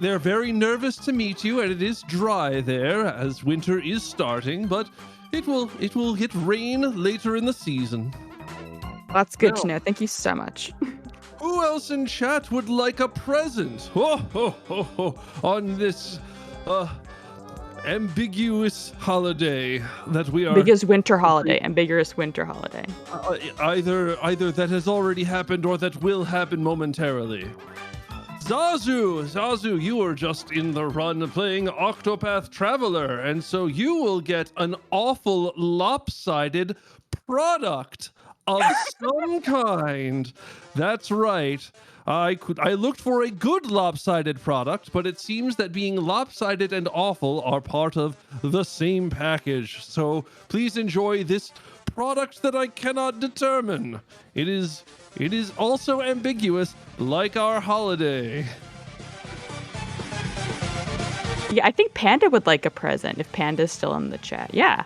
they're very nervous to meet you, and it is dry there as winter is starting, but it will hit rain later in the season. That's good to know. Thank you so much. Who else in chat would like a present? On this ambiguous holiday that we are. Ambiguous winter holiday. Either that has already happened or that will happen momentarily. Xazu, you were just in the run playing Octopath Traveler, and so you will get an awful lopsided product of some kind. That's right. I looked for a good lopsided product, but it seems that being lopsided and awful are part of the same package. So please enjoy this product that I cannot determine. It is also ambiguous, like our holiday. Yeah, I think Panda would like a present if Panda's still in the chat. Yeah.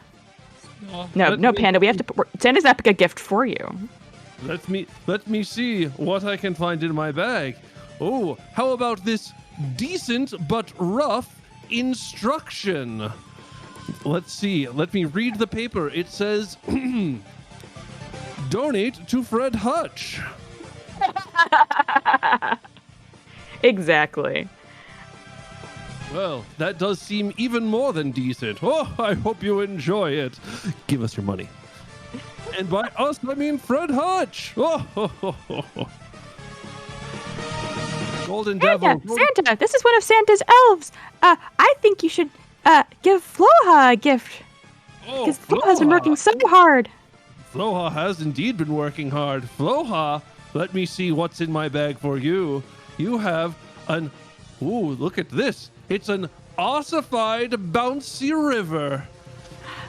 No, Panda, we have to. Santa's not pick a gift for you. Let me see what I can find in my bag. Oh, how about this decent but rough instruction? Let's see. Let me read the paper. It says, donate to Fred Hutch. Exactly. Well, that does seem even more than decent. Oh, I hope you enjoy it. Give us your money. And by us, I mean Fred Hutch. Golden Devil. Santa, this is one of Santa's elves. I think you should give Floha a gift. Because Floha's been working so hard. Floha has indeed been working hard. Floha, let me see what's in my bag for you. You have ooh, look at this. It's an ossified bouncy river.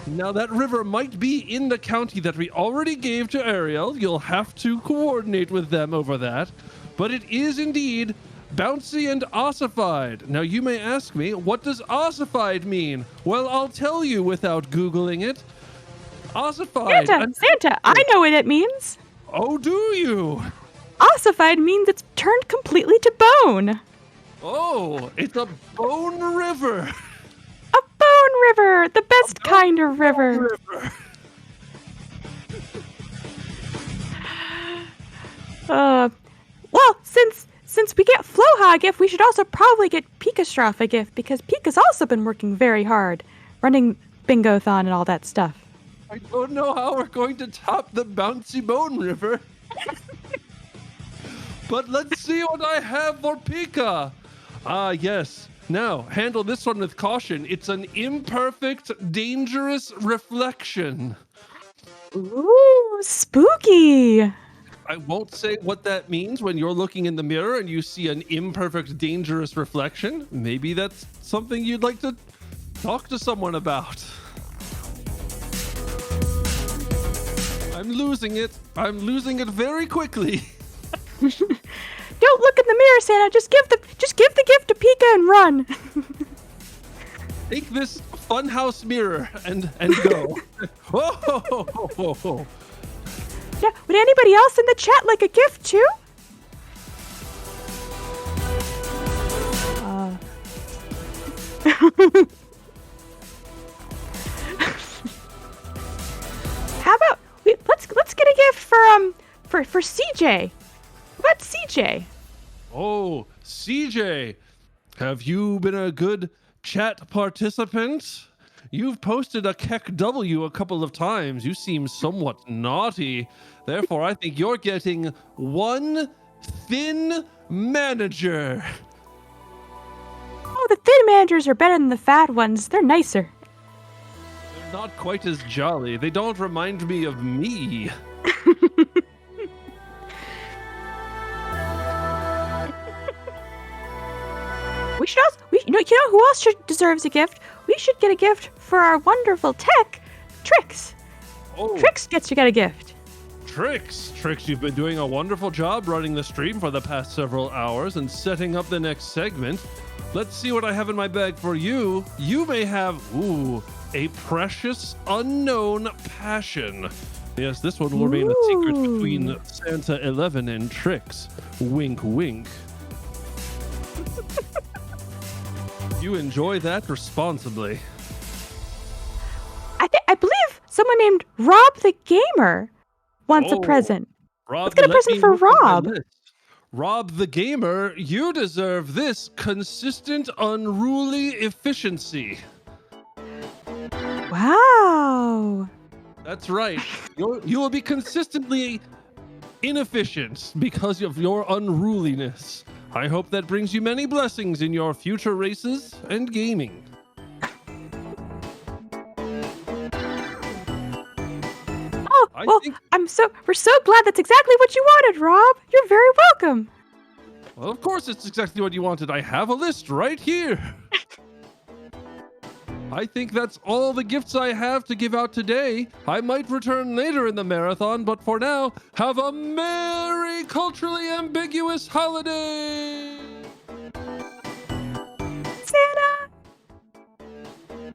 Now that river might be in the county that we already gave to Ariel. You'll have to coordinate with them over that. But it is indeed bouncy and ossified. Now you may ask me, what does ossified mean? Well, I'll tell you without Googling it. Ossified. Santa, I know what it means. Oh, do you? Ossified means it's turned completely to bone. Oh, it's a bone river. A bone river, the best kind of river. Well, since we get Floha a gift, we should also probably get Pikastrof a gift, because Pika's also been working very hard, running Bingothon and all that stuff. I don't know how we're going to top the bouncy bone river. But let's see what I have for Pika. Yes. Now, handle this one with caution. It's an imperfect, dangerous reflection. Ooh, spooky. I won't say what that means when you're looking in the mirror and you see an imperfect, dangerous reflection. Maybe that's something you'd like to talk to someone about. I'm losing it. I'm losing it very quickly. Don't look in the there, Santa. Just give the gift to Pika and run. Take this funhouse mirror and go. Oh. Yeah. Would anybody else in the chat like a gift too? How about let's get a gift for CJ. What about CJ? Oh, CJ, have you been a good chat participant? You've posted a Keck W a couple of times. You seem somewhat naughty. Therefore, I think you're getting one thin manager. Oh, the thin managers are better than the fat ones. They're nicer. They're not quite as jolly. They don't remind me of me. We should also, you know who else deserves a gift? We should get a gift for our wonderful tech, Trix. Oh. Trix gets to get a gift. Trix, you've been doing a wonderful job running the stream for the past several hours and setting up the next segment. Let's see what I have in my bag for you. You may have, a precious unknown passion. Yes, this one will remain a secret between Santa 11 and Trix. Wink, wink. You enjoy that responsibly. I believe someone named Rob the Gamer wants a present. Rob, let's get a present for Rob. Rob the Gamer, you deserve this consistent, unruly efficiency. Wow. That's right. You will be consistently inefficient because of your unruliness. I hope that brings you many blessings in your future races and gaming. We're so glad that's exactly what you wanted, Rob. You're very welcome. Well, of course it's exactly what you wanted. I have a list right here. I think that's all the gifts I have to give out today. I might return later in the marathon, but for now, have a merry culturally ambiguous holiday! Santa!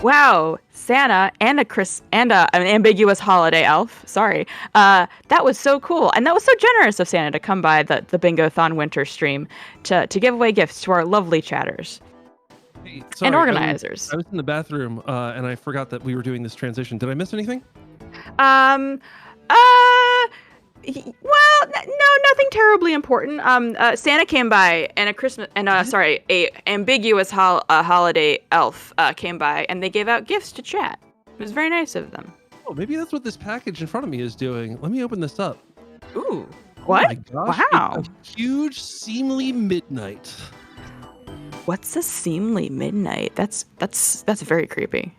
Wow, Santa and an ambiguous holiday elf. Sorry. That was so cool. And that was so generous of Santa to come by the Bingothon Winter stream to give away gifts to our lovely chatters. Hey, sorry, and organizers. I was in the bathroom and I forgot that we were doing this transition. Did I miss anything? Well, no, nothing terribly important. Santa came by and a ambiguous holiday elf came by and they gave out gifts to chat. It was very nice of them. Oh, maybe that's what this package in front of me is doing. Let me open this up. Ooh, what? Oh my gosh, wow. It's a huge seemly midnight. What's a seemly midnight? That's very creepy.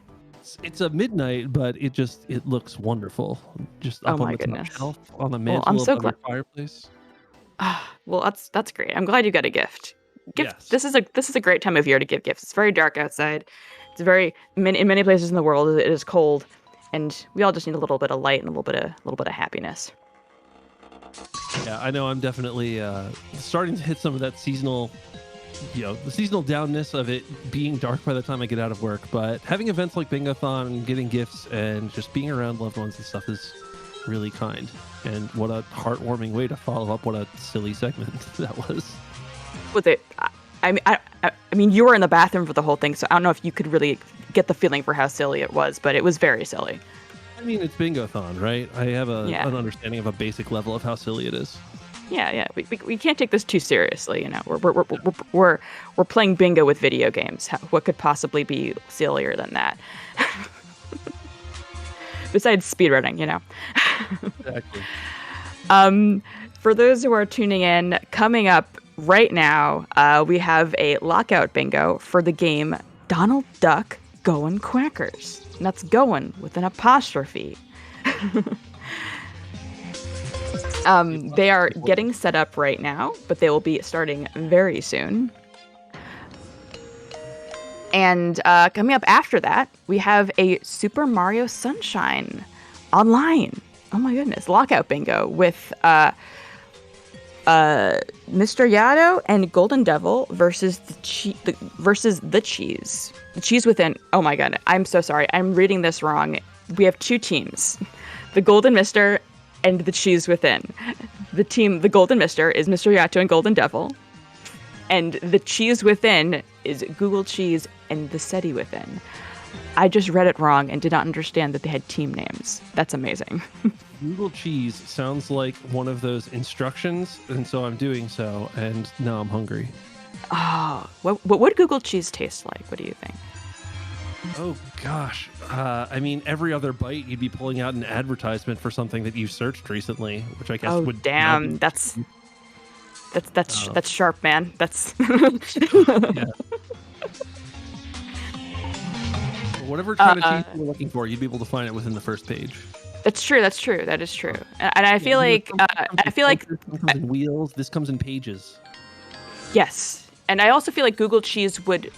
It's a midnight, but it looks wonderful. Just up on the top shelf, on the mantle I'm so above the glad. fireplace. Well, that's great. I'm glad you got a gift. Yes. This is a great time of year to give gifts. It's very dark outside. It's in many places in the world it is cold, and we all just need a little bit of light and a little bit of happiness. Yeah, I know. I'm definitely starting to hit some of that seasonal. The seasonal downness of it being dark by the time I get out of work, but having events like Bingothon and getting gifts and just being around loved ones and stuff is really kind. And what a heartwarming way to follow up what a silly segment that was. Was it? I mean, you were in the bathroom for the whole thing, so I don't know if you could really get the feeling for how silly it was, but it was very silly. I mean, it's Bingothon, right? I have an understanding of a basic level of how silly it is. Yeah. We can't take this too seriously, you know. We're playing bingo with video games. What could possibly be sillier than that? Besides speedrunning, you know. Exactly. For those who are tuning in, coming up right now, we have a lockout bingo for the game Donald Duck Goin' Quackers. And that's going with an apostrophe. They are getting set up right now, but they will be starting very soon. And coming up after that, we have a Super Mario Sunshine online. Oh my goodness, lockout bingo with Mr. Yado and Golden Devil versus the cheese. The cheese within. Oh my god, I'm so sorry. I'm reading this wrong. We have two teams. The Golden Mister and the cheese within. The Golden Mister is Mr. Yato and Golden Devil. And the cheese within is Google Cheese and the SETI within. I just read it wrong and did not understand that they had team names. That's amazing. Google Cheese sounds like one of those instructions, and so I'm doing so, and now I'm hungry. Oh, what would Google Cheese taste like? What do you think? Oh gosh, I mean, every other bite you'd be pulling out an advertisement for something that you searched recently, which I guess Oh would. damn, that's sharp, man. That's Yeah. Whatever kind of cheese you were looking for, you'd be able to find it within the first page. That's true. That is true. And I feel like this comes in wheels. This comes in pages. yes. And I also feel like Google Cheese would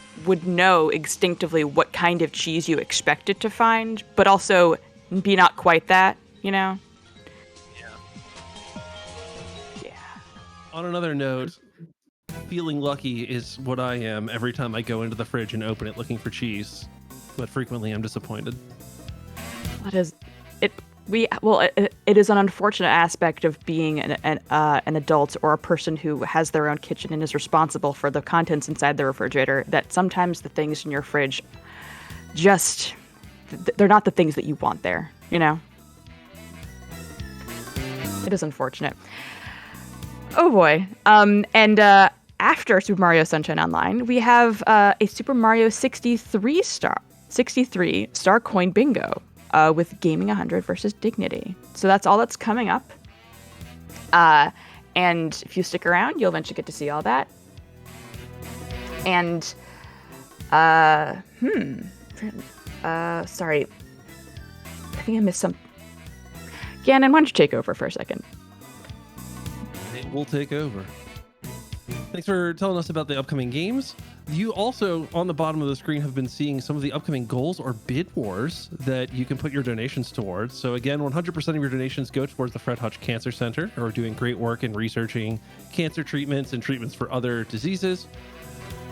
know instinctively what kind of cheese you expected to find, but also be not quite that, you know? Yeah. On another note, feeling lucky is what I am every time I go into the fridge and open it looking for cheese, but frequently I'm disappointed. What is it? It is an unfortunate aspect of being an adult or a person who has their own kitchen and is responsible for the contents inside the refrigerator, that sometimes the things in your fridge just they're not the things that you want there, you know? It is unfortunate. Oh boy. After Super Mario Sunshine Online, we have a Super Mario 63 star coin bingo. With Gaming 100 versus Dignity. So that's all that's coming up. And if you stick around, you'll eventually get to see all that. And, sorry. I think I missed some. Gannon, why don't you take over for a second? It will take over. Thanks for telling us about the upcoming games. You also, on the bottom of the screen, have been seeing some of the upcoming goals or bid wars that you can put your donations towards. So again, 100% of your donations go towards the Fred Hutch Cancer Centre, who are doing great work in researching cancer treatments and treatments for other diseases.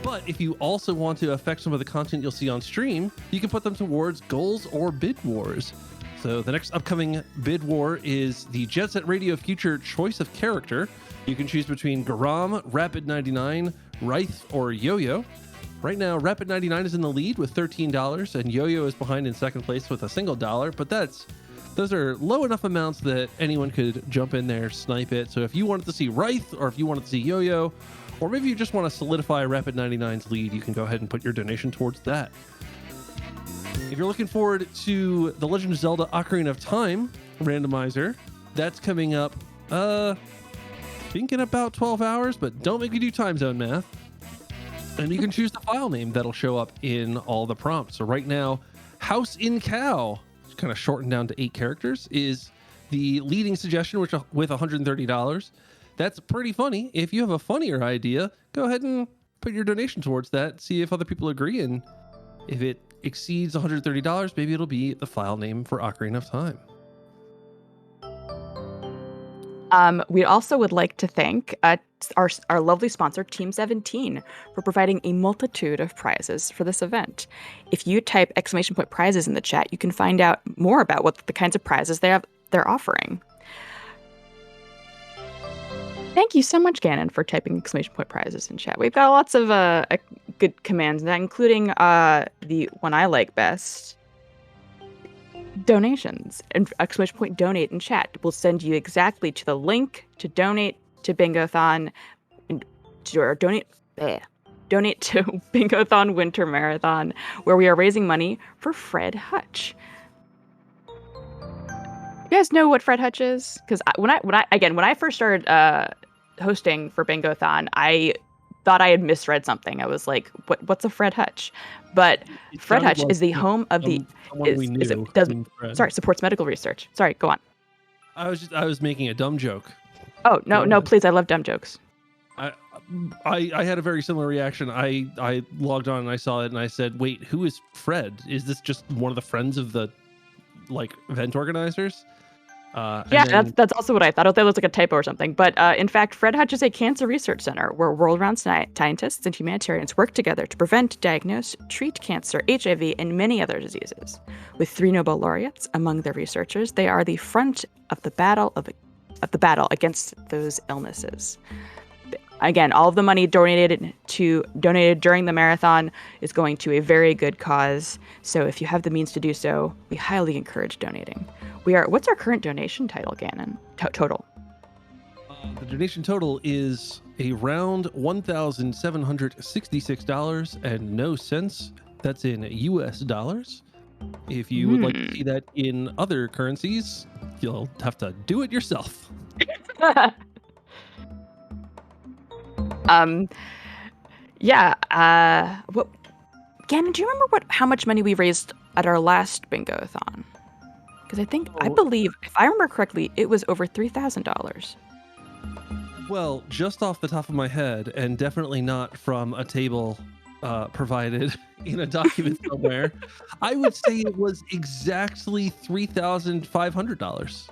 But if you also want to affect some of the content you'll see on stream, you can put them towards goals or bid wars. So the next upcoming bid war is the Jet Set Radio Future Choice of Character. You can choose between Garam, Rapid 99, Ryth, or Yo-Yo. Right now, Rapid 99 is in the lead with $13, and Yo-Yo is behind in second place with $1. But those are low enough amounts that anyone could jump in there, snipe it. So if you wanted to see Ryth, or if you wanted to see Yo-Yo, or maybe you just want to solidify Rapid 99's lead, you can go ahead and put your donation towards that. If you're looking forward to the Legend of Zelda Ocarina of Time randomizer, that's coming up, I think in about 12 hours, but don't make me do time zone math. And you can choose the file name that'll show up in all the prompts. So right now, House in Cow, kind of shortened down to 8 characters, is the leading suggestion, which with $130. That's pretty funny. If you have a funnier idea, go ahead and put your donation towards that. See if other people agree, and if it exceeds $130, maybe it'll be the file name for Ocarina of Time. We also would like to thank our lovely sponsor, Team 17, for providing a multitude of prizes for this event. If you type !prizes in the chat, you can find out more about what the kinds of prizes they're offering. Thank you so much, Gannon, for typing !prizes in chat. We've got lots of good commands, including the one I like best. Donations and !donate in chat will send you exactly to the link to donate to Bingothon or donate to Bingothon Winter Marathon, where we are raising money for Fred Hutch. You guys know what Fred Hutch is? Because when I first started hosting for Bingothon, I thought I had misread something. I was like, what's a Fred Hutch? But Fred Hutch is the home of the supports medical research. Sorry, go on. I was making a dumb joke. Oh, no, please, I love dumb jokes. I had a very similar reaction. I logged on and I saw it and I said, wait, who is Fred? Is this just one of the friends of the event organizers? Yeah, And then, that's also what I thought. I thought it was like a typo or something. But in fact, Fred Hutch is a cancer research center where world-renowned scientists and humanitarians work together to prevent, diagnose, treat cancer, HIV, and many other diseases. With 3 Nobel laureates among their researchers, they are the front of the battle against those illnesses. Again, all of the money donated during the marathon is going to a very good cause. So if you have the means to do so, we highly encourage donating. What's our current donation title, Gannon? Total. the donation total is around $1,766 and no cents. That's in US dollars. If you would like to see that in other currencies, you'll have to do it yourself. What, Gannon, do you remember how much money we raised at our last Bingothon? Because I believe, if I remember correctly, it was over $3,000. Well, just off the top of my head, and definitely not from a table provided in a document somewhere, I would say it was exactly $3,500.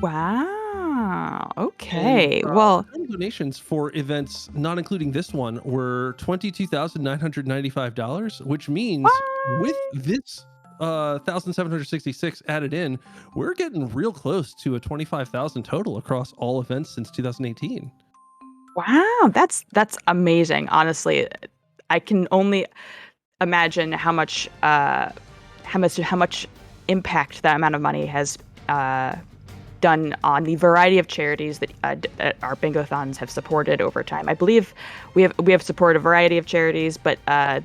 Wow. Okay. And, Well, donations for events, not including this one, were $22,995, which means with this 1,766 added in, we're getting real close to a 25,000 total across all events since 2018. wow. That's amazing. Honestly, I can only imagine how much impact that amount of money has done on the variety of charities that our Bingothons have supported over time. I believe we have supported a variety of charities, but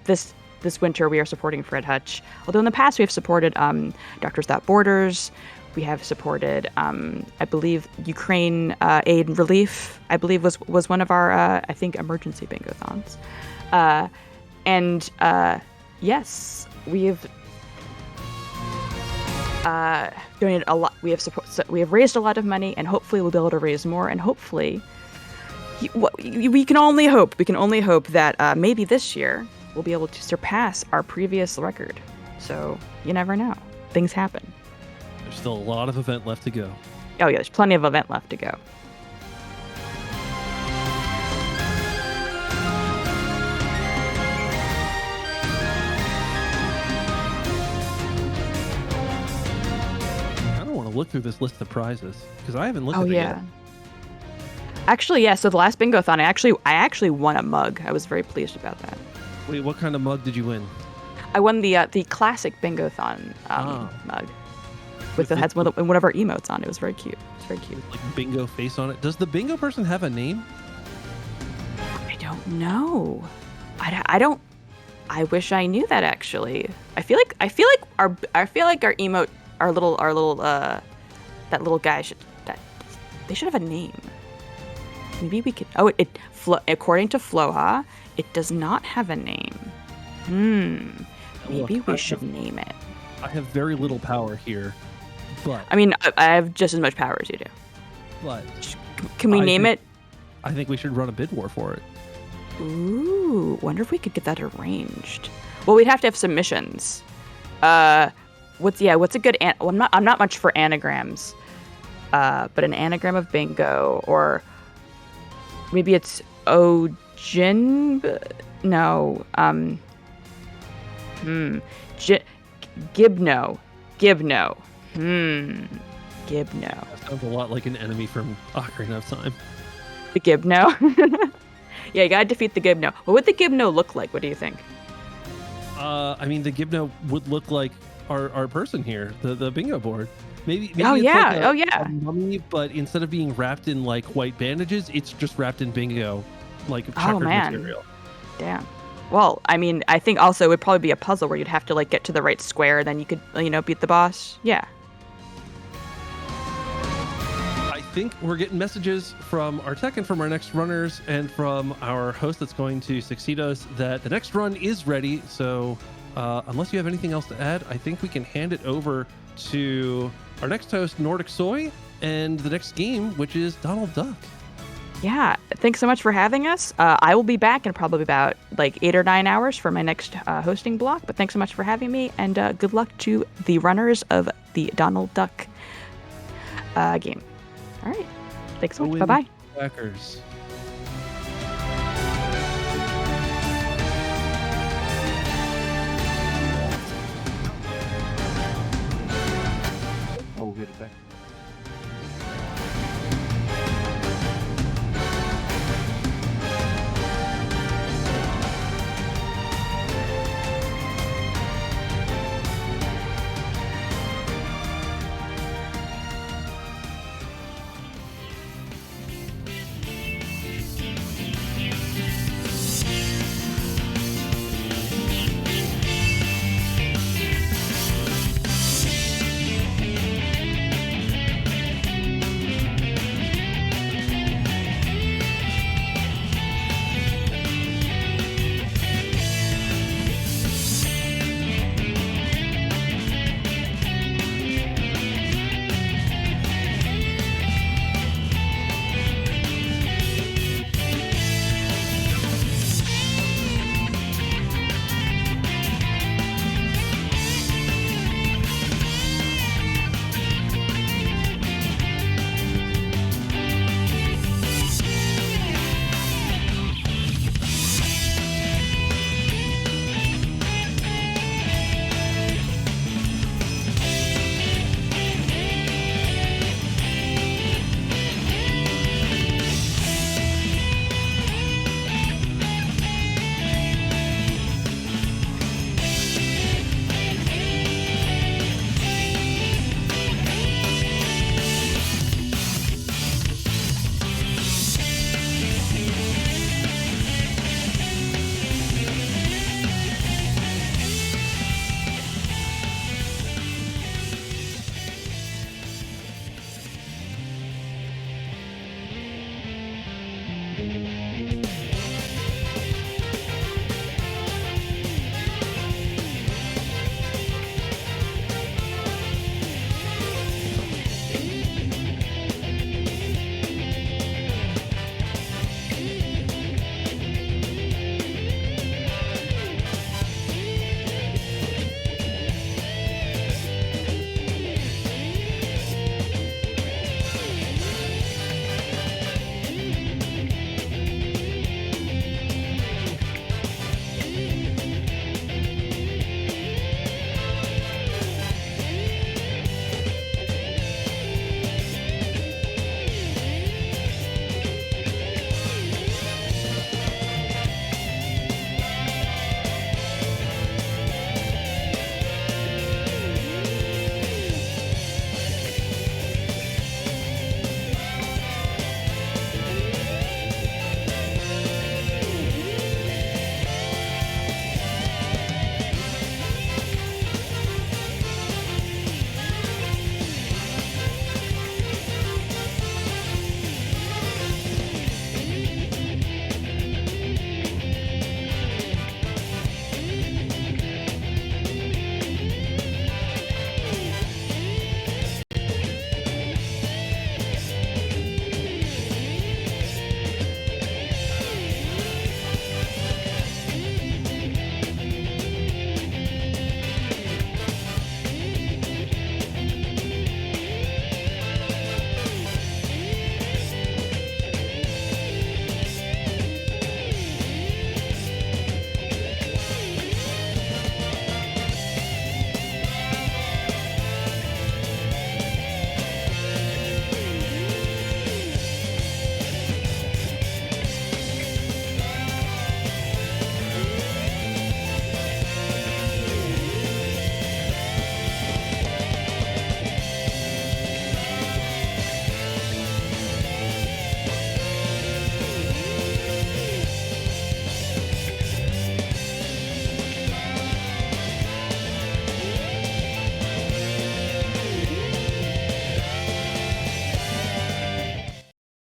this winter we are supporting Fred Hutch. Although in the past we have supported Doctors Without Borders. We have supported, I believe, Ukraine Aid and Relief. I believe was one of our emergency Bingothons. Yes, we have donated a lot. We have raised a lot of money, and hopefully we'll be able to raise more. And hopefully, we can only hope. We can only hope that maybe this year we'll be able to surpass our previous record. So you never know. Things happen. There's still a lot of event left to go. Oh yeah, there's plenty of event left to go. Look through this list of prizes because I haven't looked at it yet. Actually, yeah. So the last Bingothon, I actually won a mug. I was very pleased about that. Wait, what kind of mug did you win? I won the classic Bingothon mug with has one of our emotes on it. It was very cute. It's very cute. Like bingo face on it. Does the bingo person have a name? I don't know. I don't. I wish I knew that actually. I feel like our emote. Our little that little guy they should have a name. Maybe we could. According to Floha, it does not have a name. Maybe we should name it. I have very little power here, but I mean, I have just as much power as you do. But can we name it? I think we should run a bid war for it. Ooh, wonder if we could get that arranged. Well, we'd have to have submissions. What's a good I'm not much for anagrams, but an anagram of bingo, or maybe it's Ojin. No, Gibno. Gibno. That sounds a lot like an enemy from Ocarina of Time. The Gibno. Yeah, you gotta defeat the Gibno. What would the Gibno look like? What do you think? I mean, the Gibno would look like our person here, the bingo board. Maybe oh it's yeah, like a mummy, but instead of being wrapped in like white bandages, it's just wrapped in bingo, like checkered material. Damn. Well, I mean, I think also it would probably be a puzzle where you'd have to like get to the right square, then you could beat the boss. Yeah. I think we're getting messages from our tech and from our next runners and from our host that's going to succeed us that the next run is ready. So unless you have anything else to add, I think we can hand it over to our next host, Nordic Soy, and the next game, which is Donald Duck. Yeah, thanks so much for having us. I will be back in probably about like 8 or 9 hours for my next hosting block, but thanks so much for having me, and good luck to the runners of the Donald Duck. game. All right. Thanks so Go much. win. Bye bye. Packers.